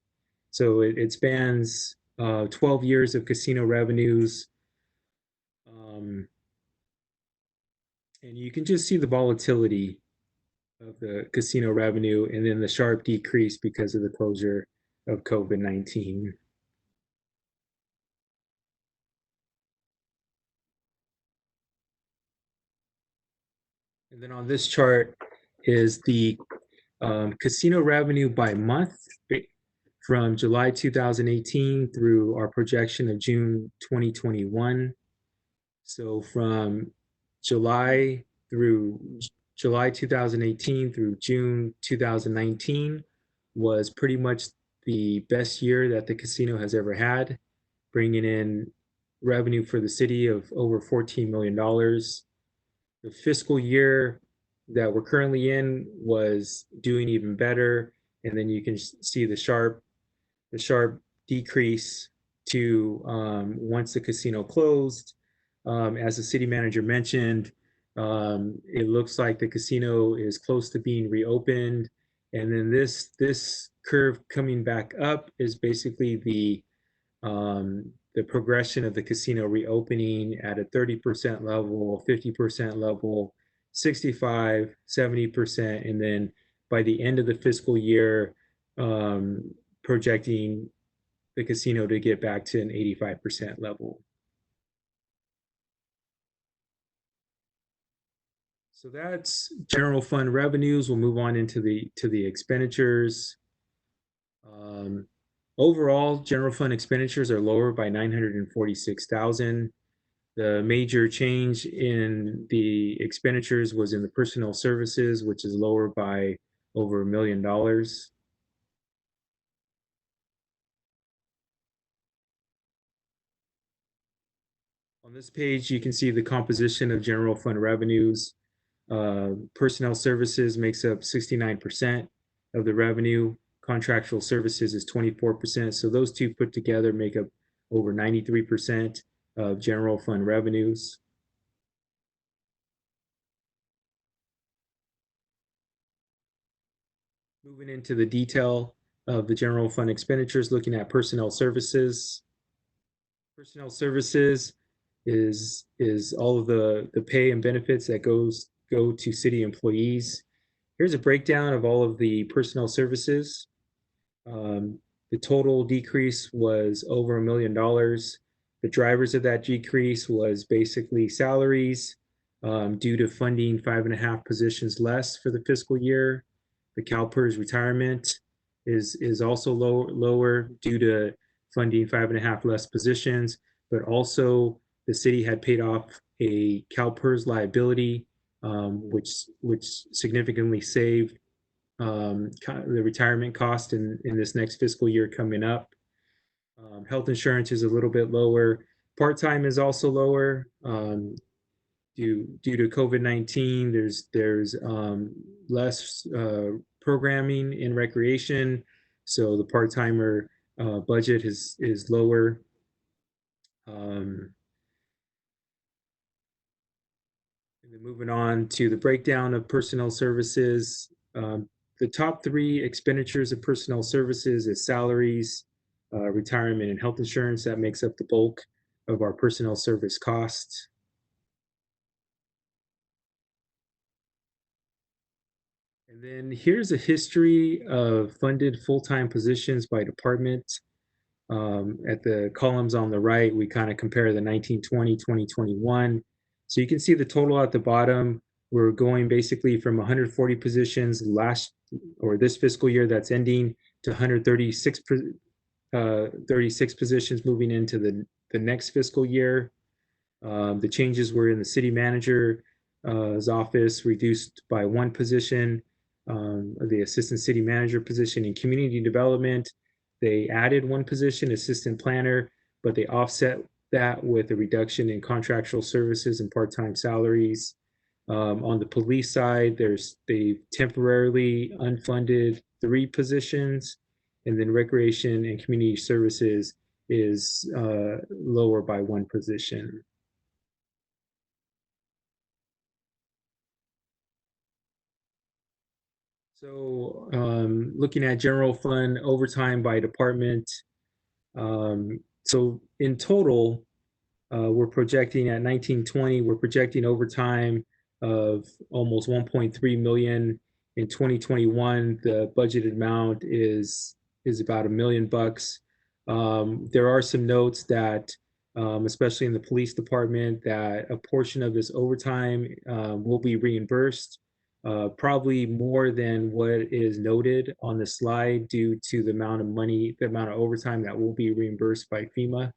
[SPEAKER 21] So it spans 12 years of casino revenues. And you can just see the volatility of the casino revenue and then the sharp decrease because of the closure of COVID-19. And then on this chart is the casino revenue by month from July 2018 through our projection of June 2021. So from July 2018 through June 2019 was pretty much the best year that the casino has ever had, bringing in revenue for the city of over $14 million. The fiscal year that we're currently in was doing even better. And then you can see the sharp decrease to once the casino closed. As the city manager mentioned, it looks like the casino is close to being reopened. And then this curve coming back up is basically the progression of the casino reopening at a 30% level, 50% level, 65, 70%, and then by the end of the fiscal year, projecting the casino to get back to an 85% level. So that's general fund revenues. We'll move on into the expenditures. Overall, general fund expenditures are lower by $946,000. The major change in the expenditures was in the personnel services, which is lower by over $1 million. On this page, you can see the composition of general fund revenues. Personnel services makes up 69% of the revenue. Contractual services is 24%. So those two put together make up over 93% of general fund revenues. Moving into the detail of the general fund expenditures, looking at personnel services. Personnel services is all of the pay and benefits that go to city employees. Here's a breakdown of all of the personnel services. The total decrease was over $1 million. The drivers of that decrease was basically salaries due to funding 5.5 positions less for the fiscal year. The CalPERS retirement is also lower due to funding 5.5 less positions, but also the city had paid off a CalPERS liability, which significantly saved the retirement cost in this next fiscal year coming up. Health insurance is a little bit lower. Part-time is also lower. Due to COVID-19, there's less programming in recreation, so the part-timer budget is lower. And then moving on to the breakdown of personnel services, the top 3 expenditures of personnel services is salaries, retirement, and health insurance. That makes up the bulk of our personnel service costs. And then here's a history of funded full-time positions by department. At the columns on the right, we kind of compare the 1920, 2021. So you can see the total at the bottom. We're going basically from 140 positions this fiscal year that's ending to 136 36 positions moving into the next fiscal year. The changes were in the city manager's office, reduced by 1 position. The assistant city manager position. In community development, they added 1 position, assistant planner, but they offset that with a reduction in contractual services and part-time salaries. On the police side, they temporarily unfunded 3 positions, and then recreation and community services is lower by 1 position. So looking at general fund overtime by department, so in total, we're projecting at 1920, we're projecting overtime of almost 1.3 million. In 2021, the budgeted amount is about $1 million. There are some notes that, especially in the police department, that a portion of this overtime will be reimbursed. Probably more than what is noted on the slide due to the amount of money, the amount of overtime that will be reimbursed by FEMA.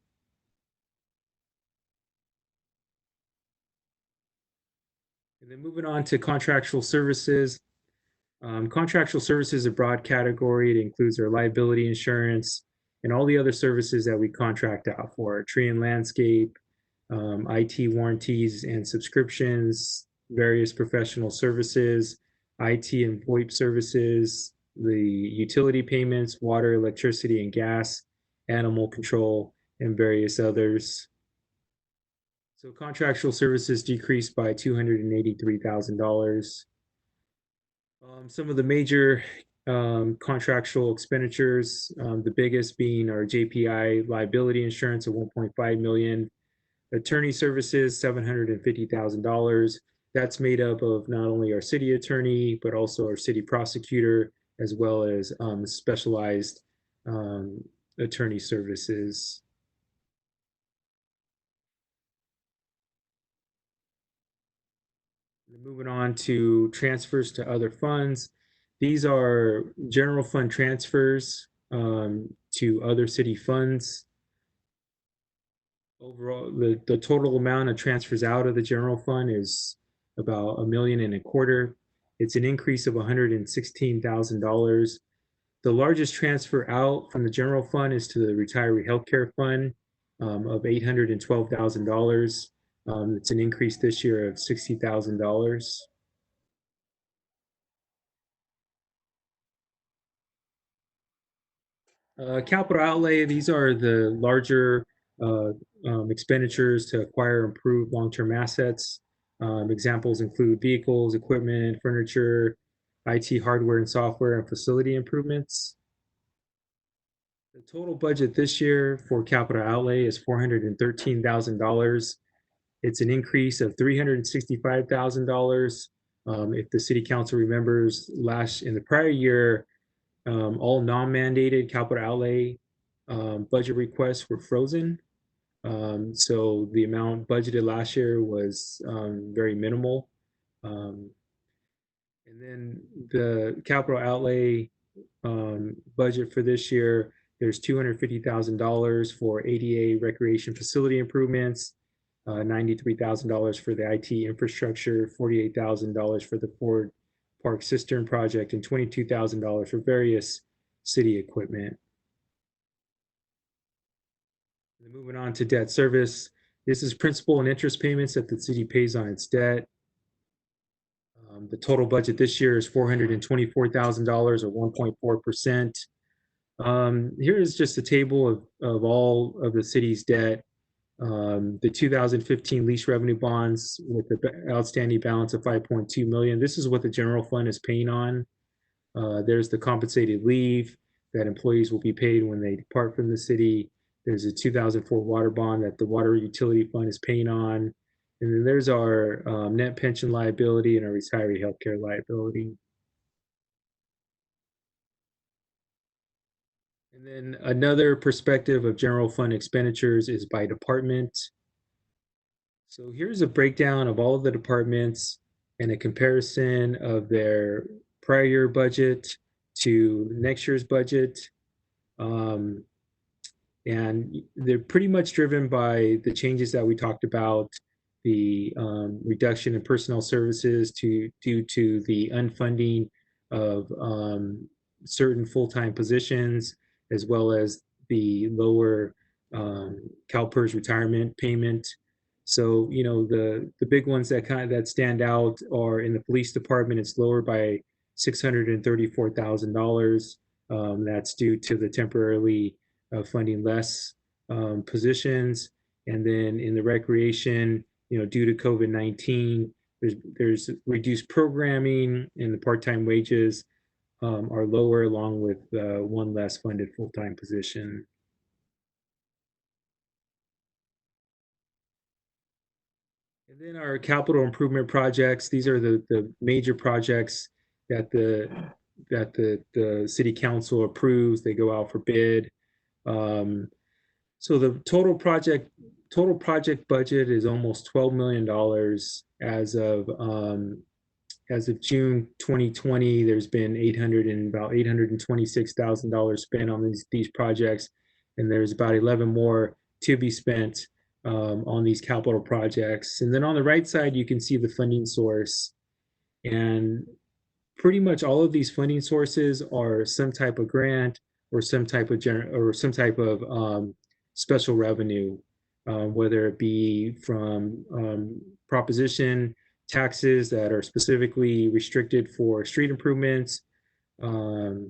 [SPEAKER 21] And then moving on to contractual services. Contractual services is a broad category. It includes our liability insurance and all the other services that we contract out for, tree and landscape, IT warranties and subscriptions, various professional services, IT and VoIP services, the utility payments, water, electricity, and gas, animal control, and various others. So contractual services decreased by $283,000. Some of the major contractual expenditures, the biggest being our JPI liability insurance of 1.5 million, attorney services, $750,000. That's made up of not only our city attorney, but also our city prosecutor, as well as specialized attorney services. Moving on to transfers to other funds. These are general fund transfers to other city funds. Overall, the total amount of transfers out of the general fund is about $1.25 million. It's an increase of $116,000. The largest transfer out from the general fund is to the retiree healthcare fund of $812,000. It's an increase this year of $60,000. Capital outlay, these are the larger expenditures to acquire and improve long-term assets. Examples include vehicles, equipment, furniture, IT hardware and software, and facility improvements. The total budget this year for capital outlay is $413,000. It's an increase of $365,000. If the city council remembers, in the prior year, all non-mandated capital outlay budget requests were frozen. So the amount budgeted last year was very minimal. And then the capital outlay budget for this year, there's $250,000 for ADA recreation facility improvements, $93,000 for the IT infrastructure, $48,000 for the Ford Park Cistern project, and $22,000 for various city equipment. And moving on to debt service, this is principal and interest payments that the city pays on its debt. The total budget this year is $424,000 or 1.4%. Here is just a table of all of the city's debt. The 2015 lease revenue bonds with the outstanding balance of 5.2 million. This is what the general fund is paying on. There's the compensated leave that employees will be paid when they depart from the city. There's a 2004 water bond that the water utility fund is paying on. And then there's our net pension liability and our retiree healthcare liability. And then another perspective of general fund expenditures is by department. So here's a breakdown of all of the departments and a comparison of their prior year budget to next year's budget. And they're pretty much driven by the changes that we talked about, the reduction in personnel services due to the unfunding of certain full-time positions, as well as the lower CalPERS retirement payment. So, you know, the big ones that stand out are in the police department, it's lower by $634,000. That's due to the temporarily funding less positions. And then in the recreation, you know, due to COVID-19, there's reduced programming and the part-time wages are lower, along with one less funded full-time position. And then our capital improvement projects, these are the major projects that the city council approves. They go out for bid. So the total project budget is almost $12 million as of June 2020. There's been about $826,000 spent on these projects, and there's about 11 more to be spent on these capital projects. And then on the right side, you can see the funding source, and pretty much all of these funding sources are some type of grant or some type of special revenue, whether it be from proposition taxes that are specifically restricted for street improvements, or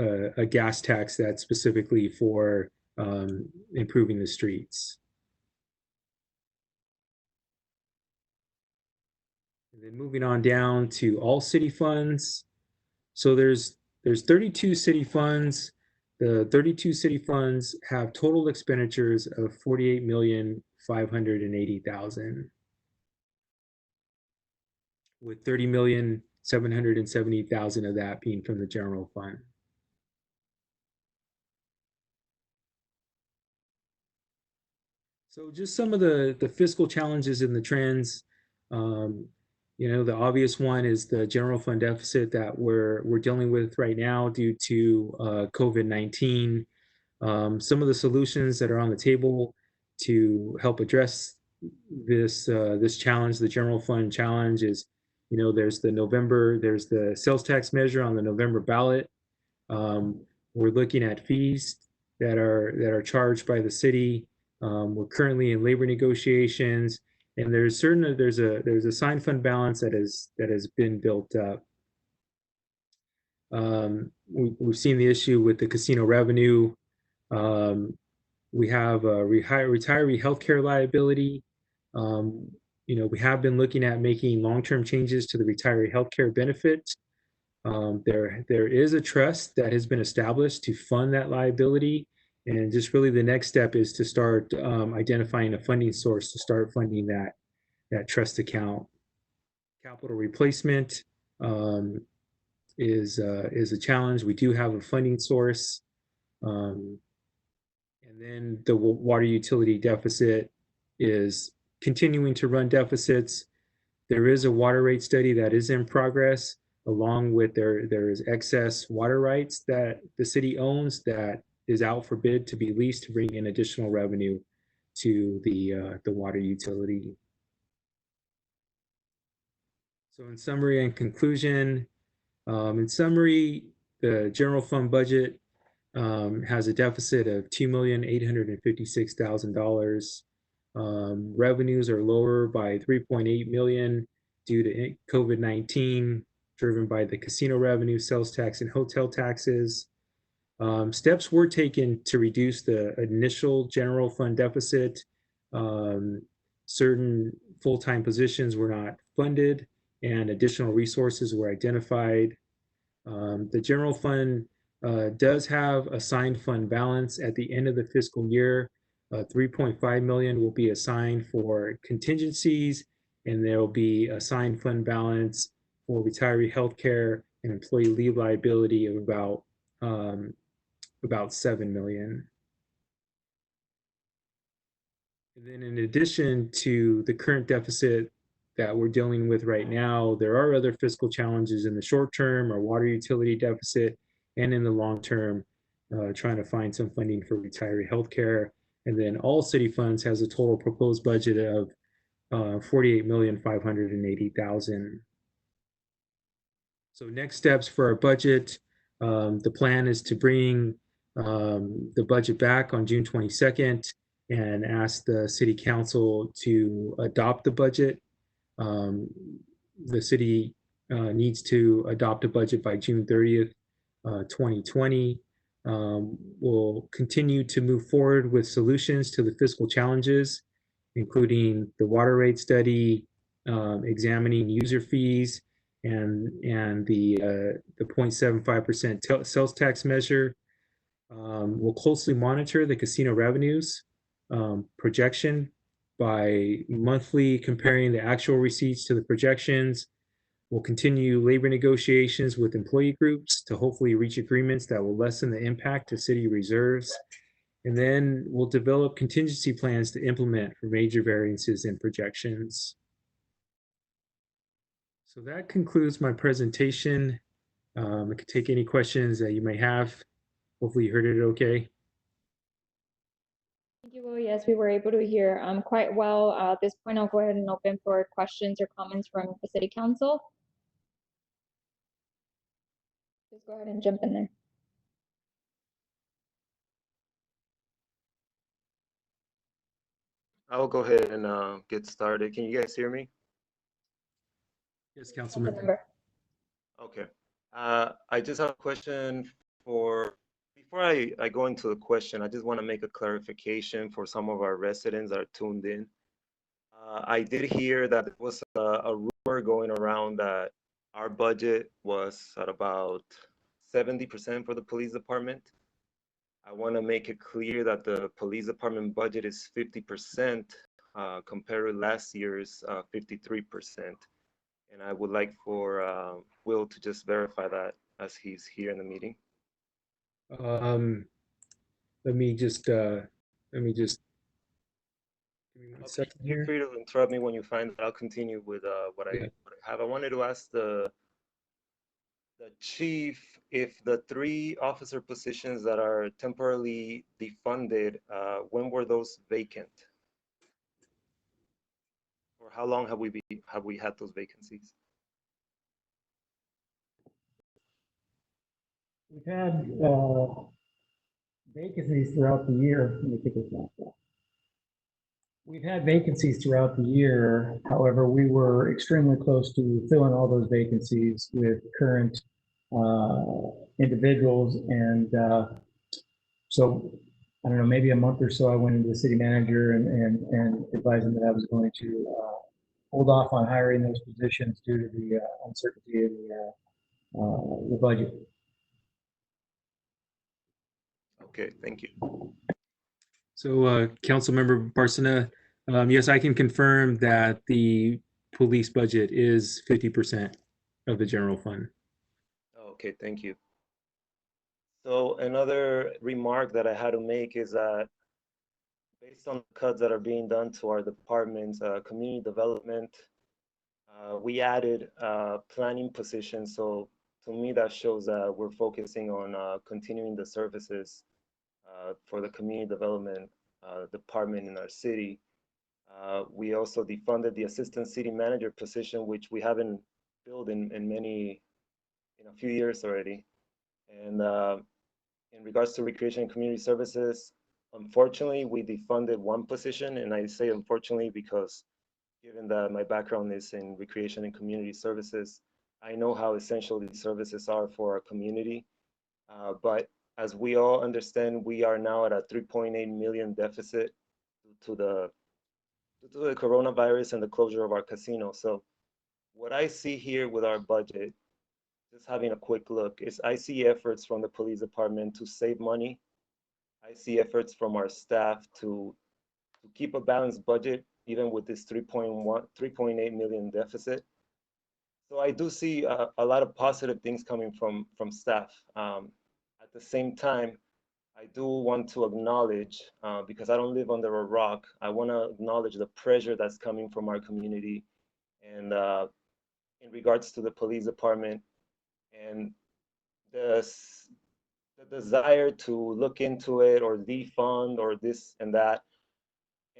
[SPEAKER 21] a gas tax that's specifically for improving the streets. And then moving on down to all city funds. So there's 32 city funds. The 32 city funds have total expenditures of $48,580,000, with $30,770,000 of that being from the general fund. So just some of the fiscal challenges and the trends. You know, the obvious one is the general fund deficit that we're dealing with right now due to COVID-19. Some of the solutions that are on the table to help address this challenge, the general fund challenge, is, you know, there's the sales tax measure on the November ballot. We're looking at fees that are charged by the city. We're currently in labor negotiations, and there's a signed fund balance that has been built up. We've seen the issue with the casino revenue. We have a retiree healthcare liability. You know, we have been looking at making long-term changes to the retiree healthcare benefit. There is a trust that has been established to fund that liability. And just really the next step is to start identifying a funding source to start funding that trust account. Capital replacement is a challenge. We do have a funding source. And then the water utility deficit is continuing to run deficits. There is a water rate study that is in progress, along with there is excess water rights that the city owns that is out for bid to be leased to bring in additional revenue to the water utility. So in summary and conclusion, the general fund budget has a deficit of $2,856,000. Revenues are lower by 3.8 million due to COVID-19, driven by the casino revenue, sales tax, and hotel taxes. Steps were taken to reduce the initial general fund deficit. Certain full-time positions were not funded and additional resources were identified. The general fund does have a assigned fund balance at the end of the fiscal year. 3.5 million will be assigned for contingencies, and there will be assigned fund balance for retiree healthcare and employee leave liability of about 7 million. And then in addition to the current deficit that we're dealing with right now, there are other fiscal challenges in the short term, our water utility deficit, and in the long term, trying to find some funding for retiree healthcare. And then all city funds has a total proposed budget of $48,580,000. So next steps for our budget, the plan is to bring the budget back on June 22nd and ask the city council to adopt the budget. The city needs to adopt a budget by June 30th, 2020. We'll continue to move forward with solutions to the fiscal challenges, including the water rate study, examining user fees, and the 0.75% sales tax measure. We'll closely monitor the casino revenues projection by monthly comparing the actual receipts to the projections. We'll continue labor negotiations with employee groups to hopefully reach agreements that will lessen the impact to city reserves. And then we'll develop contingency plans to implement for major variances in projections. So that concludes my presentation. I could take any questions that you may have. Hopefully you heard it okay.
[SPEAKER 1] Thank you, Will. Yes, we were able to hear quite well. At this point, I'll go ahead and open for questions or comments from the City Council. Just go ahead and jump in there.
[SPEAKER 15] I will go ahead and get started. Can you guys hear me?
[SPEAKER 21] Yes, Councilmember.
[SPEAKER 15] Okay. I just have a question before I go into the question, I just want to make a clarification for some of our residents that are tuned in. I did hear that there was a rumor going around that our budget was at about 70% for the police department. I want to make it clear that the police department budget is 50% compared to last year's 53%. And I would like for Will to just verify that as he's here in the meeting.
[SPEAKER 21] Let me just give me 1 second here.
[SPEAKER 15] Feel free to interrupt me when you find that. I'll continue with what I have. I wanted to ask the chief if the 3 officer positions that are temporarily defunded, when were those vacant? Or how long have we had those vacancies?
[SPEAKER 20] We've had vacancies throughout the year. Let me take this back. We've had vacancies throughout the year. However, we were extremely close to filling all those vacancies with current individuals. And so, I don't know, maybe a month or so, I went into the city manager and advised him that I was going to hold off on hiring those positions due to the uncertainty of the budget.
[SPEAKER 15] Okay, thank you.
[SPEAKER 21] So, Councilmember Barcena, yes, I can confirm that the police budget is 50% of the general fund.
[SPEAKER 15] Okay, thank you. So another remark that I had to make is that based on the cuts that are being done to our departments, community development, we added planning positions. So to me, that shows that we're focusing on continuing the services for the community development department in our city. We also defunded the assistant city manager position, which we haven't filled in a few years already. And in regards to recreation and community services, unfortunately, we defunded one position, and I say unfortunately because given that my background is in recreation and community services, I know how essential these services are for our community. But as we all understand, we are now at a 3.8 million deficit due to the coronavirus and the closure of our casino. So what I see here with our budget, just having a quick look, is I see efforts from the police department to save money. I see efforts from our staff to keep a balanced budget, even with this 3.8 million deficit. So I do see a lot of positive things coming from staff. At the same time, I do want to acknowledge, because I don't live under a rock, I want to acknowledge the pressure that's coming from our community and in regards to the police department and the desire to look into it or defund or this and that.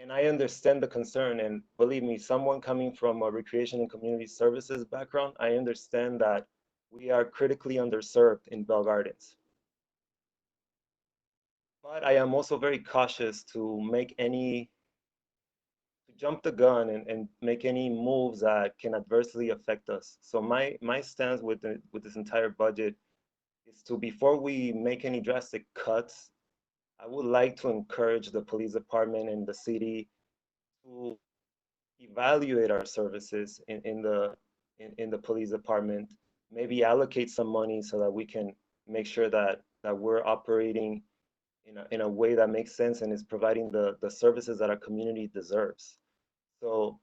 [SPEAKER 15] And I understand the concern, and believe me, someone coming from a recreation and community services background, I understand that we are critically underserved in Bell Gardens. But I am also very cautious to jump the gun and make any moves that can adversely affect us. So my stance with this entire budget is to, before we make any drastic cuts, I would like to encourage the police department and the city to evaluate our services in the police department, maybe allocate some money so that we can make sure that we're operating in a way that makes sense and is providing the services that our community deserves. So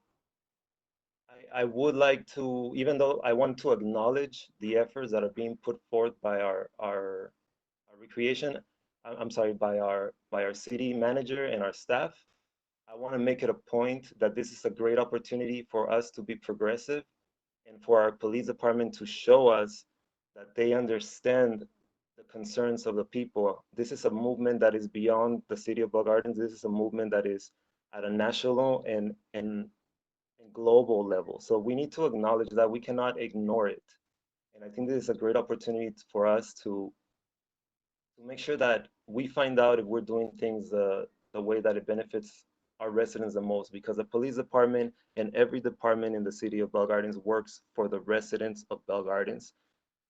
[SPEAKER 15] I would like to, even though I want to acknowledge the efforts that are being put forth by our recreation, I'm sorry, by our city manager and our staff, I want to make it a point that this is a great opportunity for us to be progressive and for our police department to show us that they understand the concerns of the people. This is a movement that is beyond the city of Bell Gardens. This is a movement that is at a national and global level. So we need to acknowledge that. We cannot ignore it. And I think this is a great opportunity for us to make sure that we find out if we're doing things the way that it benefits our residents the most, because the police department and every department in the city of Bell Gardens works for the residents of Bell Gardens.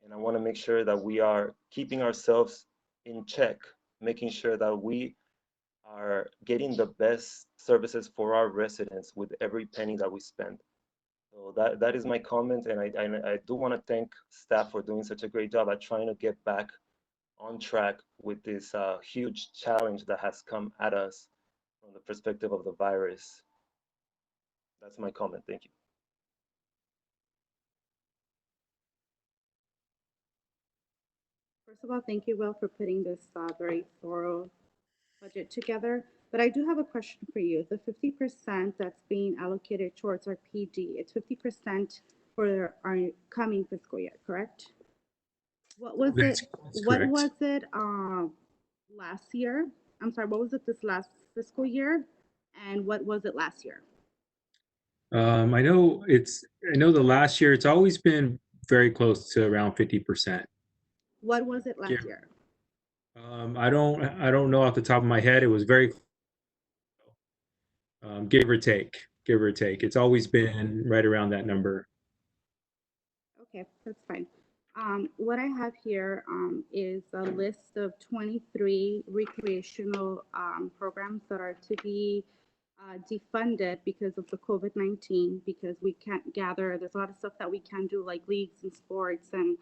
[SPEAKER 15] And I want to make sure that we are keeping ourselves in check, making sure that we are getting the best services for our residents with every penny that we spend. So that is my comment, and I do want to thank staff for doing such a great job at trying to get back on track with this huge challenge that has come at us from the perspective of the virus. That's my comment. Thank you.
[SPEAKER 16] First of all, thank you, Will, for putting this very thorough budget together. But I do have a question for you. The 50% that's being allocated towards our PD, it's 50% for our coming fiscal year, correct? What was
[SPEAKER 21] That's
[SPEAKER 16] it? What
[SPEAKER 21] correct.
[SPEAKER 16] was it last year? I'm sorry, what was it this last fiscal year? And what was it last year?
[SPEAKER 21] I know the last year it's always been very close to around 50%.
[SPEAKER 16] What was it last year?
[SPEAKER 21] I don't know off the top of my head. It was very give or take. It's always been right around that number.
[SPEAKER 16] Okay, that's fine. What I have here is a list of 23 recreational programs that are to be defunded because of the COVID-19, because we can't gather. There's a lot of stuff that we can do, like leagues and sports and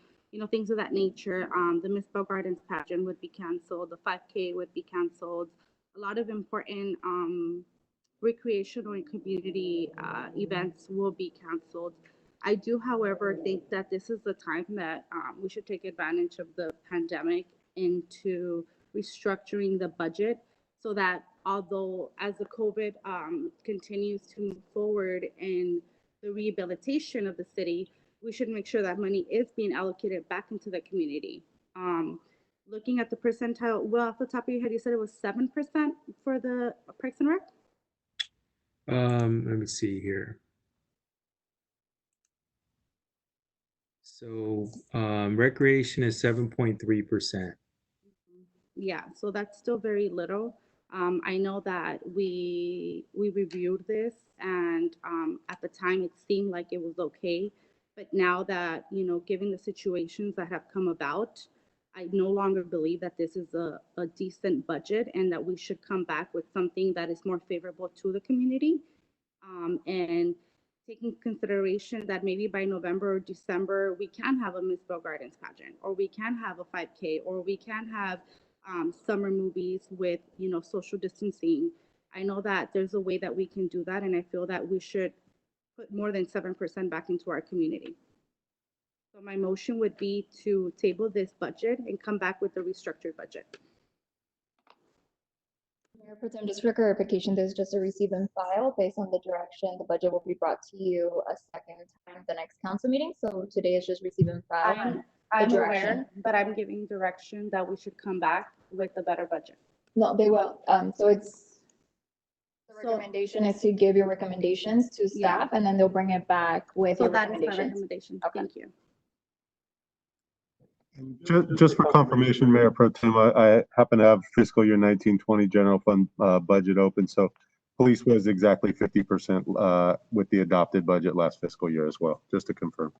[SPEAKER 16] things of that nature. The Miss Bell Gardens pageant would be canceled. The 5K would be canceled. A lot of important recreational and community events will be canceled. I do, however, think that this is the time that we should take advantage of the pandemic into restructuring the budget so that although as the COVID continues to move forward in the rehabilitation of the city, we should make sure that money is being allocated back into the community. Looking at the percentile, well, off the top of your head, you said it was 7% for the Parks and Rec?
[SPEAKER 21] Let me see here. So recreation is 7.3%.
[SPEAKER 16] Yeah, so that's still very little. I know that we reviewed this, and at the time it seemed like it was okay, but now that, you know, given the situations that have come about, I no longer believe that this is a decent budget and that we should come back with something that is more favorable to the community. And taking consideration that maybe by November or December, we can have a Misspell Gardens pageant, or we can have a 5K, or we can have summer movies with, you know, social distancing. I know that there's a way that we can do that, and I feel that we should put more than 7% back into our community. So my motion would be to table this budget and come back with a restructured budget.
[SPEAKER 1] Mayor Pro Tem, just for clarification, this is just a receive and file based on the direction. The budget will be brought to you a second time at the next council meeting. So today is just receive and file.
[SPEAKER 16] I'm
[SPEAKER 1] the
[SPEAKER 16] aware,
[SPEAKER 1] direction.
[SPEAKER 16] but I'm giving direction that we should come back with a better budget.
[SPEAKER 1] No, they will. So it's, the recommendation is to give your recommendations to staff, and then they'll bring it back with
[SPEAKER 16] So
[SPEAKER 1] your
[SPEAKER 16] that is my
[SPEAKER 1] recommendations.
[SPEAKER 16] recommendation.
[SPEAKER 1] Okay.
[SPEAKER 16] Thank you.
[SPEAKER 6] Just for confirmation, Mayor Pro Tem, I happen to have fiscal year 1920 general fund budget open. So police was exactly 50% with the adopted budget last fiscal year as well, just to confirm.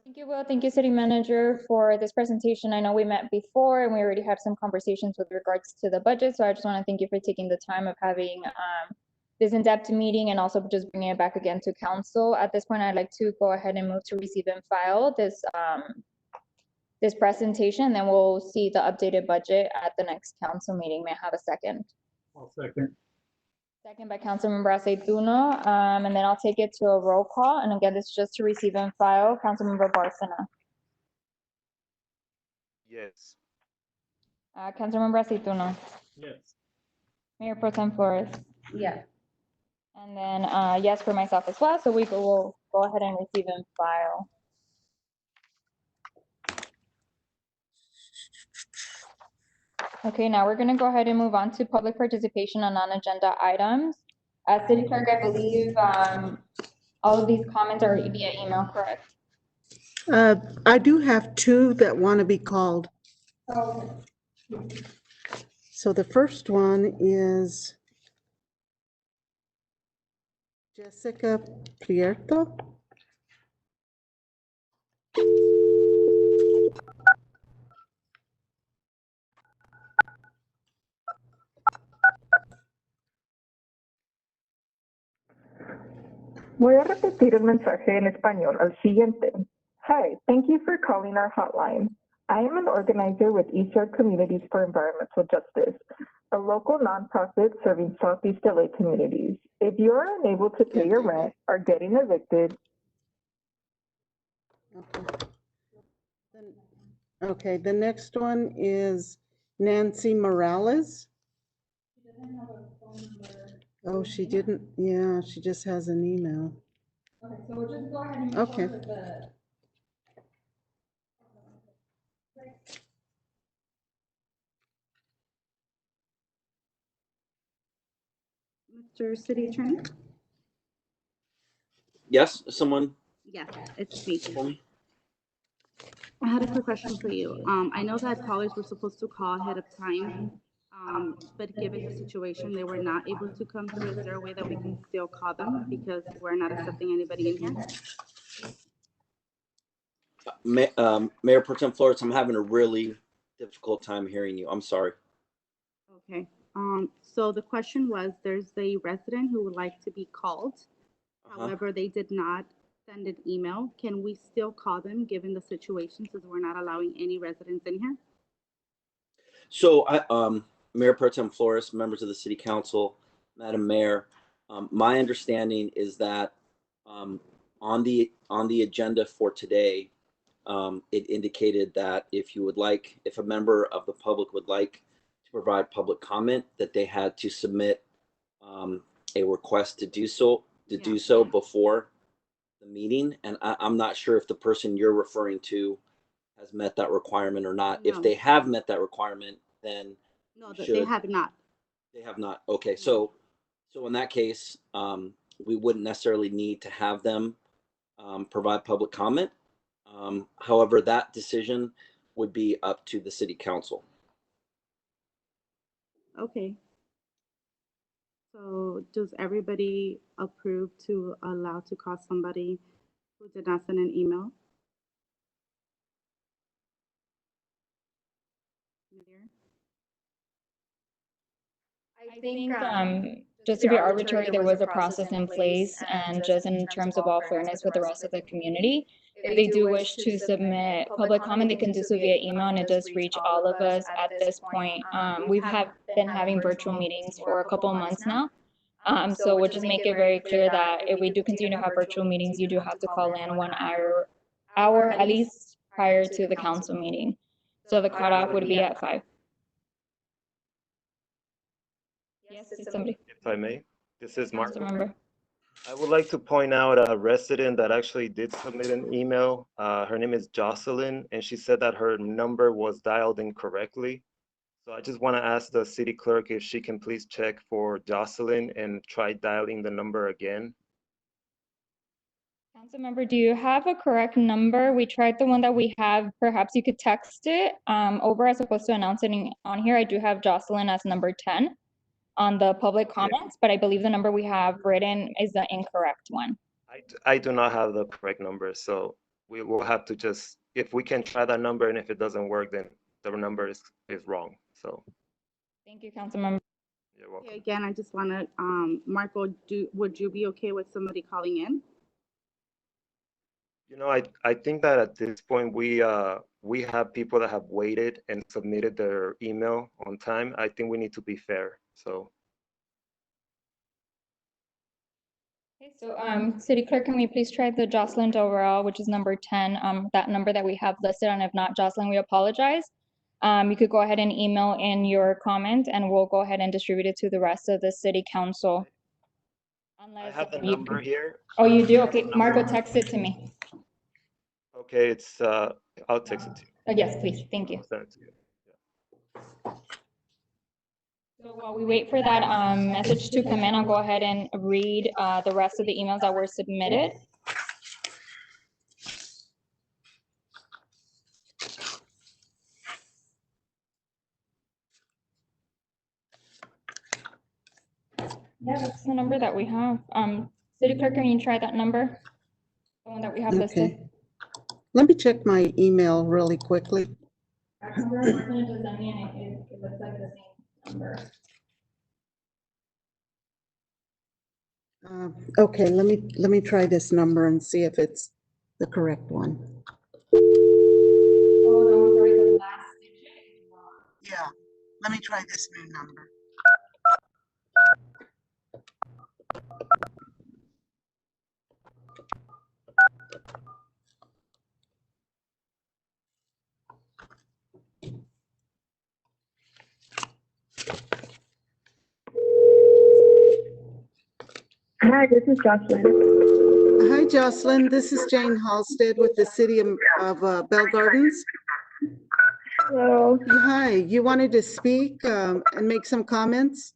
[SPEAKER 1] Thank you, Will. Thank you, City Manager, for this presentation. I know we met before and we already had some conversations with regards to the budget. So I just want to thank you for taking the time of having this in-depth meeting and also just bringing it back again to council. At this point, I'd like to go ahead and move to receive and file this this presentation. Then we'll see the updated budget at the next council meeting. May I have a second?
[SPEAKER 3] I'll second.
[SPEAKER 1] Second by Councilmember Aceituno, and then I'll take it to a roll call. And again, this is just to receive and file. Councilmember Barcena.
[SPEAKER 15] Yes.
[SPEAKER 1] Councilmember Aceituno.
[SPEAKER 3] Yes.
[SPEAKER 1] Mayor Pro Tem Flores.
[SPEAKER 16] Yeah.
[SPEAKER 1] And then yes for myself as well. So will go ahead and receive and file. Okay, now we're going to go ahead and move on to public participation on non-agenda items. City Clerk, I believe all of these comments are via email, correct?
[SPEAKER 2] I do have two that want to be called.
[SPEAKER 1] Oh.
[SPEAKER 2] So the first one is Jessica Prieto.
[SPEAKER 10] Voy a repetir el mensaje en español al siguiente. Hi, thank you for calling our hotline. I am an organizer with Eastside Communities for Environmental Justice, a local nonprofit serving Southeast LA communities. If you are unable to pay your rent or getting evicted.
[SPEAKER 2] Okay, the next one is Nancy Morales. Oh, she didn't, yeah, she just has an email.
[SPEAKER 1] Okay, so we'll just go ahead and
[SPEAKER 2] move on
[SPEAKER 1] with the.
[SPEAKER 16] Mr. City Attorney?
[SPEAKER 5] Yes, someone
[SPEAKER 16] Yes, it's me.
[SPEAKER 5] for me?
[SPEAKER 16] I had a quick question for you. I know that callers were supposed to call ahead of time, but given the situation, they were not able to come through. Is there a way that we can still call them because we're not accepting anybody in here?
[SPEAKER 5] Mayor Pro Tem Flores, I'm having a really difficult time hearing you. I'm sorry.
[SPEAKER 16] Okay. So the question was, there's a resident who would like to be called. However, they did not send an email. Can we still call them given the situation since we're not allowing any residents in here?
[SPEAKER 5] So, Mayor Pro Tem Flores, members of the City Council, Madam Mayor, my understanding is that on the agenda for today, it indicated that if a member of the public would like to provide public comment, that they had to submit a request to do so before the meeting. And I'm not sure if the person you're referring to has met that requirement or not. If
[SPEAKER 16] No.
[SPEAKER 5] they have met that requirement, then
[SPEAKER 16] No,
[SPEAKER 5] we
[SPEAKER 16] they
[SPEAKER 5] should-
[SPEAKER 16] have not.
[SPEAKER 5] They have not. Okay, so in that case, we wouldn't necessarily need to have them provide public comment. However, that decision would be up to the city council.
[SPEAKER 16] Okay. So does everybody approve to allow to call somebody who did not send an email?
[SPEAKER 1] I think, just to be arbitrary, there was a process in place, and just in terms of all fairness with the rest of the community, if they do wish to submit public comment, they can do so via email, and it does reach all of us at this point. We've been having virtual meetings for a couple of months now. So we'll just make it very clear that if we do continue to have virtual meetings, you do have to call in 1 hour at least prior to the council meeting. So the cutoff would be at 5. Yes, it's somebody.
[SPEAKER 15] If I may, this is Mark.
[SPEAKER 1] Councilmember.
[SPEAKER 15] I would like to point out a resident that actually did submit an email. Her name is Jocelyn, and she said that her number was dialed incorrectly. So I just want to ask the city clerk if she can please check for Jocelyn and try dialing the number again.
[SPEAKER 1] Councilmember, do you have a correct number? We tried the one that we have. Perhaps you could text it over as opposed to announcing on here. I do have Jocelyn as number 10 on the public comments, but I believe the number we have written is the incorrect one.
[SPEAKER 15] I do not have the correct number, so we will have to just, if we can try that number, and if it doesn't work, then the number is wrong. So
[SPEAKER 1] Thank you, Councilmember.
[SPEAKER 15] you're welcome.
[SPEAKER 16] Okay, again, I just want to, Marco, would you be okay with somebody calling in?
[SPEAKER 15] You know, I think that at this point we have people that have waited and submitted their email on time. I think we need to be fair. So
[SPEAKER 1] Okay, so City Clerk, can we please try the Jocelyn overall, which is number 10, that number that we have listed, and if not Jocelyn, we apologize. You could go ahead and email in your comment, and we'll go ahead and distribute it to the rest of the city council.
[SPEAKER 15] I have the number here.
[SPEAKER 1] Oh, you do? Okay, Marco, text it to me.
[SPEAKER 15] Okay, it's I'll text it to you.
[SPEAKER 1] Oh, yes, please, thank you.
[SPEAKER 15] I'll send it to you.
[SPEAKER 1] So while we wait for that message to come in, I'll go ahead and read the rest of the emails that were submitted. Yeah, that's the number that we have. City Clerk, can you try that number? The one that we have listed.
[SPEAKER 2] Okay. Let me check my email really quickly. Okay, let me try this number and see if it's the correct one. Yeah, let me try this new number.
[SPEAKER 12] Hi, this is Jocelyn.
[SPEAKER 2] Hi, Jocelyn. This is Jane Halstead with the City of Bell Gardens.
[SPEAKER 12] Hello.
[SPEAKER 2] Hi, you wanted to speak and make some comments?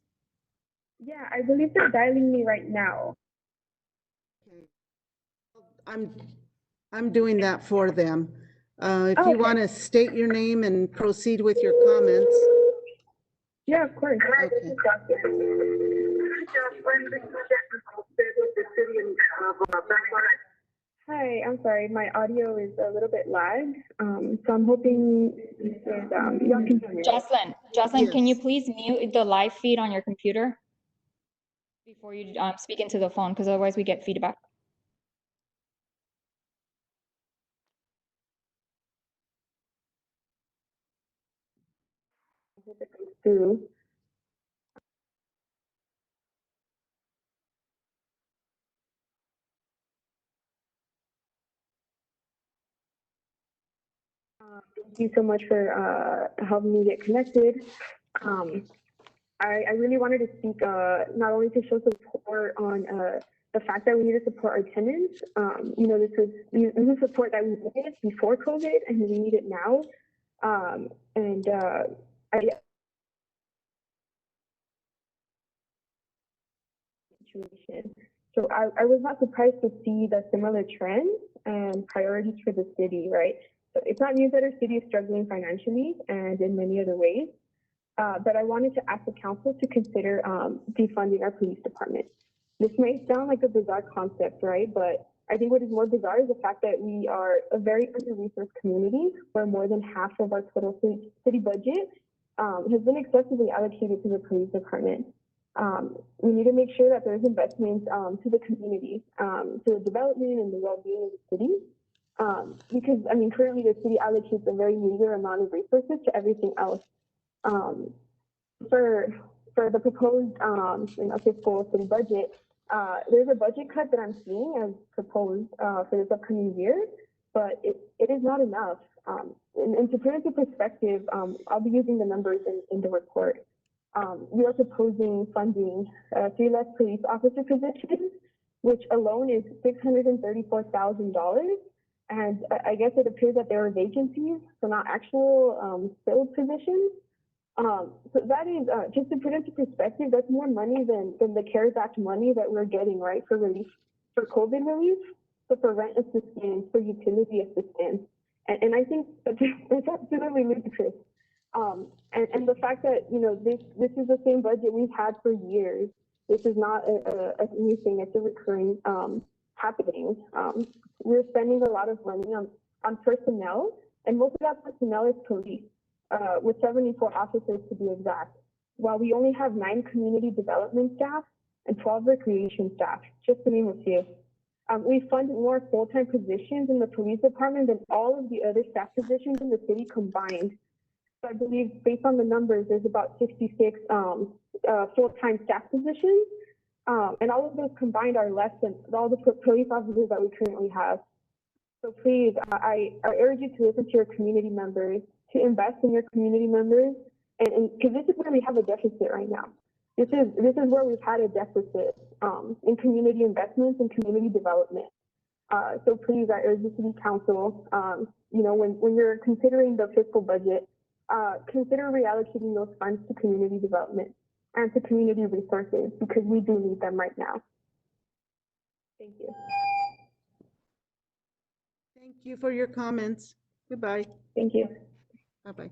[SPEAKER 12] Yeah, I believe they're dialing me right now.
[SPEAKER 2] I'm doing that for them. If
[SPEAKER 12] Okay.
[SPEAKER 2] you want to state your name and proceed with your comments.
[SPEAKER 12] Yeah, of course. Hi, this is Hi, I'm sorry, my audio is a little bit lagged, so I'm hoping you could, y'all can hear me.
[SPEAKER 1] Jocelyn, can you please mute the live feed on your computer before you speak into the phone, because otherwise we get feedback.
[SPEAKER 12] I hope it comes through.
[SPEAKER 8] Thank you so much for helping me get connected. I really wanted to speak not only to show support on the fact that we need to support our tenants. This is support that we needed before COVID, and we need it now. Situation. So I was not surprised to see the similar trends and priorities for the city, right? So it's not news that our city is struggling financially and in many other ways. But I wanted to ask the council to consider defunding our police department. This may sound like a bizarre concept, right? But I think what is more bizarre is the fact that we are a very under-resourced community where more than half of our total city budget has been excessively allocated to the police department. We need to make sure that there's investments to the community, to the development and the well-being of the city. Because, I mean, currently the city allocates a very meager amount of resources to everything else. For the proposed fiscal city budget, there's a budget cut that I'm seeing as proposed for this upcoming year, but it is not enough. And to put into perspective, I'll be using the numbers in the report. We are proposing funding 3 less police officer positions, which alone is $634,000. And I guess it appears that there are vacancies, so not actual filled positions. So that is, just to put into perspective, that's more money than the CARES Act money that we're getting, right, for relief, for COVID relief, so for rent assistance, for utility assistance. And I think that's absolutely ludicrous. And the fact that, this is the same budget we've had for years. This is not a new thing, it's a recurring happening. We're spending a lot of money on personnel, and most of that personnel is police. With 74 officers to be exact, while we only have 9 community development staff and 12 recreation staff, just to name a few. We fund more full-time positions in the police department than all of the other staff positions in the city combined. So I believe, based on the numbers, there's about 66 full-time staff positions, and all of those combined are less than all the police officers that we currently have. So please, I urge you to listen to your community members, to invest in your community members, and because this is where we have a deficit right now. This is where we've had a deficit in community investments and community development. So please, I urge the city council, when you're considering the fiscal budget, consider reallocating those funds to community development and to community resources, because we do need them right now. Thank you.
[SPEAKER 2] Thank you for your comments. Goodbye.
[SPEAKER 8] Thank you.
[SPEAKER 2] Bye-bye.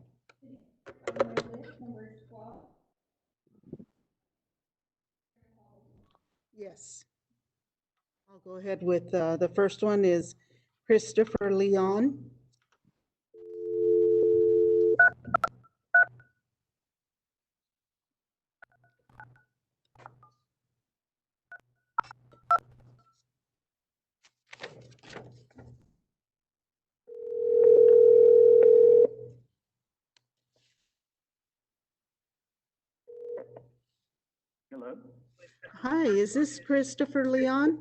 [SPEAKER 2] Yes. I'll go ahead with the first one is Christopher Leon.
[SPEAKER 4] Hello?
[SPEAKER 2] Hi, is this Christopher Leon?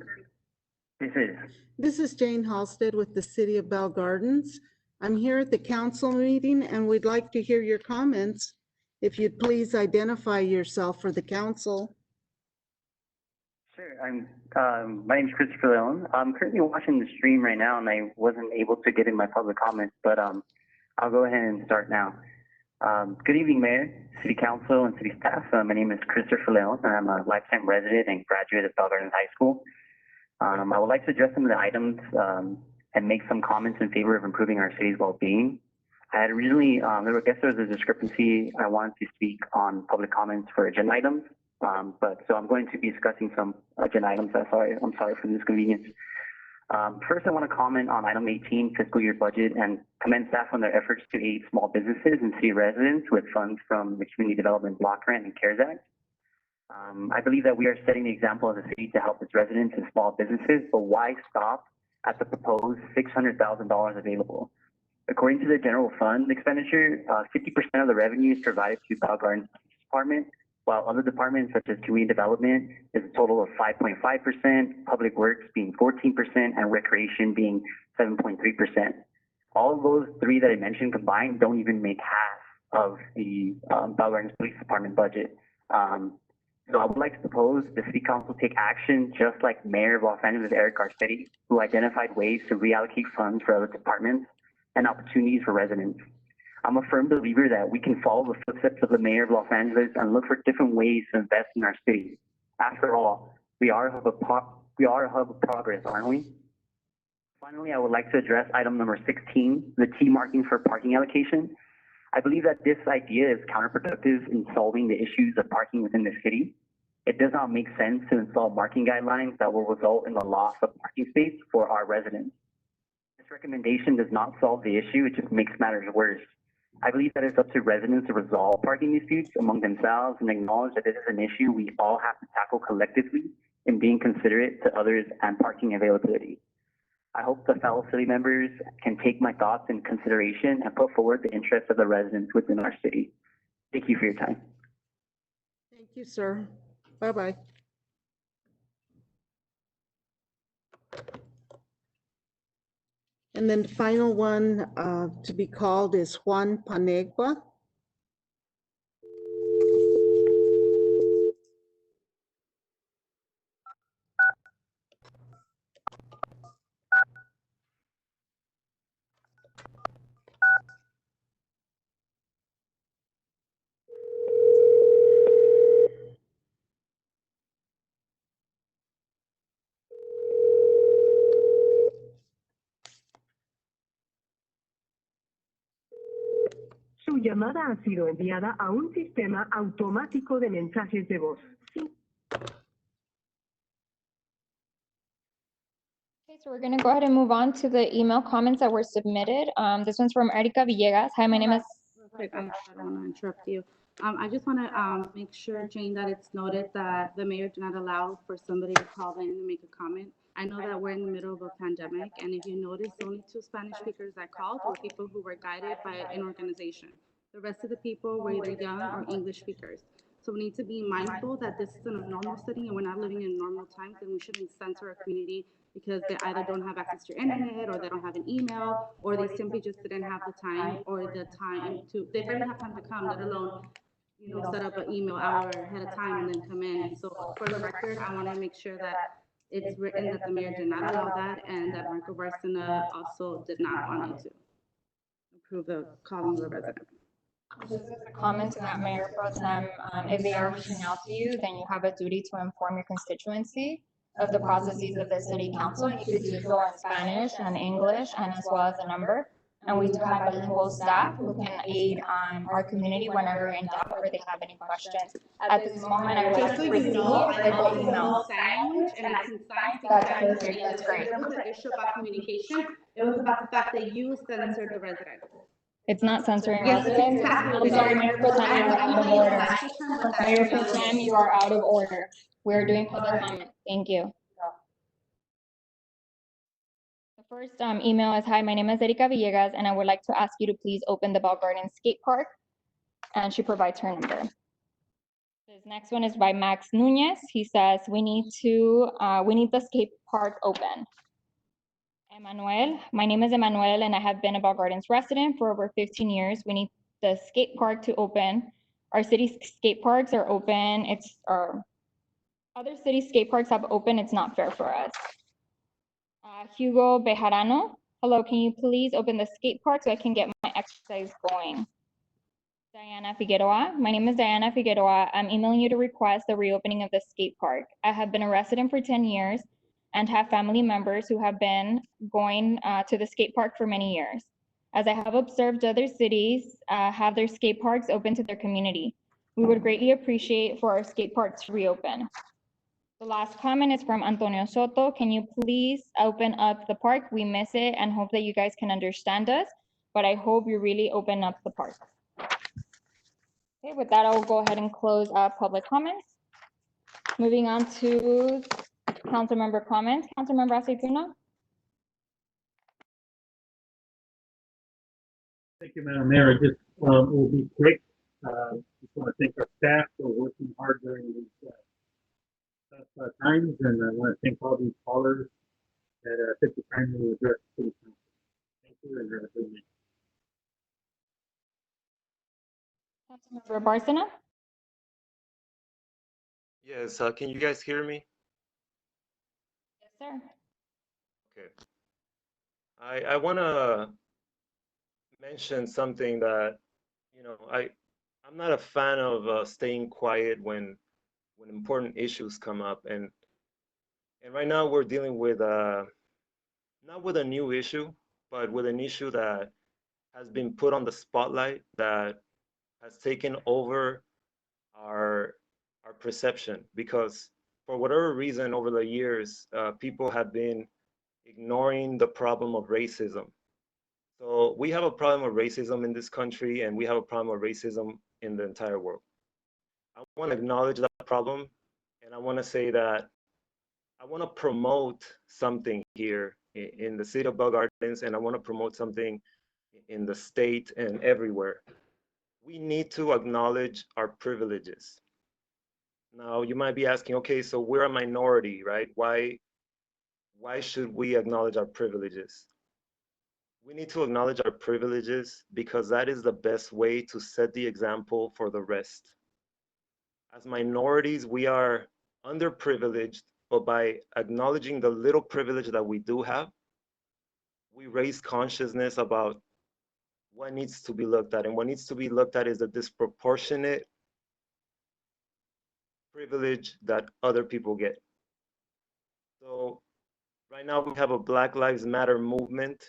[SPEAKER 4] This is.
[SPEAKER 2] This is Jane Halstead with the City of Bell Gardens. I'm here at the council meeting and we'd like to hear your comments. If you'd please identify yourself for the council.
[SPEAKER 4] Sure. My name is Christopher Leon. I'm currently watching the stream right now and I wasn't able to get in my public comments, but I'll go ahead and start now. Good evening, Mayor, City Council, and City staff. My name is Christopher Leon, and I'm a lifetime resident and graduate of Bell Gardens High School. I would like to address some of the items and make some comments in favor of improving our city's well-being. I had originally, there was a discrepancy. I wanted to speak on public comments for agenda items, so I'm going to be discussing some agenda items. I'm sorry for the inconvenience. First, I want to comment on item 18, fiscal year budget, and commend staff on their efforts to aid small businesses and city residents with funds from the Community Development Block Grant and CARES Act. I believe that we are setting the example as a city to help its residents and small businesses, but why stop at the proposed $600,000 available? According to the general fund expenditure, 50% of the revenue is provided to Bell Gardens Department, while other departments such as community development is a total of 5.5%, public works being 14%, and recreation being 7.3%. All of those three that I mentioned combined don't even make half of the Bell Gardens Police Department budget. So I would like to propose the City Council take action just like Mayor of Los Angeles, Eric Garcetti, who identified ways to reallocate funds for other departments and opportunities for residents. I'm a firm believer that we can follow the footsteps of the Mayor of Los Angeles and look for different ways to invest in our city. After all, we are a hub of progress, aren't we? Finally, I would like to address item number 16, the T marking for parking allocation. I believe that this idea is counterproductive in solving the issues of parking within the city. It does not make sense to install marking guidelines that will result in the loss of parking space for our residents. This recommendation does not solve the issue, it just makes matters worse. I believe that it's up to residents to resolve parking disputes among themselves and acknowledge that this is an issue we all have to tackle collectively in being considerate to others and parking availability. I hope the fellow city members can take my thoughts in consideration and put forward the interests of the residents within our city. Thank you for your time.
[SPEAKER 2] Thank you, sir. Bye-bye. And then the final one to be called is Juan Panegua.
[SPEAKER 14] Su llamada ha sido enviada a un sistema automático de mensajes de voz.
[SPEAKER 1] Okay, so we're going to go ahead and move on to the email comments that were submitted. This one's from Erika Villegas. Hi, my name is.
[SPEAKER 16] Quick, I don't want to interrupt you. I just want to make sure, Jane, that it's noted that the mayor did not allow for somebody to call in and make a comment. I know that we're in the middle of a pandemic, and if you notice, the only 2 Spanish speakers that called were people who were guided by an organization. The rest of the people were either young or English speakers. So we need to be mindful that this is in a normal setting and we're not living in normal times, and we shouldn't censor our community because they either don't have access to your internet or they don't have an email or they simply just didn't have the time to, they barely have time to come, let alone, set up an email hour ahead of time and then come in. So for the record, I want to make sure that it's written that the mayor did not allow that and that Marco Barcena also did not want you to approve the calling of the resident.
[SPEAKER 1] Just as a comment to that, Mayor Pro Tem, if they are reaching out to you, then you have a duty to inform your constituency of the processes of the city council. You could do so in Spanish and English and as well as a number. And we do have bilingual staff who can aid our community whenever in doubt or they have any questions. At this moment, I would like to proceed with the email.
[SPEAKER 16] Language and it's in signs.
[SPEAKER 1] That's perfect, that's great.
[SPEAKER 16] It was an issue about communication. It was about the fact that you censored the resident.
[SPEAKER 1] It's not censoring
[SPEAKER 16] Yes, it's
[SPEAKER 1] residents.
[SPEAKER 16] exactly what
[SPEAKER 1] I'm
[SPEAKER 16] it
[SPEAKER 1] sorry,
[SPEAKER 16] is.
[SPEAKER 1] Mayor Pro Tem, you are
[SPEAKER 16] I'm
[SPEAKER 1] out of
[SPEAKER 16] gonna use
[SPEAKER 1] order.
[SPEAKER 16] my term, but that's
[SPEAKER 1] Mayor
[SPEAKER 16] the
[SPEAKER 1] Pro
[SPEAKER 16] reality.
[SPEAKER 1] Tem, you are out of order. We're doing public comment. Thank you. The first email is, hi, my name is Erika Villegas, and I would like to ask you to please open the Bell Garden Skate Park. And she provides her number. This next one is by Max Nunez. He says, we need the skate park open. Emmanuel, my name is Emmanuel, and I have been a Bell Gardens resident for over 15 years. We need the skate park to open. Our city skate parks are open. Other city skate parks have opened. It's not fair for us. Hugo Bejarano, hello, can you please open the skate park so I can get my exercise going? Diana Figueroa, my name is Diana Figueroa. I'm emailing you to request the reopening of the skate park. I have been a resident for 10 years and have family members who have been going to the skate park for many years. As I have observed other cities have their skate parks open to their community. We would greatly appreciate for our skate park to reopen. The last comment is from Antonio Soto. Can you please open up the park? We miss it and hope that you guys can understand us, but I hope you really open up the park. Okay, with that, I'll go ahead and close public comments. Moving on to council member comments. Councilmember Aceituno.
[SPEAKER 3] Thank you, Madam Mayor. I just will be quick. Just want to thank our staff for working hard during these tough times, and I want to thank all these callers that took the time to address the city council. Thank
[SPEAKER 1] Councilmember Barcena?
[SPEAKER 15] Yes, can you guys hear me?
[SPEAKER 1] Yes, sir.
[SPEAKER 15] Okay. I want to mention something that, I'm not a fan of staying quiet when important issues come up. And right now we're dealing with, not with a new issue, but with an issue that has been put on the spotlight that has taken over our our perception because for whatever reason over the years people have been ignoring the problem of racism. So we have a problem of racism in this country and we have a problem of racism in the entire world. I want to acknowledge that problem and I want to say that I want to promote something here in the city of Bell Gardens and I want to promote something in the state and everywhere. We need to acknowledge our privileges. Now, you might be asking, okay, so we're a minority, right? Why should we acknowledge our privileges? We need to acknowledge our privileges because that is the best way to set the example for the rest. As minorities, we are underprivileged, but by acknowledging the little privilege that we do have, we raise consciousness about what needs to be looked at. And what needs to be looked at is the disproportionate privilege that other people get. So right now we have a Black Lives Matter movement.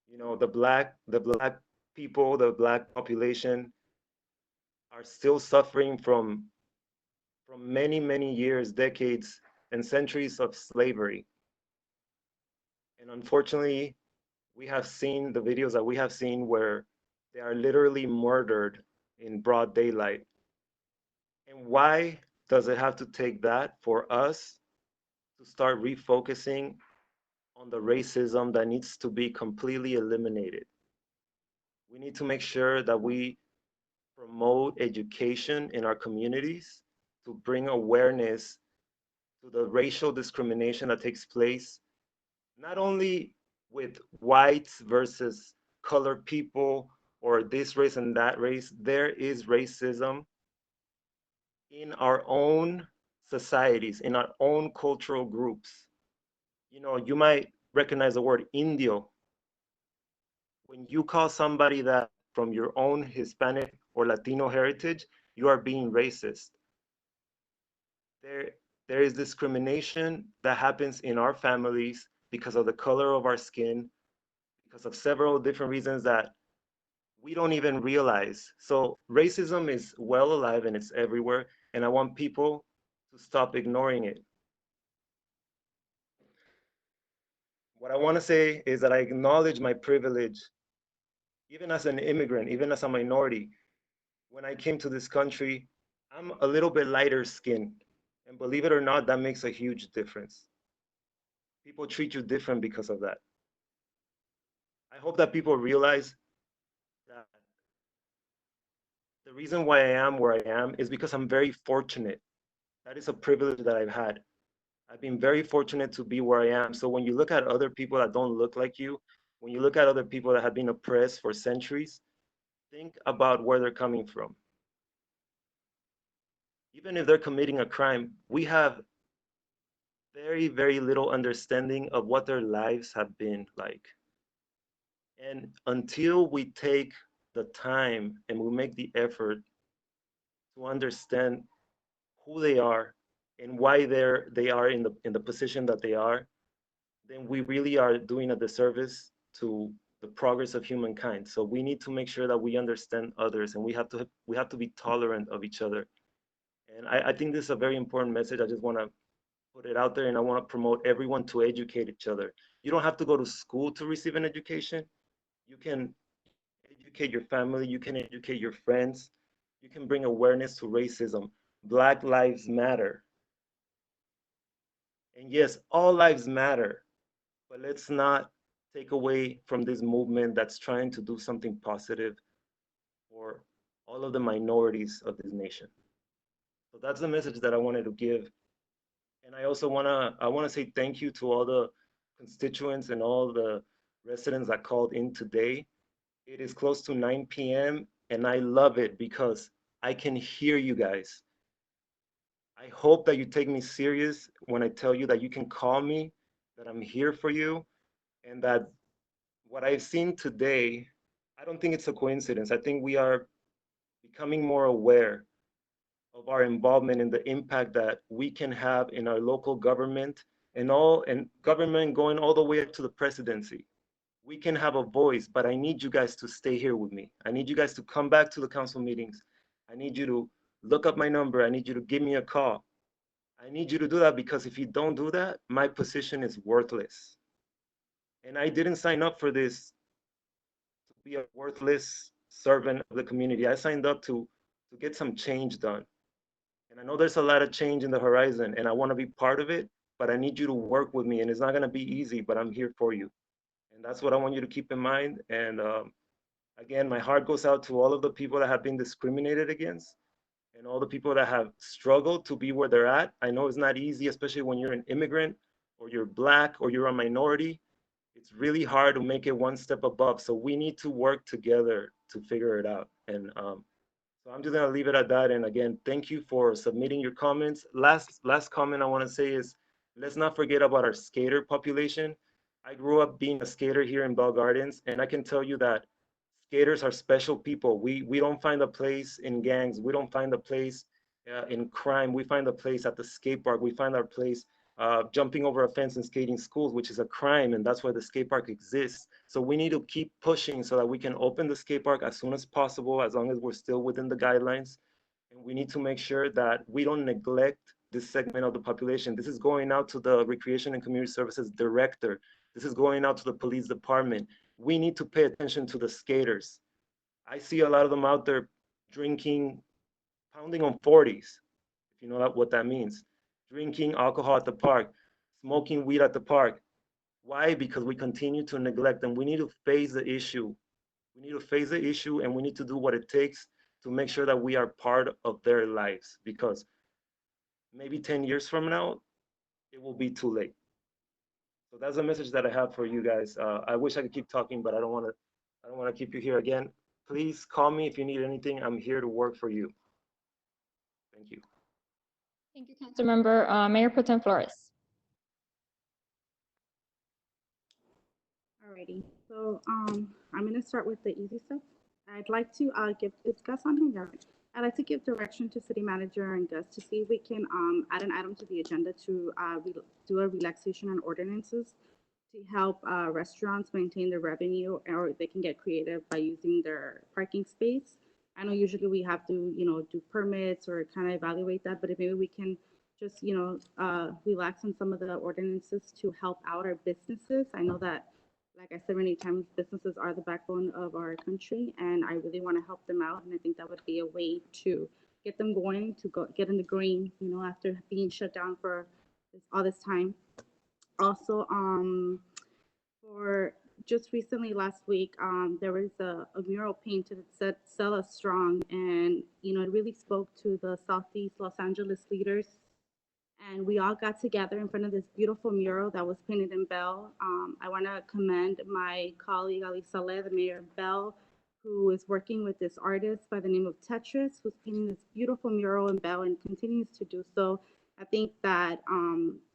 [SPEAKER 15] You know, the black people, the black population are still suffering from many years, decades, and centuries of slavery. And unfortunately, we have seen the videos that we have seen where they are literally murdered in broad daylight. And why does it have to take that for us to start refocusing on the racism that needs to be completely eliminated? We need to make sure that we promote education in our communities to bring awareness to the racial discrimination that takes place, not only with whites versus colored people or this race and that race. There is racism in our own societies, in our own cultural groups. You know, you might recognize the word Indio. When you call somebody that from your own Hispanic or Latino heritage, you are being racist. There is discrimination that happens in our families because of the color of our skin, because of several different reasons that we don't even realize. So racism is well alive and it's everywhere, and I want people to stop ignoring it. What I want to say is that I acknowledge my privilege, even as an immigrant, even as a minority. When I came to this country, I'm a little bit lighter skinned. And believe it or not, that makes a huge difference. People treat you different because of that. I hope that people realize that the reason why I am where I am is because I'm very fortunate. That is a privilege that I've had. I've been very fortunate to be where I am. So when you look at other people that don't look like you, when you look at other people that have been oppressed for centuries, think about where they're coming from. Even if they're committing a crime, we have very little understanding of what their lives have been like. And until we take the time and we make the effort to understand who they are and why they are in the position that they are, then we really are doing a disservice to the progress of humankind. So we need to make sure that we understand others and we have to be tolerant of each other. And I think this is a very important message. I just want to put it out there and I want to promote everyone to educate each other. You don't have to go to school to receive an education. You can educate your family, you can educate your friends, you can bring awareness to racism. Black lives matter. And yes, all lives matter, but let's not take away from this movement that's trying to do something positive for all of the minorities of this nation. So that's the message that I wanted to give. And I also want to say thank you to all the constituents and all the residents that called in today. It is close to 9 p.m. and I love it because I can hear you guys. I hope that you take me serious when I tell you that you can call me, that I'm here for you, and that what I've seen today, I don't think it's a coincidence. I think we are becoming more aware of our involvement in the impact that we can have in our local government and government going all the way up to the presidency. We can have a voice, but I need you guys to stay here with me. I need you guys to come back to the council meetings. I need you to look up my number. I need you to give me a call. I need you to do that because if you don't do that, my position is worthless. And I didn't sign up for this to be a worthless servant of the community. I signed up to get some change done. And I know there's a lot of change in the horizon and I want to be part of it, but I need you to work with me and it's not going to be easy, but I'm here for you. And that's what I want you to keep in mind. And again, my heart goes out to all of the people that have been discriminated against and all the people that have struggled to be where they're at. I know it's not easy, especially when you're an immigrant or you're Black or you're a minority. It's really hard to make it one step above. So we need to work together to figure it out. And so I'm just gonna leave it at that. And again, thank you for submitting your comments. Last comment I wanna say is, let's not forget about our skater population. I grew up being a skater here in Bell Gardens, and I can tell you that skaters are special people. We don't find a place in gangs. We don't find a place in crime. We find a place at the skate park. We find our place jumping over a fence and skating schools, which is a crime, and that's why the skate park exists. So we need to keep pushing so that we can open the skate park as soon as possible, as long as we're still within the guidelines. And we need to make sure that we don't neglect this segment of the population. This is going out to the Recreation and Community Services Director. This is going out to the police department. We need to pay attention to the skaters. I see a lot of them out there drinking, pounding on 40s, if you know what that means. Drinking alcohol at the park, smoking weed at the park. Why? Because we continue to neglect them. We need to face the issue. We need to face the issue and we need to do what it takes to make sure that we are part of their lives, because maybe 10 years from now, it will be too late. So that's a message that I have for you guys. I wish I could keep talking, but I don't want to keep you here again. Please call me if you need anything. I'm here to work for you. Thank you.
[SPEAKER 1] Thank you, Councilmember. Mayor Pro Tem Flores.
[SPEAKER 16] Alrighty, so I'm gonna start with the easy stuff. I'd like to it's Gus on here. I'd like to give direction to City Manager and Gus to see if we can add an item to the agenda to do a relaxation on ordinances to help restaurants maintain their revenue, or they can get creative by using their parking space. I know usually we have to, do permits or kind of evaluate that, but if maybe we can just, relax on some of the ordinances to help out our businesses. I know that, like I said many times, businesses are the backbone of our country, and I really want to help them out. And I think that would be a way to get them going, to get in the green, after being shut down for all this time. Also, for just recently last week, there was a mural painted that said "Sell Us Strong," and it really spoke to the Southeast Los Angeles leaders. And we all got together in front of this beautiful mural that was painted in Bell. I want to commend my colleague Ali Saleh, the mayor of Bell, who is working with this artist by the name of Tetris, who's painting this beautiful mural in Bell and continues to do so. I think that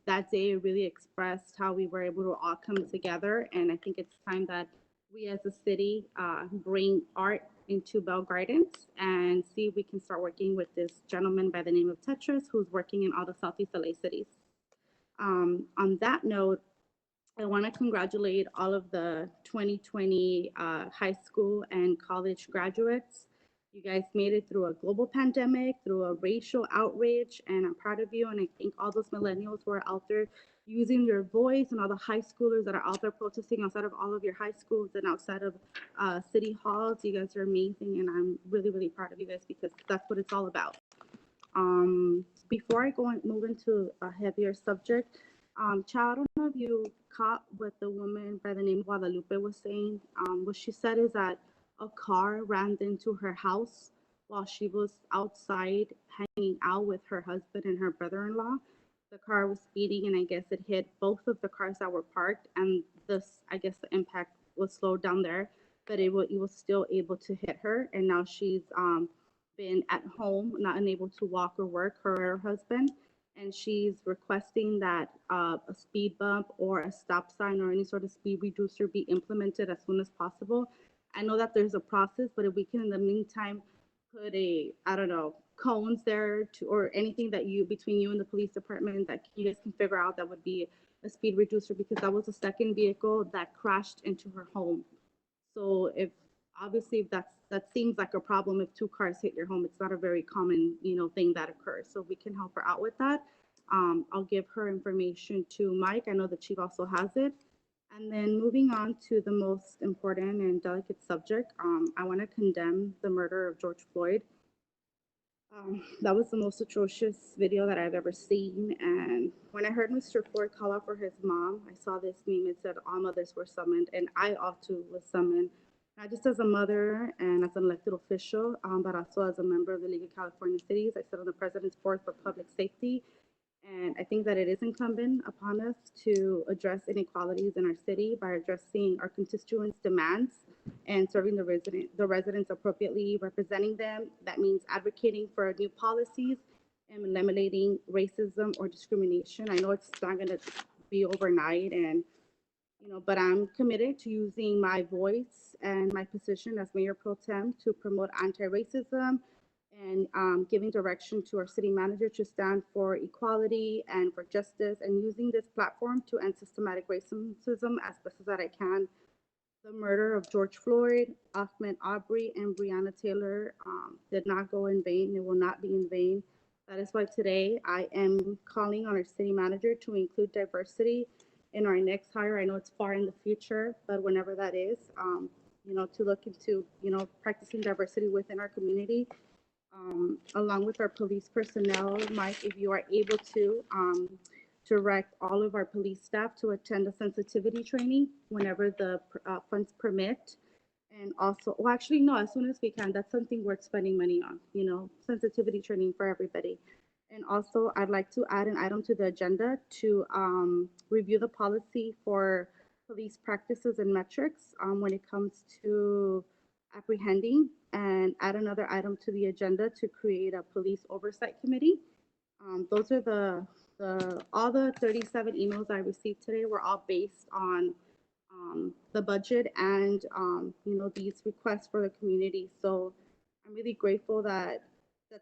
[SPEAKER 16] that day really expressed how we were able to all come together, and I think it's time that we as a city bring art into Bell Gardens and see if we can start working with this gentleman by the name of Tetris, who's working in all the Southeast LA cities. On that note, I want to congratulate all of the 2020 high school and college graduates. You guys made it through a global pandemic, through a racial outrage, and I'm proud of you. And I think all those millennials who are out there using your voice, and all the high schoolers that are out there protesting outside of all of your high schools and outside of city halls. You guys are amazing, and I'm really, really proud of you guys because that's what it's all about. Before I move into a heavier subject, Chad, I don't know if you caught what the woman by the name of Guadalupe was saying. What she said is that a car ran into her house while she was outside hanging out with her husband and her brother-in-law. The car was speeding, and I guess it hit both of the cars that were parked, and this, I guess, the impact was slowed down there, but it was still able to hit her. And now she's been at home, not unable to walk or work, her or her husband. And she's requesting that a speed bump or a stop sign or any sort of speed reducer be implemented as soon as possible. I know that there's a process, but if we can in the meantime put I don't know, cones there to, or anything that between you and the police department that you guys can figure out, that would be a speed reducer, because that was the second vehicle that crashed into her home. So obviously if that seems like a problem, if two cars hit your home, it's not a very common, thing that occurs. So we can help her out with that. I'll give her information to Mike. I know the chief also has it. And then moving on to the most important and delicate subject, I want to condemn the murder of George Floyd. That was the most atrocious video that I've ever seen. And when I heard Mr. Floyd call out for his mom, I saw this meme. It said all mothers were summoned, and I also was summoned, not just as a mother and as an elected official, but also as a member of the League of California Cities. I sit on the President's Board for Public Safety. And I think that it is incumbent upon us to address inequalities in our city by addressing our constituents' demands and serving the residents appropriately, representing them. That means advocating for new policies and eliminating racism or discrimination. I know it's not going to be overnight, and but I'm committed to using my voice and my position as Mayor Pro Tem to promote anti-racism and giving direction to our city manager to stand for equality and for justice, and using this platform to end systematic racism as best as that I can. The murder of George Floyd, Ahmaud Arbery, and Breonna Taylor did not go in vain. It will not be in vain. That is why today I am calling on our city manager to include diversity in our next hire. I know it's far in the future, but whenever that is, to look into, practicing diversity within our community. Along with our police personnel, Mike, if you are able to direct all of our police staff to attend a sensitivity training whenever the funds permit. And also, well, actually, no, as soon as we can. That's something worth spending money on, sensitivity training for everybody. And also, I'd like to add an item to the agenda to review the policy for police practices and metrics when it comes to apprehending, and add another item to the agenda to create a police oversight committee. Those are all the 37 emails I received today were all based on the budget and these requests for the community. So I'm really grateful that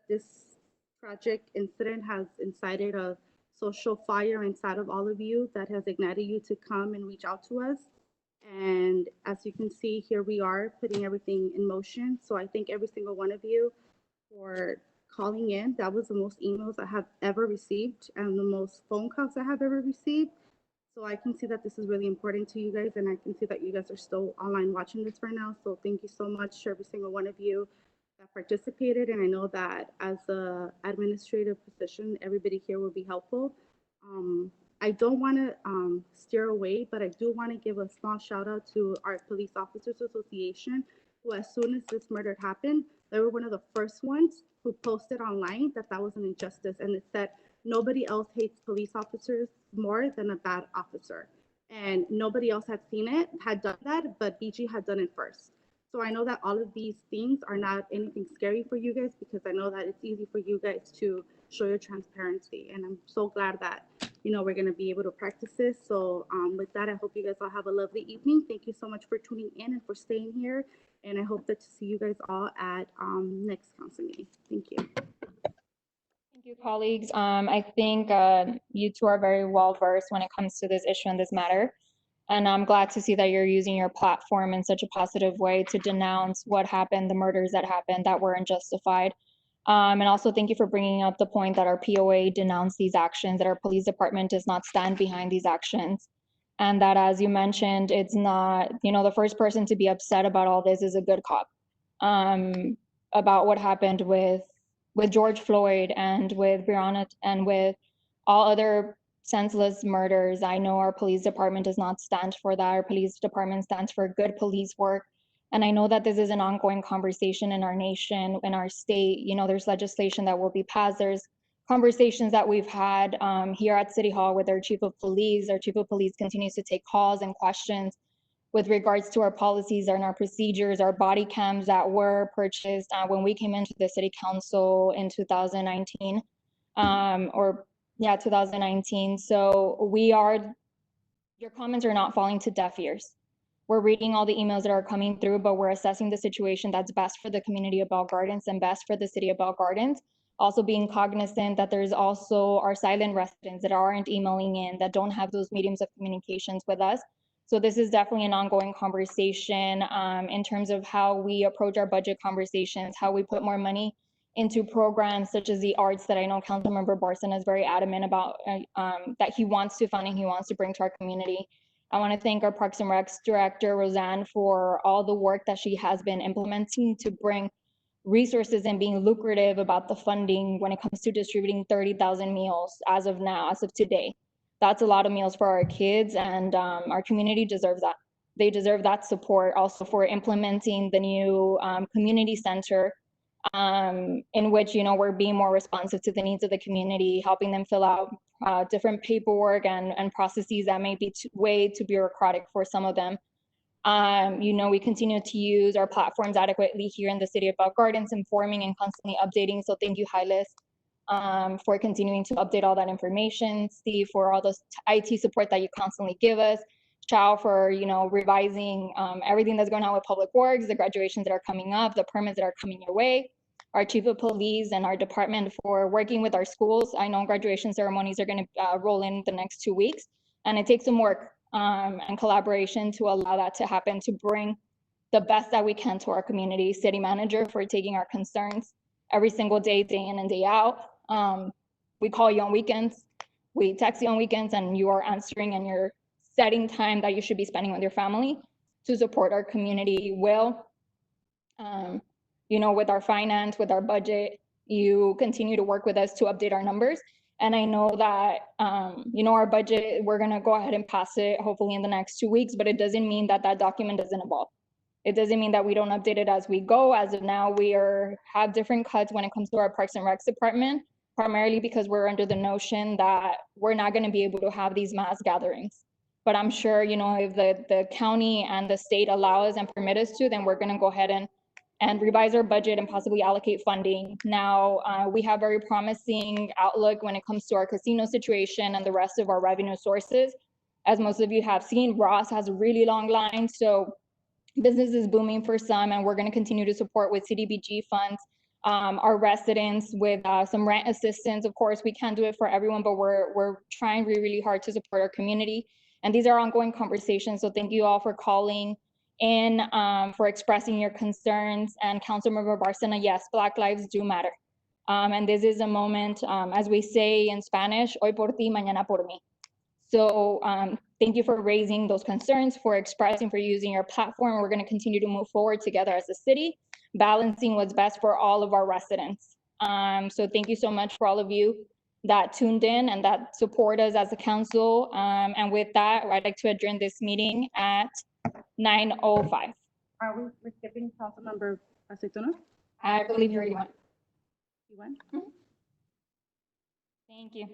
[SPEAKER 16] this tragic incident has incited a social fire inside of all of you that has ignited you to come and reach out to us. And as you can see, here we are putting everything in motion. So I thank every single one of you for calling in. That was the most emails I have ever received and the most phone calls I have ever received. So I can see that this is really important to you guys, and I can see that you guys are still online watching this right now. So thank you so much to every single one of you that participated. And I know that as a administrative position, everybody here will be helpful. I don't want to steer away, but I do want to give a small shout out to our Police Officers Association, who as soon as this murder happened, they were one of the first ones who posted online that was an injustice. And it said, nobody else hates police officers more than a bad officer. And nobody else had done that, but BG had done it first. So I know that all of these things are not anything scary for you guys, because I know that it's easy for you guys to show your transparency. And I'm so glad that, we're going to be able to practice this. So with that, I hope you guys all have a lovely evening. Thank you so much for tuning in and for staying here. And I hope that to see you guys all at next council meeting. Thank you.
[SPEAKER 1] Thank you, colleagues. I think you two are very well versed when it comes to this issue and this matter. And I'm glad to see that you're using your platform in such a positive way to denounce what happened, the murders that happened that were unjustified. And also thank you for bringing up the point that our POA denounced these actions, that our police department does not stand behind these actions. And that, as you mentioned, it's not, the first person to be upset about all this is a good cop. About what happened with George Floyd and with Breonna and with all other senseless murders. I know our police department does not stand for that. Our police department stands for good police work. And I know that this is an ongoing conversation in our nation, in our state. There's legislation that will be passed. There's conversations that we've had here at City Hall with our chief of police. Our chief of police continues to take calls and questions with regards to our policies and our procedures, our body cams that were purchased when we came into the city council in 2019, 2019. So your comments are not falling to deaf ears. We're reading all the emails that are coming through, but we're assessing the situation that's best for the community of Bell Gardens and best for the city of Bell Gardens. Also being cognizant that there's also our silent residents that aren't emailing in, that don't have those mediums of communications with us. So this is definitely an ongoing conversation in terms of how we approach our budget conversations, how we put more money into programs such as the arts that I know Councilmember Barson is very adamant about, that he wants to fund and he wants to bring to our community. I want to thank our Parks and Recs Director, Roseanne, for all the work that she has been implementing to bring resources and being lucrative about the funding when it comes to distributing 30,000 meals as of now, as of today. That's a lot of meals for our kids, and our community deserves that. They deserve that support also for implementing the new community center, in which, you know, we're being more responsive to the needs of the community, helping them fill out different paperwork and processes that may be way too bureaucratic for some of them. You know, we continue to use our platforms adequately here in the city of Bell Gardens, informing and constantly updating. So thank you, Hylas, for continuing to update all that information. Steve, for all those IT support that you constantly give us. Chow, for, you know, revising everything that's going on with Public Works, the graduations that are coming up, the permits that are coming your way. Our chief of police and our department for working with our schools. I know graduation ceremonies are going to roll in the next 2 weeks, and it takes some work and collaboration to allow that to happen, to bring the best that we can to our community. City manager, for taking our concerns every single day, day in and day out. We call you on weekends, we text you on weekends, and you are answering, and you're setting time that you should be spending with your family to support our community well. You know, with our finance, with our budget, you continue to work with us to update our numbers. And I know that, you know, our budget, we're going to go ahead and pass it hopefully in the next 2 weeks, but it doesn't mean that that document doesn't evolve. It doesn't mean that we don't update it as we go. As of now, we have different cuts when it comes to our Parks and Recs department, primarily because we're under the notion that we're not going to be able to have these mass gatherings. But I'm sure, you know, if the county and the state allow us and permit us to, then we're going to go ahead and revise our budget and possibly allocate funding. Now, we have very promising outlook when it comes to our casino situation and the rest of our revenue sources. As most of you have seen, Ross has a really long line, so business is booming for some, and we're going to continue to support with CDBG funds, our residents with some rent assistance. Of course, we can't do it for everyone, but we're trying really, really hard to support our community. And these are ongoing conversations, so thank you all for calling in, for expressing your concerns. And Councilmember Barcena, yes, Black lives do matter. And this is a moment, as we say in Spanish, hoy por ti, mañana por mí. So thank you for raising those concerns, for expressing, for using your platform. We're going to continue to move forward together as a city, balancing what's best for all of our residents. So thank you so much for all of you that tuned in and that support us as a council. And with that, I'd like to adjourn this meeting at 9:05.
[SPEAKER 16] Are we skipping Councilmember Aceituno?
[SPEAKER 1] I believe you already went.
[SPEAKER 16] You went?
[SPEAKER 1] Thank you.